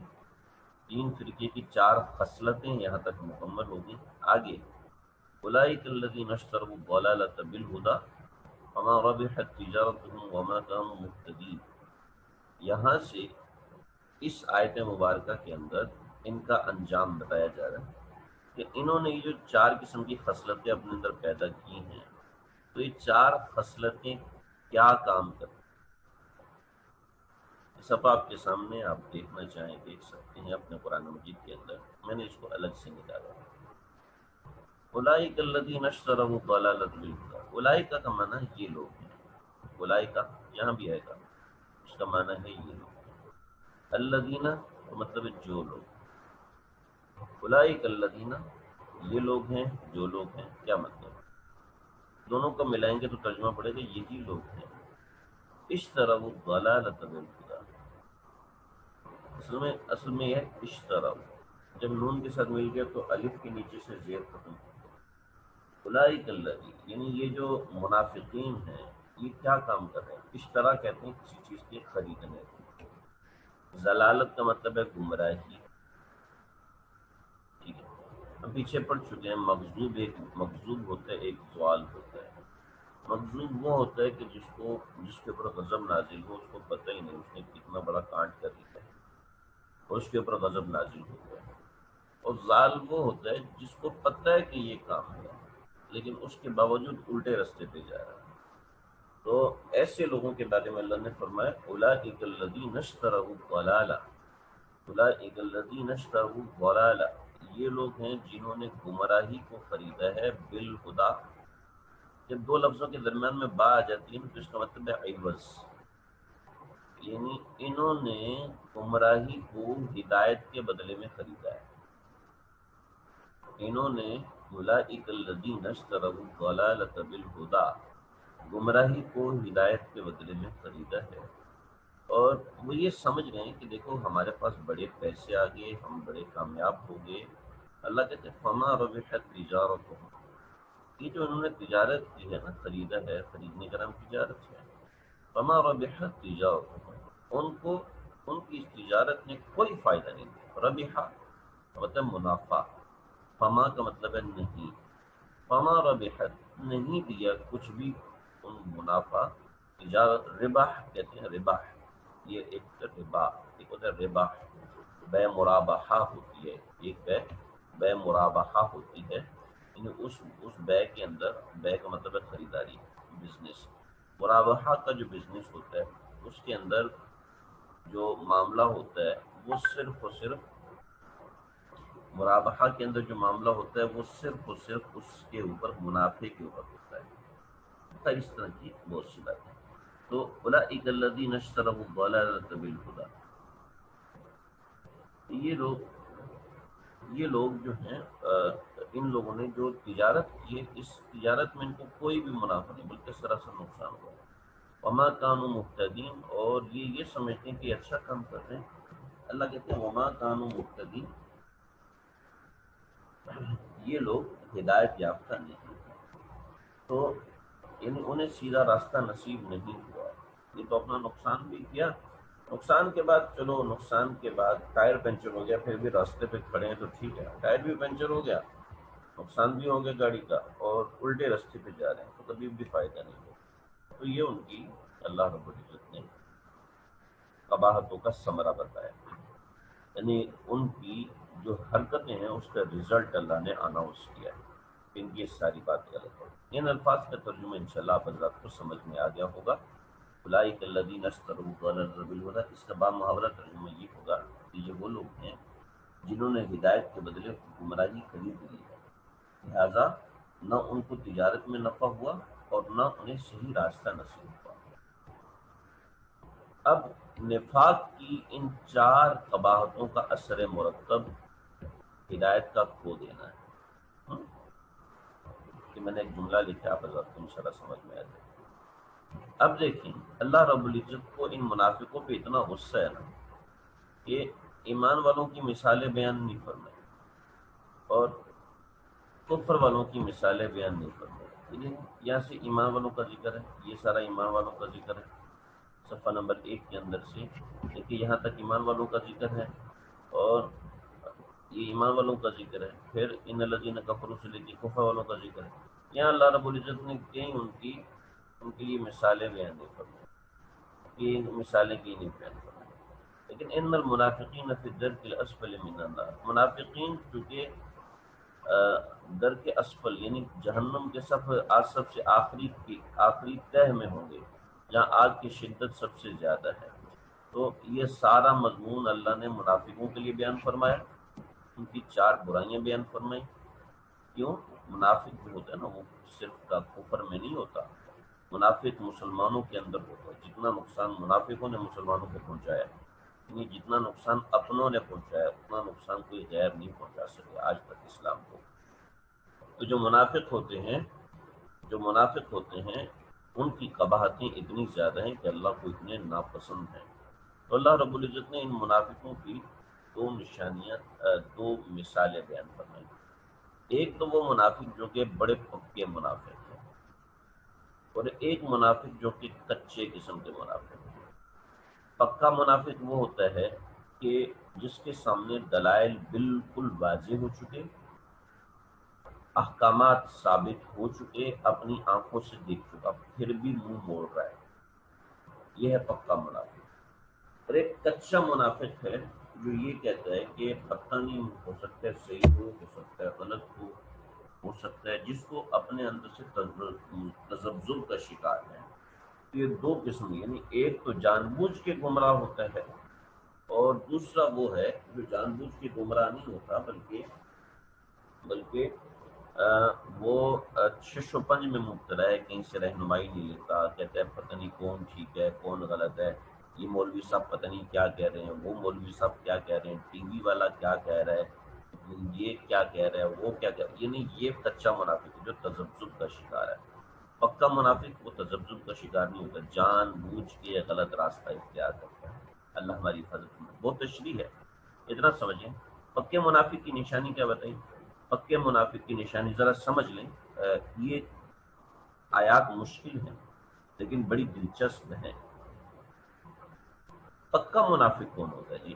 3 فرقے کی 4 خصلتیں یہاں تک مکمل ہوگی۔ آگے اولئک الذین اشتروا الضلالۃ بالہدی فما ربحت تجارتهم وما كانوا مهتدین۔ یہاں سے اس آیت مبارکہ کے اندر ان کا انجام بتایا جا رہا ہے کہ انہوں نے یہ جو 4 قسم کی خصلتیں اپنے اندر پیدا کی ہیں، تو یہ 4 خصلتیں کیا کام کرتی ہیں۔ سب آپ کے سامنے آپ دیکھنا چاہیں دیکھ سکتے ہیں اپنے قرآن مجید کے اندر، میں نے اس کو الگ سے نکالا ہے۔ اولئک الذین اشتروا الضلالۃ بالہدی، اولئک کا معنی ہے یہ لوگ ہیں۔ اولئک یہاں بھی آئے گا، اس کا معنی ہے یہ لوگ۔ الذین مطلب ہے جو لوگ، اولئک الذین یہ لوگ ہیں جو لوگ ہیں۔ کیا مطلب؟ دونوں کو ملائیں گے تو ترجمہ پڑے گا یہی لوگ ہیں۔ اشتروا الضلالۃ بالہدی، اصل میں یہ اشتروا، جب نون کے ساتھ مل گیا تو الف کے نیچے سے زیر ختم ہو۔ اولئک الذین یعنی یہ جو منافقین ہیں یہ کیا کام کر رہے ہیں؟ اشترا کہتے ہیں کسی چیز کے خریدنے کو۔ ضلالت کا مطلب ہے گمراہی، ٹھیک ہے۔ ہم پیچھے پڑھ چکے ہیں مغضوب، ایک مغضوب ہوتا ہے، ایک ضال ہوتا ہے۔ مغضوب وہ ہوتا ہے کہ جس کے اوپر غضب نازل ہو، اس کو پتہ ہی نہیں اس نے کتنا بڑا کانڈ کر دیا ہے اور اس کے اوپر غضب نازل ہوتا ہے۔ اور ضال وہ ہوتا ہے جس کو پتہ ہے کہ یہ کام ہے لیکن اس کے باوجود الٹے رستے پہ جا رہا ہے۔ تو ایسے لوگوں کے بارے میں اللہ نے فرمایا اولئک الذین اشتروا الضلالہ، اولئک الذین اشتروا الضلالہ، یہ لوگ ہیں جنہوں نے گمراہی کو خریدا ہے بالہدی، جب دو لفظوں کے درمیان میں با آ جاتی ہے تو اس کا مطلب ہے عوض، یعنی انہوں نے گمراہی کو ہدایت کے بدلے میں خریدا ہے. انہوں نے اولئک الذین اشتروا الضلالۃ بالہدی، گمراہی کو ہدایت کے بدلے میں خریدا ہے. اور وہ یہ سمجھ گئے ہیں کہ دیکھو ہمارے پاس بڑے پیسے آ گئے، ہم بڑے کامیاب ہو گئے. اللہ کہتے ہیں فما ربحت تجارتہم، یہ جو انہوں نے تجارت کی ہے نا، خریدا ہے، خریدنے کا نام تجارت ہے. فما ربحت تجارتہم، ان کو ان کی اس تجارت نے کوئی فائدہ نہیں دیا. ربحا مطلب منافع، فما کا مطلب ہے نہیں، فما ربحت نہیں دیا کچھ بھی ان منافع. تجارت ربح کہتے ہیں، ربح یہ ایک ربا، ایک ہوتا ہے ربا، بے مرابحہ ہوتی ہے، ایک بے مرابحہ ہوتی ہے، یعنی اس بے کے اندر، بے کا مطلب ہے خریداری، بزنس. مرابحہ کا جو بزنس ہوتا ہے اس کے اندر جو معاملہ ہوتا ہے وہ صرف اور صرف، مرابحہ کے اندر جو معاملہ ہوتا ہے وہ صرف اور صرف اس کے اوپر، منافع کے اوپر ہوتا ہے. اس طرح کی بہت سی باتیں. تو اولئک الذین اشتروا الضلالۃ بالہدی، یہ لوگ جو ہیں ان لوگوں نے جو تجارت کی ہے، اس تجارت میں ان کو کوئی بھی منافع نہیں بلکہ سراسر نقصان ہوا. وما کانوا مہتدین، اور یہ سمجھتے ہیں کہ اچھا کام کر رہے ہیں. اللہ کہتے ہیں وما کانوا مہتدین، یہ لوگ ہدایت یافتہ نہیں، تو یعنی انہیں سیدھا راستہ نصیب نہیں ہوا. یہ تو اپنا نقصان بھی کیا. نقصان کے بعد، چلو نقصان کے بعد ٹائر پنچر ہو گیا، پھر بھی راستے پہ کھڑے ہیں تو ٹھیک ہے، ٹائر بھی پنچر ہو گیا، نقصان بھی ہو گیا گاڑی کا، اور الٹے راستے پہ جا رہے ہیں تو کبھی بھی فائدہ نہیں ہوگا. تو یہ ان کی اللہ رب العزت نے قباحتوں کا ثمرہ بتایا، یعنی ان کی جو حرکتیں ہیں اس کا رزلٹ اللہ نے اناؤنس کیا ہے. ان کی ساری باتیں غلط ہیں. ان الفاظ کا ترجمہ انشاءاللہ آپ حضرات کو سمجھ میں آ گیا ہوگا. اولئک الذین اشتروا الضلالۃ بالہدی، اس کا با محاورہ ترجمہ یہ ہوگا کہ یہ وہ لوگ ہیں جنہوں نے ہدایت کے بدلے گمراہی خرید لی ہے، لہذا نہ ان کو تجارت میں نفع ہوا اور نہ انہیں صحیح راستہ نصیب ہوا. اب نفاق کی ان چار قباحتوں کا اثر مرتب ہدایت کا کھو دینا ہے. کہ میں نے ایک جملہ لکھا، آپ حضرات کو انشاءاللہ سمجھ میں آ جائے. اب دیکھیں اللہ رب العزت کو ان منافقوں پہ اتنا غصہ ہے نا کہ ایمان والوں کی مثالیں بیان نہیں فرمائی اور کفر والوں کی مثالیں بیان نہیں فرمائی. یہاں سے ایمان والوں کا ذکر ہے، یہ سارا ایمان والوں کا ذکر ہے. صفحہ نمبر 1 کے اندر سے دیکھیے یہاں تک ایمان والوں کا ذکر ہے، اور یہ ایمان والوں کا ذکر ہے. پھر ان الذین کفروا سے لے کے کفر والوں کا ذکر ہے. یہاں اللہ رب العزت نے کہیں ان کے لیے مثالیں بیان نہیں فرمائی، یہ مثالیں کی نہیں بیان فرمائی. لیکن ان المنافقین فی الدرک الاسفل من النار، منافقین چونکہ درک اسفل یعنی جہنم کے سب سے آخری تہ میں ہوں گے، جہاں آگ کی شدت سب سے زیادہ ہے. تو یہ سارا مضمون اللہ نے منافقوں کے لیے بیان فرمایا، ان کی چار برائیاں بیان فرمائی. کیوں؟ منافق جو ہوتا ہے نا وہ صرف کا کفر میں نہیں ہوتا، منافق مسلمانوں کے اندر ہوتا ہے. جتنا نقصان منافقوں نے مسلمانوں کو پہنچایا، یعنی جتنا نقصان اپنوں نے پہنچایا اتنا نقصان کوئی غیر نہیں پہنچا سکے آج تک اسلام کو. تو جو منافق ہوتے ہیں ان کی قباحتیں اتنی زیادہ ہیں کہ اللہ کو اتنے ناپسند ہیں. تو اللہ رب العزت نے ان منافقوں کی دو مثالیں بیان فرمائی. ایک تو وہ منافق جو کہ بڑے پکے منافق ہیں، اور ایک منافق جو کہ کچے قسم کے منافق ہیں. پکا منافق وہ ہوتا ہے کہ جس کے سامنے دلائل بالکل واضح ہو چکے، احکامات ثابت ہو چکے، اپنی آنکھوں سے دیکھ چکا، پھر بھی منہ موڑ رہا ہے. یہ ہے پکا منافق. اور ایک کچا منافق ہے جو یہ کہتا ہے کہ پتہ نہیں، ہو سکتا ہے صحیح ہو سکتا ہے غلط ہو سکتا ہے، جس کو اپنے اندر سے تذبذب کا شکار ہے. یہ دو قسم، یعنی ایک تو جان بوجھ کے گمراہ ہوتا ہے، اور دوسرا وہ ہے جو جان بوجھ کے گمراہ نہیں ہوتا بلکہ وہ شش و پنج میں مبتلا ہے، کہیں سے رہنمائی نہیں لیتا، کہتا ہے پتہ نہیں کون ٹھیک ہے کون غلط ہے، یہ مولوی صاحب پتہ نہیں کیا کہہ رہے ہیں، وہ مولوی صاحب کیا کہہ رہے ہیں، ٹی وی والا کیا کہہ رہا ہے، یہ کیا کہہ رہا ہے، وہ کیا کہہ رہا ہے، یعنی یہ کچا منافق ہے جو تذبذب کا شکار ہے۔ پکا منافق وہ تذبذب کا شکار نہیں ہوتا، جان بوجھ کے غلط راستہ اختیار کرتا ہے۔ اللہ ہماری حفاظت میں، وہ تشریح ہے، اتنا سمجھیں۔ پکے منافق کی نشانی کیا بتائیں؟ پکے منافق کی نشانی ذرا سمجھ لیں، یہ آیات مشکل ہیں لیکن بڑی دلچسپ ہیں۔ پکا منافق کون ہوتا ہے جی؟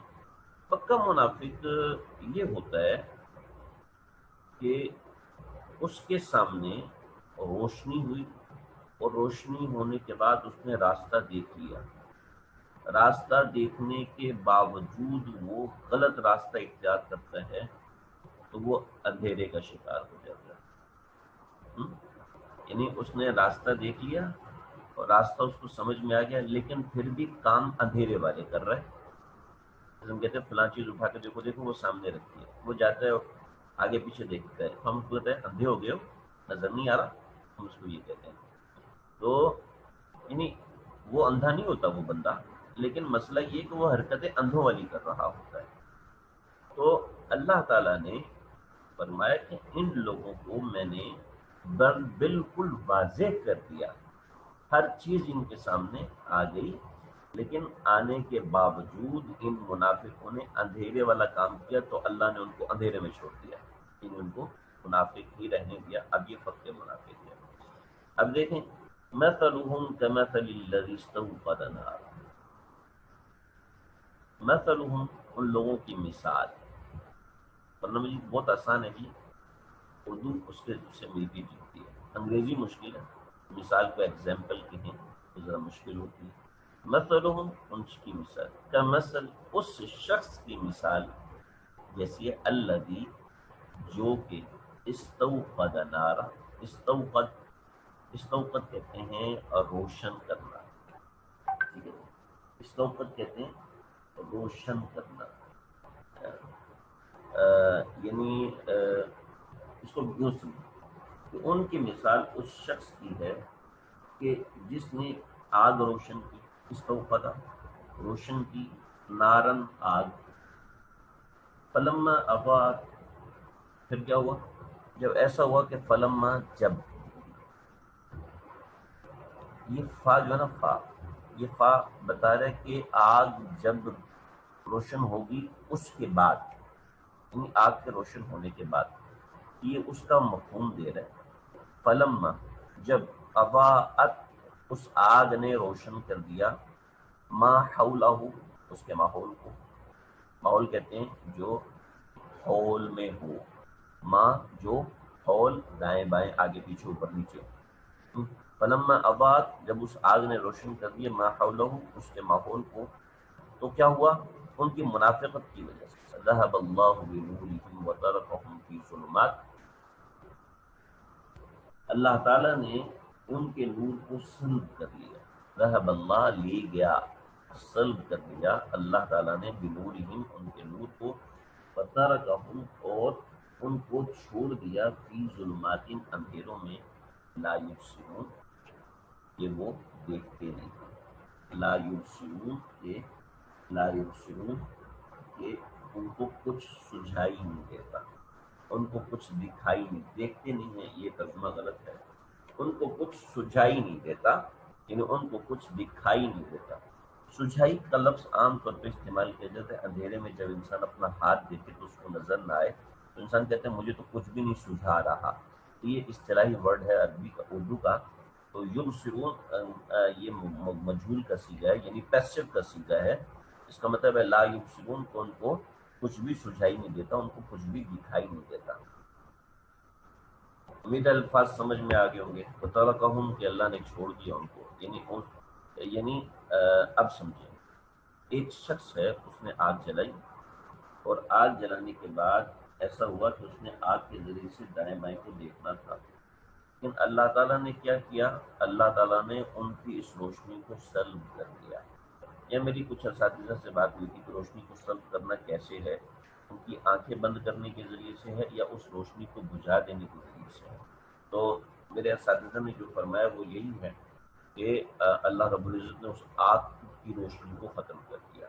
پکا منافق یہ ہوتا ہے کہ اس کے سامنے روشنی ہوئی اور روشنی ہونے کے بعد اس نے راستہ دیکھ لیا، راستہ دیکھنے کے باوجود وہ غلط راستہ اختیار کرتا ہے تو وہ اندھیرے کا شکار ہو جاتا ہے۔ یعنی اس نے راستہ دیکھ لیا اور راستہ اس کو سمجھ میں آ گیا، لیکن پھر بھی کام اندھیرے والے کر رہے ہیں۔ ہم کہتے ہیں فلاں چیز اٹھا کے دیکھو دیکھو، وہ سامنے رکھی ہے، وہ جاتا ہے آگے پیچھے دیکھتا ہے، ہم اس کو کہتے ہیں اندھے ہو گئے ہو، نظر نہیں آ رہا، ہم اس کو یہ کہتے ہیں۔ تو یعنی وہ اندھا نہیں ہوتا وہ بندہ، لیکن مسئلہ یہ کہ وہ حرکتیں اندھوں والی کر رہا ہوتا ہے۔ تو اللہ تعالیٰ نے فرمایا کہ ان لوگوں کو میں نے بالکل واضح کر دیا، ہر چیز ان کے سامنے آ گئی، لیکن آنے کے باوجود ان منافقوں نے اندھیرے والا کام کیا تو اللہ نے ان کو اندھیرے میں چھوڑ دیا، ان کو منافق ہی رہنے دیا۔ اب یہ پکے منافق ہے۔ اب دیکھیں مثلهم كمثل الذي استوقد نارا، مثلهم ان لوگوں کی مثال، ورنہ مجھے بہت آسان ہے جی، اردو اس کے سے ملتی جلتی ہے، انگریزی مشکل ہے، مثال کو ایگزامپل کہیں تو ذرا مشکل ہوتی ہے۔ مثلهم ان کی مثال، کا مثل اس شخص کی مثال جیسی ہے، الذی جو کہ استوقد نارا، استوقد کہتے ہیں روشن کرنا، ٹھیک ہے، استوقد کہتے ہیں روشن کرنا، یعنی اس کو یوں سمجھیں کہ ان کی مثال اس شخص کی ہے کہ جس نے آگ روشن کی، استوقد روشن کی، نارن آگ، فلما اضاءت پھر کیا ہوا، جب ایسا ہوا کہ فلما جب، یہ فا جو ہے نا فا، یہ فا بتا رہا ہے کہ آگ جب روشن ہوگی اس کے بعد، یعنی آگ کے روشن ہونے کے بعد، یہ اس کا مفہوم دے رہا ہے۔ فلما جب، اضاءت اس آگ نے روشن کر دیا، ما حولہ اس کے ماحول کو، ماحول کہتے ہیں جو حول میں ہو، ما جو حول دائیں بائیں آگے پیچھے اوپر نیچے، فلما اضاءت جب اس آگ نے روشن کر دیا، ما حولہ اس کے ماحول کو، تو کیا ہوا، ان کی منافقت کی وجہ سے، ذهب اللہ بنورہم وترکہم فی ظلمات، اللہ تعالیٰ نے ان کے نور کو سلب کر لیا، ذهب اللہ لے گیا، سلب کر لیا اللہ تعالیٰ نے، بنورہم ان کے نور کو، وترکہم اور ان کو چھوڑ دیا، فی ظلمات اندھیروں میں، لا یبصرون کہ وہ دیکھتے نہیں، لا یبصرون کہ لا یبصرون کہ ان کو کچھ سجھائی نہیں دیتا، ان کو کچھ دکھائی نہیں، دیکھتے نہیں ہیں یہ ترجمہ غلط ہے، ان کو کچھ سجھائی نہیں دیتا، یعنی ان کو کچھ دکھائی نہیں دیتا۔ سجھائی کا لفظ عام طور پہ استعمال کیا جاتا ہے اندھیرے میں، جب انسان اپنا ہاتھ دیکھے تو اس کو نظر نہ آئے تو انسان کہتے ہیں مجھے تو کچھ بھی نہیں سجھا رہا، یہ اصطلاحی ورڈ ہے عربی کا، اردو کا۔ تو یبصرون یہ مجہول کا صیغہ ہے، یعنی پیسو کا صیغہ ہے، اس کا مطلب ہے لا یبصرون کو ان کو کچھ بھی سجھائی نہیں دیتا، ان کو کچھ بھی دکھائی نہیں دیتا۔ امید الفاظ سمجھ میں آگے ہوں گے۔ وترکہم کہ اللہ نے چھوڑ دیا ان کو، یعنی اب سمجھیں، ایک شخص ہے اس نے آگ جلائی، اور آگ جلانے کے بعد ایسا ہوا کہ اس نے آگ کے ذریعے سے دائیں بائیں کو دیکھنا تھا، لیکن اللہ تعالیٰ نے کیا کیا، اللہ تعالیٰ نے ان کی اس روشنی کو سلب کر دیا۔ یہ میری کچھ اساتذہ سے بات ہوئی تھی کہ روشنی کو سلب کرنا کیسے ہے، ان کی آنکھیں بند کرنے کے ذریعے سے ہے یا اس روشنی کو بجھا دینے کے ذریعے سے ہے؟ تو میرے اساتذہ نے جو فرمایا وہ یہی ہے کہ اللہ رب العزت نے اس آگ کی روشنی کو ختم کر دیا.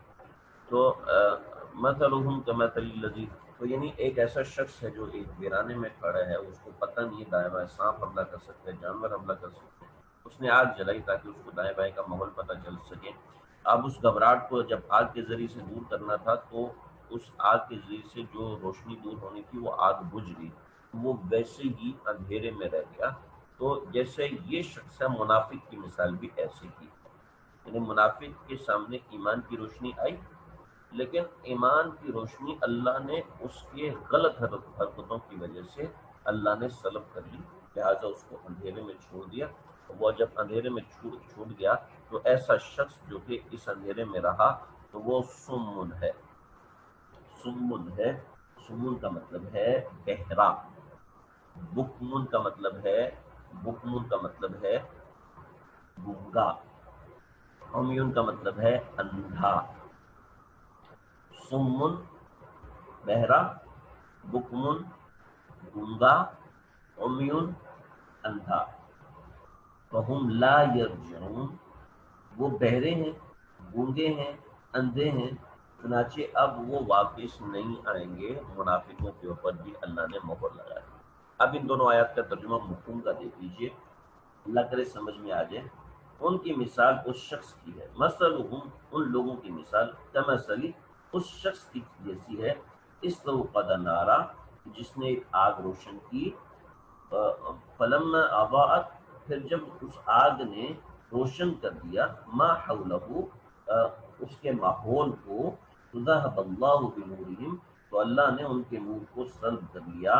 تو مثلہم کمثل الذی، تو یعنی ایک ایسا شخص ہے جو ایک ویرانے میں کھڑا ہے، اس کو پتہ نہیں ہے دائیں بائیں سانپ حملہ کر سکتے ہیں، جانور حملہ کر سکتے ہیں. اس نے آگ جلائی تاکہ اس کو دائیں بائیں کا ماحول پتہ چل سکے. اب اس گھبراہٹ کو جب آگ کے ذریعے سے دور کرنا تھا تو اس آگ کے ذریعے سے جو روشنی دور ہونی تھی وہ آگ بجھ گئی، وہ ویسے ہی اندھیرے میں رہ گیا. تو جیسے یہ شخص ہے، منافق کی مثال بھی ایسی ہی، یعنی منافق کے سامنے ایمان کی روشنی آئی، لیکن ایمان کی روشنی اللہ نے اس کے غلط حرکتوں کی وجہ سے اللہ نے سلب کر لی، لہٰذا اس کو اندھیرے میں چھوڑ دیا. وہ جب اندھیرے میں چھوٹ گیا تو ایسا شخص جو کہ اس اندھیرے میں رہا تو وہ سمن ہے. سمن ہے، سمن کا مطلب ہے بہرا، بکمن کا مطلب ہے، بکمن کا مطلب ہے گنگا، عمیون کا مطلب ہے اندھا. سمن بہرا، بکمن گنگا، عمیون اندھا. فہم لا یرجعون، وہ بہرے ہیں، گونگے ہیں، اندھے ہیں، چنانچہ اب وہ واپس نہیں آئیں گے. منافقوں کے اوپر بھی اللہ نے مہر لگا دی. اب ان دونوں آیات کا ترجمہ مفہوم کا دیکھ لیجیے، اللہ کرے سمجھ میں آ جائے. ان کی مثال اس شخص کی ہے، مثلہم، ان لوگوں کی مثال، کمثلی، اس شخص کی جیسی ہے، استوقد نارا، جس نے ایک آگ روشن کی، فلما اضاءت، پھر جب اس آگ نے روشن کر دیا، ما حولہ، اس کے ماحول کو، ذهب اللہ بنورہم، تو اللہ نے ان کے نور کو سلب کر لیا،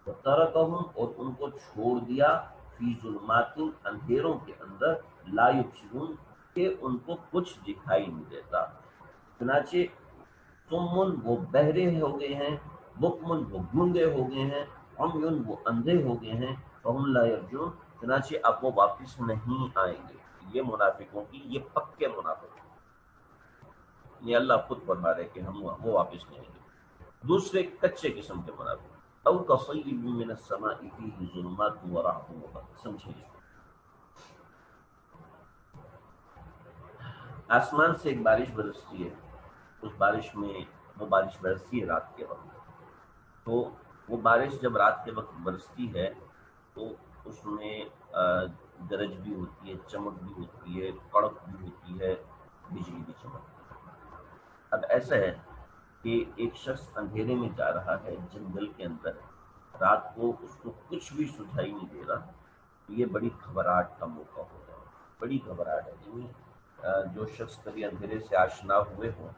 وترکہم، اور ان کو چھوڑ دیا، فی ظلمات، اندھیروں کے اندر، لا یبصرون، کہ ان کو کچھ دکھائی نہیں دیتا. چنانچہ سمن، وہ بہرے ہو گئے ہیں، بکمن، وہ گونگے ہو گئے ہیں، عمیون، وہ اندھے ہو گئے ہیں، فہم لا یرجعون، چنانچہ اب وہ واپس نہیں آئیں گے. یہ منافقوں کی، یہ پکے منافق ہیں. یہ اللہ خود فرما رہے کہ ہم وہ واپس نہیں آئیں گے. دوسرے کچے قسم کے منافق، او کصیب من السماء فیہ ظلمات ورعد وبرق. سمجھیں، آسمان سے ایک بارش برستی ہے، اس بارش میں، وہ بارش برستی ہے رات کے وقت، تو وہ بارش جب رات کے وقت برستی ہے تو اس میں گرج بھی ہوتی ہے، چمک بھی ہوتی ہے، کڑک بھی ہوتی ہے، بجلی بھی چمکتی ہے. اب ایسا ہے کہ ایک شخص اندھیرے میں جا رہا ہے جنگل کے اندر، رات کو اس کو کچھ بھی سجھائی نہیں دے رہا، تو یہ بڑی گھبراہٹ کا موقع ہوتا ہے، بڑی گھبراہٹ ہے. یعنی جو شخص کبھی اندھیرے سے آشنا ہوئے ہوں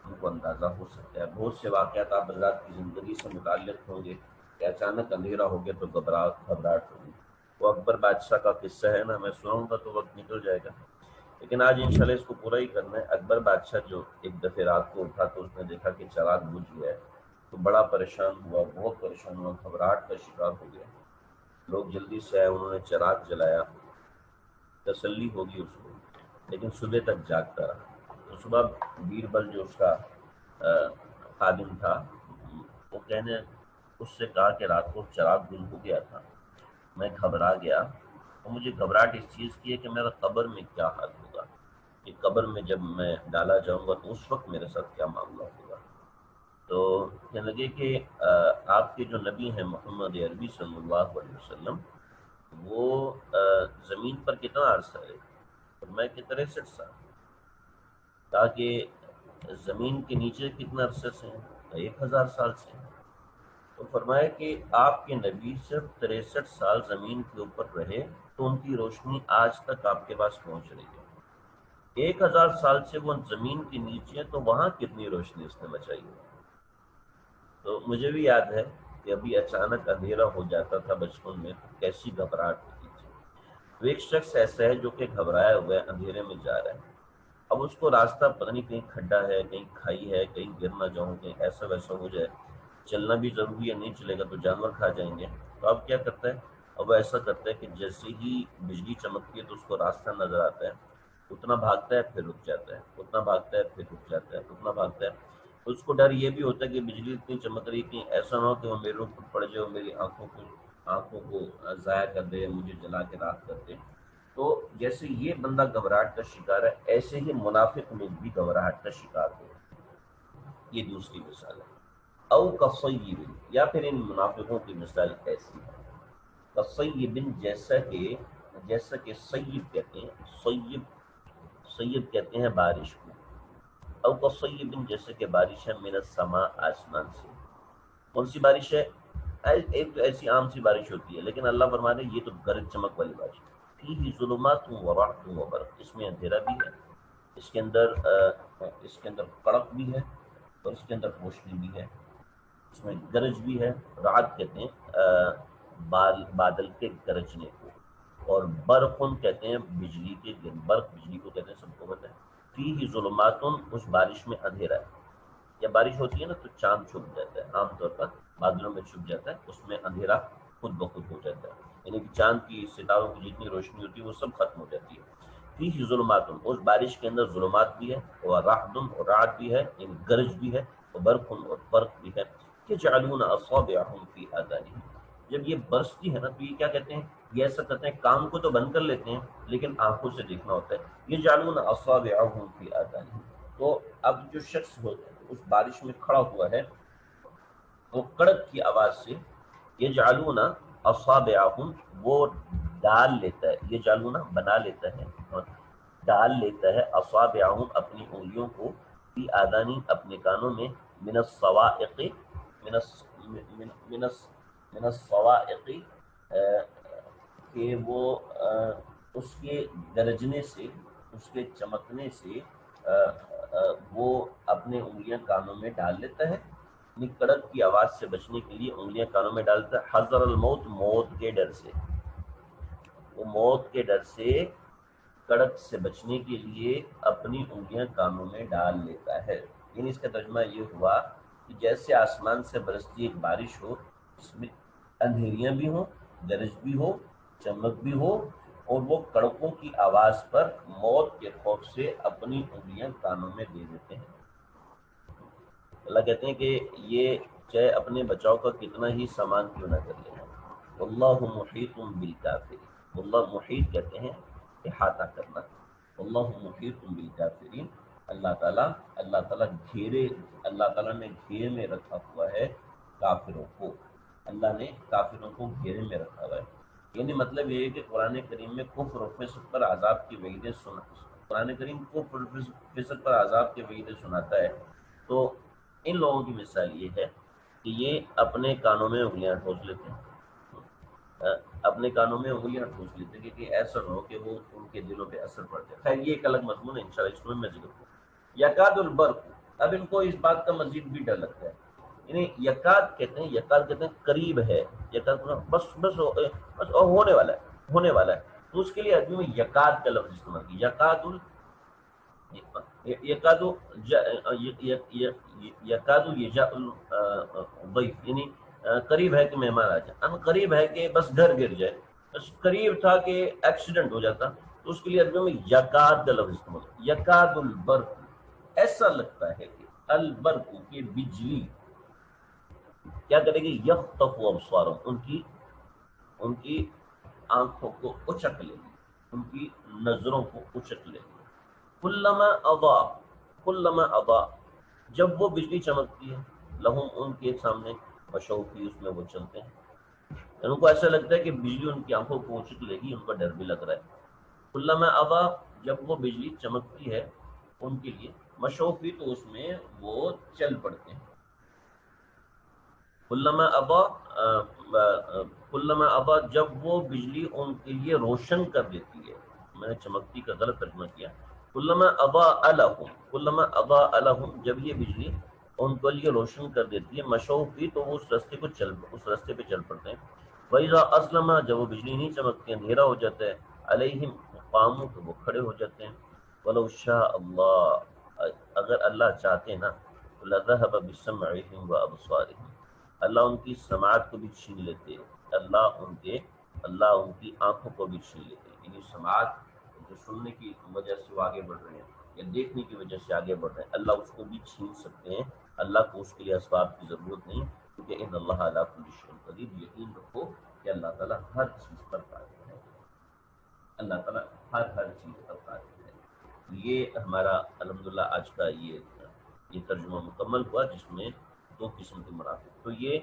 ان کو اندازہ ہو سکتا ہے. بہت سے واقعات آپ حضرات کی زندگی سے متعلق ہوں گے کہ اچانک اندھیرا ہو گیا تو گھبراہٹ ہوگی. وہ اکبر بادشاہ کا قصہ ہے نا، میں سناؤں گا تو وقت نکل جائے گا، لیکن آج انشاءاللہ اس کو پورا ہی کرنا ہے. اکبر بادشاہ جو ایک دفعہ رات کو اٹھا تو اس نے دیکھا کہ چراغ بجھ گیا ہے، تو بڑا پریشان ہوا، بہت پریشان ہوا، گھبراہٹ کا شکار ہو گیا. لوگ جلدی سے آئے، انہوں نے چراغ جلایا، تسلی ہوگی اس کو، لیکن صبح تک جاگتا رہا. تو صبح بیربل جو اس کا خادم تھا، وہ کہنے اس سے کہا کہ رات کو چراغ گل ہو گیا تھا، میں گھبرا گیا، اور مجھے گھبراہٹ اس چیز کی ہے کہ میرا قبر میں کیا حال ہوگا، کہ قبر میں جب میں ڈالا جاؤں گا تو اس وقت میرے ساتھ کیا معاملہ ہوگا. تو کہنے لگے کہ آپ کے جو نبی ہیں محمد عربی صلی اللہ علیہ وسلم، وہ زمین پر کتنا عرصہ رہے؟ اور میں کہ 63 سال. تاکہ زمین کے نیچے کتنا عرصے سے ہیں؟ 1000 سال سے ہیں. تو فرمایا کہ آپ کے نبی صرف 63 سال زمین کے اوپر رہے تو ان کی روشنی آج تک آپ کے پاس پہنچ رہی ہے. 1000 سال سے وہ زمین کے نیچے، تو وہاں کتنی روشنی اس نے بچائی ہے. تو مجھے بھی یاد ہے کہ ابھی اچانک اندھیرا ہو جاتا تھا بچپن میں، تو کیسی گھبراہٹ ہوتی تھی. تو ایک شخص ایسا ہے جو کہ گھبرایا ہوا ہے، اندھیرے میں جا رہا ہے. اب اس کو راستہ پتہ نہیں، کہیں کھڈا ہے، کہیں کھائی ہے، کہیں گر نہ جاؤں، کہیں ایسا ویسا ہو جائے، چلنا بھی ضروری ہے، نہیں چلے گا تو جانور کھا جائیں گے. تو اب کیا کرتا ہے؟ اب وہ ایسا کرتا ہے کہ جیسے ہی بجلی چمکتی ہے تو اس کو راستہ نظر آتا ہے، اتنا بھاگتا ہے پھر رک جاتا ہے، اتنا بھاگتا ہے پھر رک جاتا ہے، اتنا بھاگتا ہے. اس کو ڈر یہ بھی ہوتا ہے کہ بجلی اتنی چمک رہی کہ ایسا نہ ہو کہ وہ میرے اوپر پڑ جائے اور میری آنکھوں کو ضائع کر دے، مجھے جلا کے راکھ کر دے۔ تو جیسے یہ بندہ گھبراہٹ کا شکار ہے، ایسے ہی منافق لوگ بھی گھبراہٹ کا شکار ہو۔ یہ دوسری مثال ہے۔ او کصیب، یا پھر ان منافقوں کی مثال ایسی ہے، کصیب، جیسا کہ سیب کہتے ہیں، سیب کہتے ہیں بارش کو، او کصیب، جیسے کہ بارش ہے، من السماء، آسمان سے۔ کون سی بارش ہے؟ ایک تو ایسی عام سی بارش ہوتی ہے، لیکن اللہ فرماتے ہیں یہ تو گرج چمک والی بارش، فیہ ظلمات و رعد و برق، اس میں اندھیرا بھی ہے، اس کے اندر کڑک بھی ہے، اور اس کے اندر روشنی بھی ہے، اس میں گرج بھی ہے۔ رعد کہتے ہیں بادل کے گرجنے کو، اور برقن کہتے ہیں بجلی کے، برق بجلی کو کہتے ہیں، سب کو پتہ ہے۔ فیہ ظلمات، اس بارش میں اندھیرا ہے۔ جب بارش ہوتی ہے نا تو چاند چھپ جاتا ہے، عام طور پر بادلوں میں چھپ جاتا ہے، اس میں اندھیرا خود بخود ہو جاتا ہے، یعنی کہ چاند کی، ستاروں کی جتنی روشنی ہوتی ہے وہ سب ختم ہو جاتی ہے۔ فیہ ظلمات، اس بارش کے اندر ظلمات بھی ہے، اور رعد، اور رعد بھی ہے، یعنی گرج بھی ہے، اور برق، اور برق بھی ہے۔ یجعلون اصابعهم فی آذانہم، جب یہ برستی ہے نا تو یہ کیا کہتے ہیں، یہ ایسا کرتے ہیں، کام کو تو بند کر لیتے ہیں لیکن آنکھوں سے دیکھنا ہوتا ہے۔ یجعلون اصابعهم فی آذانہم، تو اب جو شخص اس بارش میں کھڑا ہوا ہے وہ کڑک کی آواز سے، یجعلون اصابعهم، وہ ڈال لیتا ہے، یجعلون بنا لیتا ہے، ڈال لیتا ہے، اصابعهم، اپنی انگلیوں کو، فی آذانی، اپنے کانوں میں، من الصواعق، من الصواعق، کہ وہ اس کے گرجنے سے، اس کے چمکنے سے وہ اپنے انگلیاں کانوں میں ڈال لیتا ہے، یعنی کڑک کی آواز سے بچنے کے لیے انگلیاں کانوں میں ڈالتا ہے، حذر الموت، موت کے ڈر سے، وہ موت کے ڈر سے، کڑک سے بچنے کے لیے اپنی انگلیاں کانوں میں ڈال لیتا ہے۔ یعنی اس کا ترجمہ یہ ہوا کہ جیسے آسمان سے برستی ایک بارش ہو، اس میں اندھیریاں بھی ہوں، گرج بھی ہو، چمک بھی ہو، اور وہ کڑکوں کی آواز پر موت کے خوف سے اپنی انگلیاں کانوں میں دے دیتے ہیں۔ اللہ کہتے ہیں کہ یہ چاہے اپنے بچاؤ کا کتنا ہی سامان کیوں نہ کر لے، واللہ محیط بالکافرین، اللہ محیط کہتے ہیں احاطہ کرنا، اللہ محیط بالکافرین، اللہ تعالیٰ نے گھیرے میں رکھا ہوا ہے کافروں کو، اللہ نے کافروں کو گھیرے میں رکھا ہوا ہے۔ یعنی مطلب یہ ہے کہ قرآن کریم میں کفر و فسق پر عذاب کی وعیدیں قرآن کریم کفر و فسق پر عذاب کی وعیدیں سناتا ہے، تو ان لوگوں کی مثال یہ ہے کہ یہ اپنے کانوں میں انگلیاں ٹھوس لیتے ہیں، اپنے کانوں میں انگلیاں ٹھوس لیتے ہیں کہ ایسا نہ ہو کہ وہ ان کے دلوں پہ اثر پڑ جائے۔ خیر یہ ایک الگ مضمون ہے، انشاءاللہ اس میں ذکر کروں۔ یکاد البرق، اب ان کو اس بات کا مزید بھی ڈر لگتا ہے، یعنی یکاد کہتے ہیں قریب ہے، یکاد بس ہونے والا ہے، تو اس کے لیے عربی میں یکاد کا لفظ استعمال کیا، یکاد یجاء الضیف، یعنی قریب ہے کہ مہمان آ جائے، قریب ہے کہ بس گھر گر جائے، بس قریب تھا کہ ایکسیڈنٹ ہو جاتا، تو اس کے لیے عربی میں یکاد کا لفظ استعمال کیا، یکاد البرق، ایسا لگتا ہے کہ البرق کی بجلی کیا کرے گی، یخطف ابصارهم، ان کی آنکھوں کو اچک لے گی، ان کی نظروں کو اچک لے گی۔ کلما اضاء، جب وہ بجلی چمکتی ہے، لہم، ان کے سامنے، مشوا فیہ، اس میں وہ چلتے ہیں، ان کو ایسا لگتا ہے کہ بجلی ان کی آنکھوں کو اچک لے گی، ان کا ڈر بھی لگ رہا ہے۔ کلما اضاء، جب وہ بجلی چمکتی ہے ان کے لیے، مشوا فیہ، تو اس میں وہ چل پڑتے ہیں۔ کلما اضاء، جب وہ بجلی ان کے لیے روشن کر دیتی ہے، میں نے چمکتی کا غلط ترجمہ کیا، کلما اضاء لهم، جب یہ بجلی ان کے لیے روشن کر دیتی ہے، مشوا فیہ، تو وہ اس راستے پہ چل پڑتے ہیں۔ وَإِذَا أَظْلَمَ، جب وہ بجلی نہیں چمکتی، اندھیرا ہو جاتا ہے، علیہم، قاموا، تو وہ کھڑے ہو جاتے ہیں۔ وَلَوْ شَاءَ اللَّهُ، اگر اللہ چاہتے نا، لَذَهَبَ بِسَمْعِهِمْ وَأَبْصَارِهِمْ، اللہ ان کی سماعت کو بھی چھین لیتے، اللہ ان کی آنکھوں کو بھی چھین لیتے، یعنی سماعت جو سننے کی وجہ سے وہ آگے بڑھ رہے ہیں یا دیکھنے کی وجہ سے آگے بڑھ رہے ہیں، اللہ اس کو بھی چھین سکتے ہیں. اللہ کو اس کے لیے اسباب کی ضرورت نہیں، کیونکہ ان اللہ علی کل شیء قدیر. یقین رکھو کہ اللہ تعالیٰ ہر چیز پر قادر ہے. اللہ تعالیٰ ہر چیز پر قادر ہے. یہ ہمارا الحمدللہ آج کا یہ ترجمہ مکمل ہوا، جس میں دو قسم کے منافق. تو یہ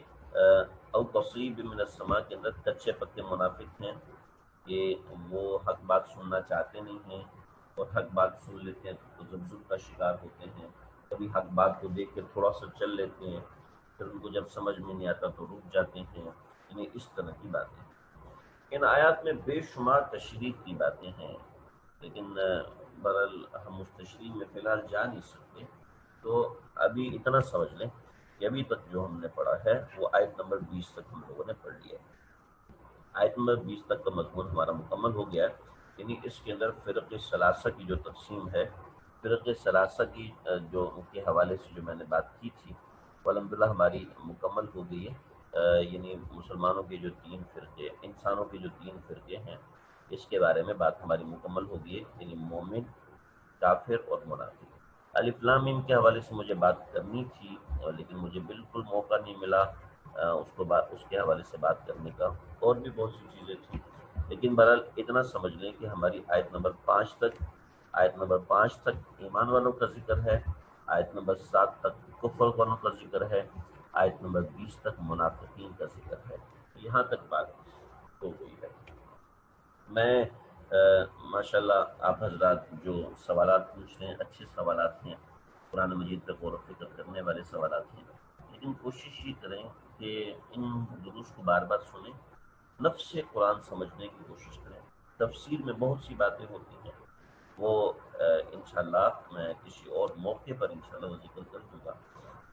او قصیب من السماء کے اندر کچے پکے منافق ہیں. یہ وہ حق بات سننا چاہتے نہیں ہیں، اور حق بات سن لیتے ہیں تو تذبذب کا شکار ہوتے ہیں. کبھی حق بات کو دیکھ کے تھوڑا سا چل لیتے ہیں، پھر ان کو جب سمجھ میں نہیں آتا تو رک جاتے ہیں. یعنی اس طرح کی باتیں. ان آیات میں بے شمار تشریح کی باتیں ہیں، لیکن بہرحال ہم اس تشریح میں فی الحال جا نہیں سکتے. تو ابھی اتنا سمجھ لیں کہ ابھی تک جو ہم نے پڑھا ہے وہ آیت نمبر 20 تک ہم لوگوں نے پڑھ لیا ہے. آیت نمبر 20 تک کا مضمون ہمارا مکمل ہو گیا ہے. یعنی اس کے اندر فرق ثلاثہ کی جو تقسیم ہے، فرق ثلاثہ کی جو کے حوالے سے جو میں نے بات کی تھی وہ الحمدللہ ہماری مکمل ہو گئی ہے. یعنی مسلمانوں کے جو تین فرقے، انسانوں کے جو تین فرقے ہیں، اس کے بارے میں بات ہماری مکمل ہو گئی ہے. یعنی مومن، کافر اور منافق. الف لام میم کے حوالے سے مجھے بات کرنی تھی، لیکن مجھے بالکل موقع نہیں ملا اس کے حوالے سے بات کرنے کا. اور بھی بہت سی چیزیں تھیں، لیکن بہرحال اتنا سمجھ لیں کہ ہماری آیت نمبر 5 تک ایمان والوں کا ذکر ہے، آیت نمبر 7 تک کفر والوں کا ذکر ہے، آیت نمبر 20 تک منافقین کا ذکر ہے. یہاں تک بات ہو گئی ہے. میں ماشاءاللہ آپ حضرات جو سوالات پوچھ رہے ہیں اچھے سوالات ہیں، قرآن مجید پہ غور و فکر کرنے والے سوالات ہیں. لیکن کوشش یہ کریں کہ ان دروس کو بار بار سنیں، نفس قرآن سمجھنے کی کوشش کریں. تفسیر میں بہت سی باتیں ہوتی ہیں، وہ انشاءاللہ میں کسی اور موقع پر انشاءاللہ وہ ذکر کر دوں گا.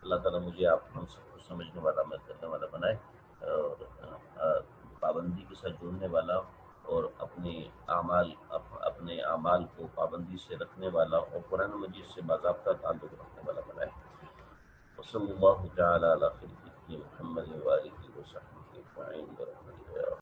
اللہ تعالیٰ مجھے آپ ہم سب کو سمجھنے والا، عمل کرنے والا بنائے، اور پابندی کے ساتھ جڑنے والا، اور اپنے اعمال کو پابندی سے رکھنے والا اور قرآن مجید سے باضابطہ تعلق رکھنے والا بنائے. وصلی اللہ تعالی علی خیر محمد و آلہ وصحبہ اجمعین برحمتہ.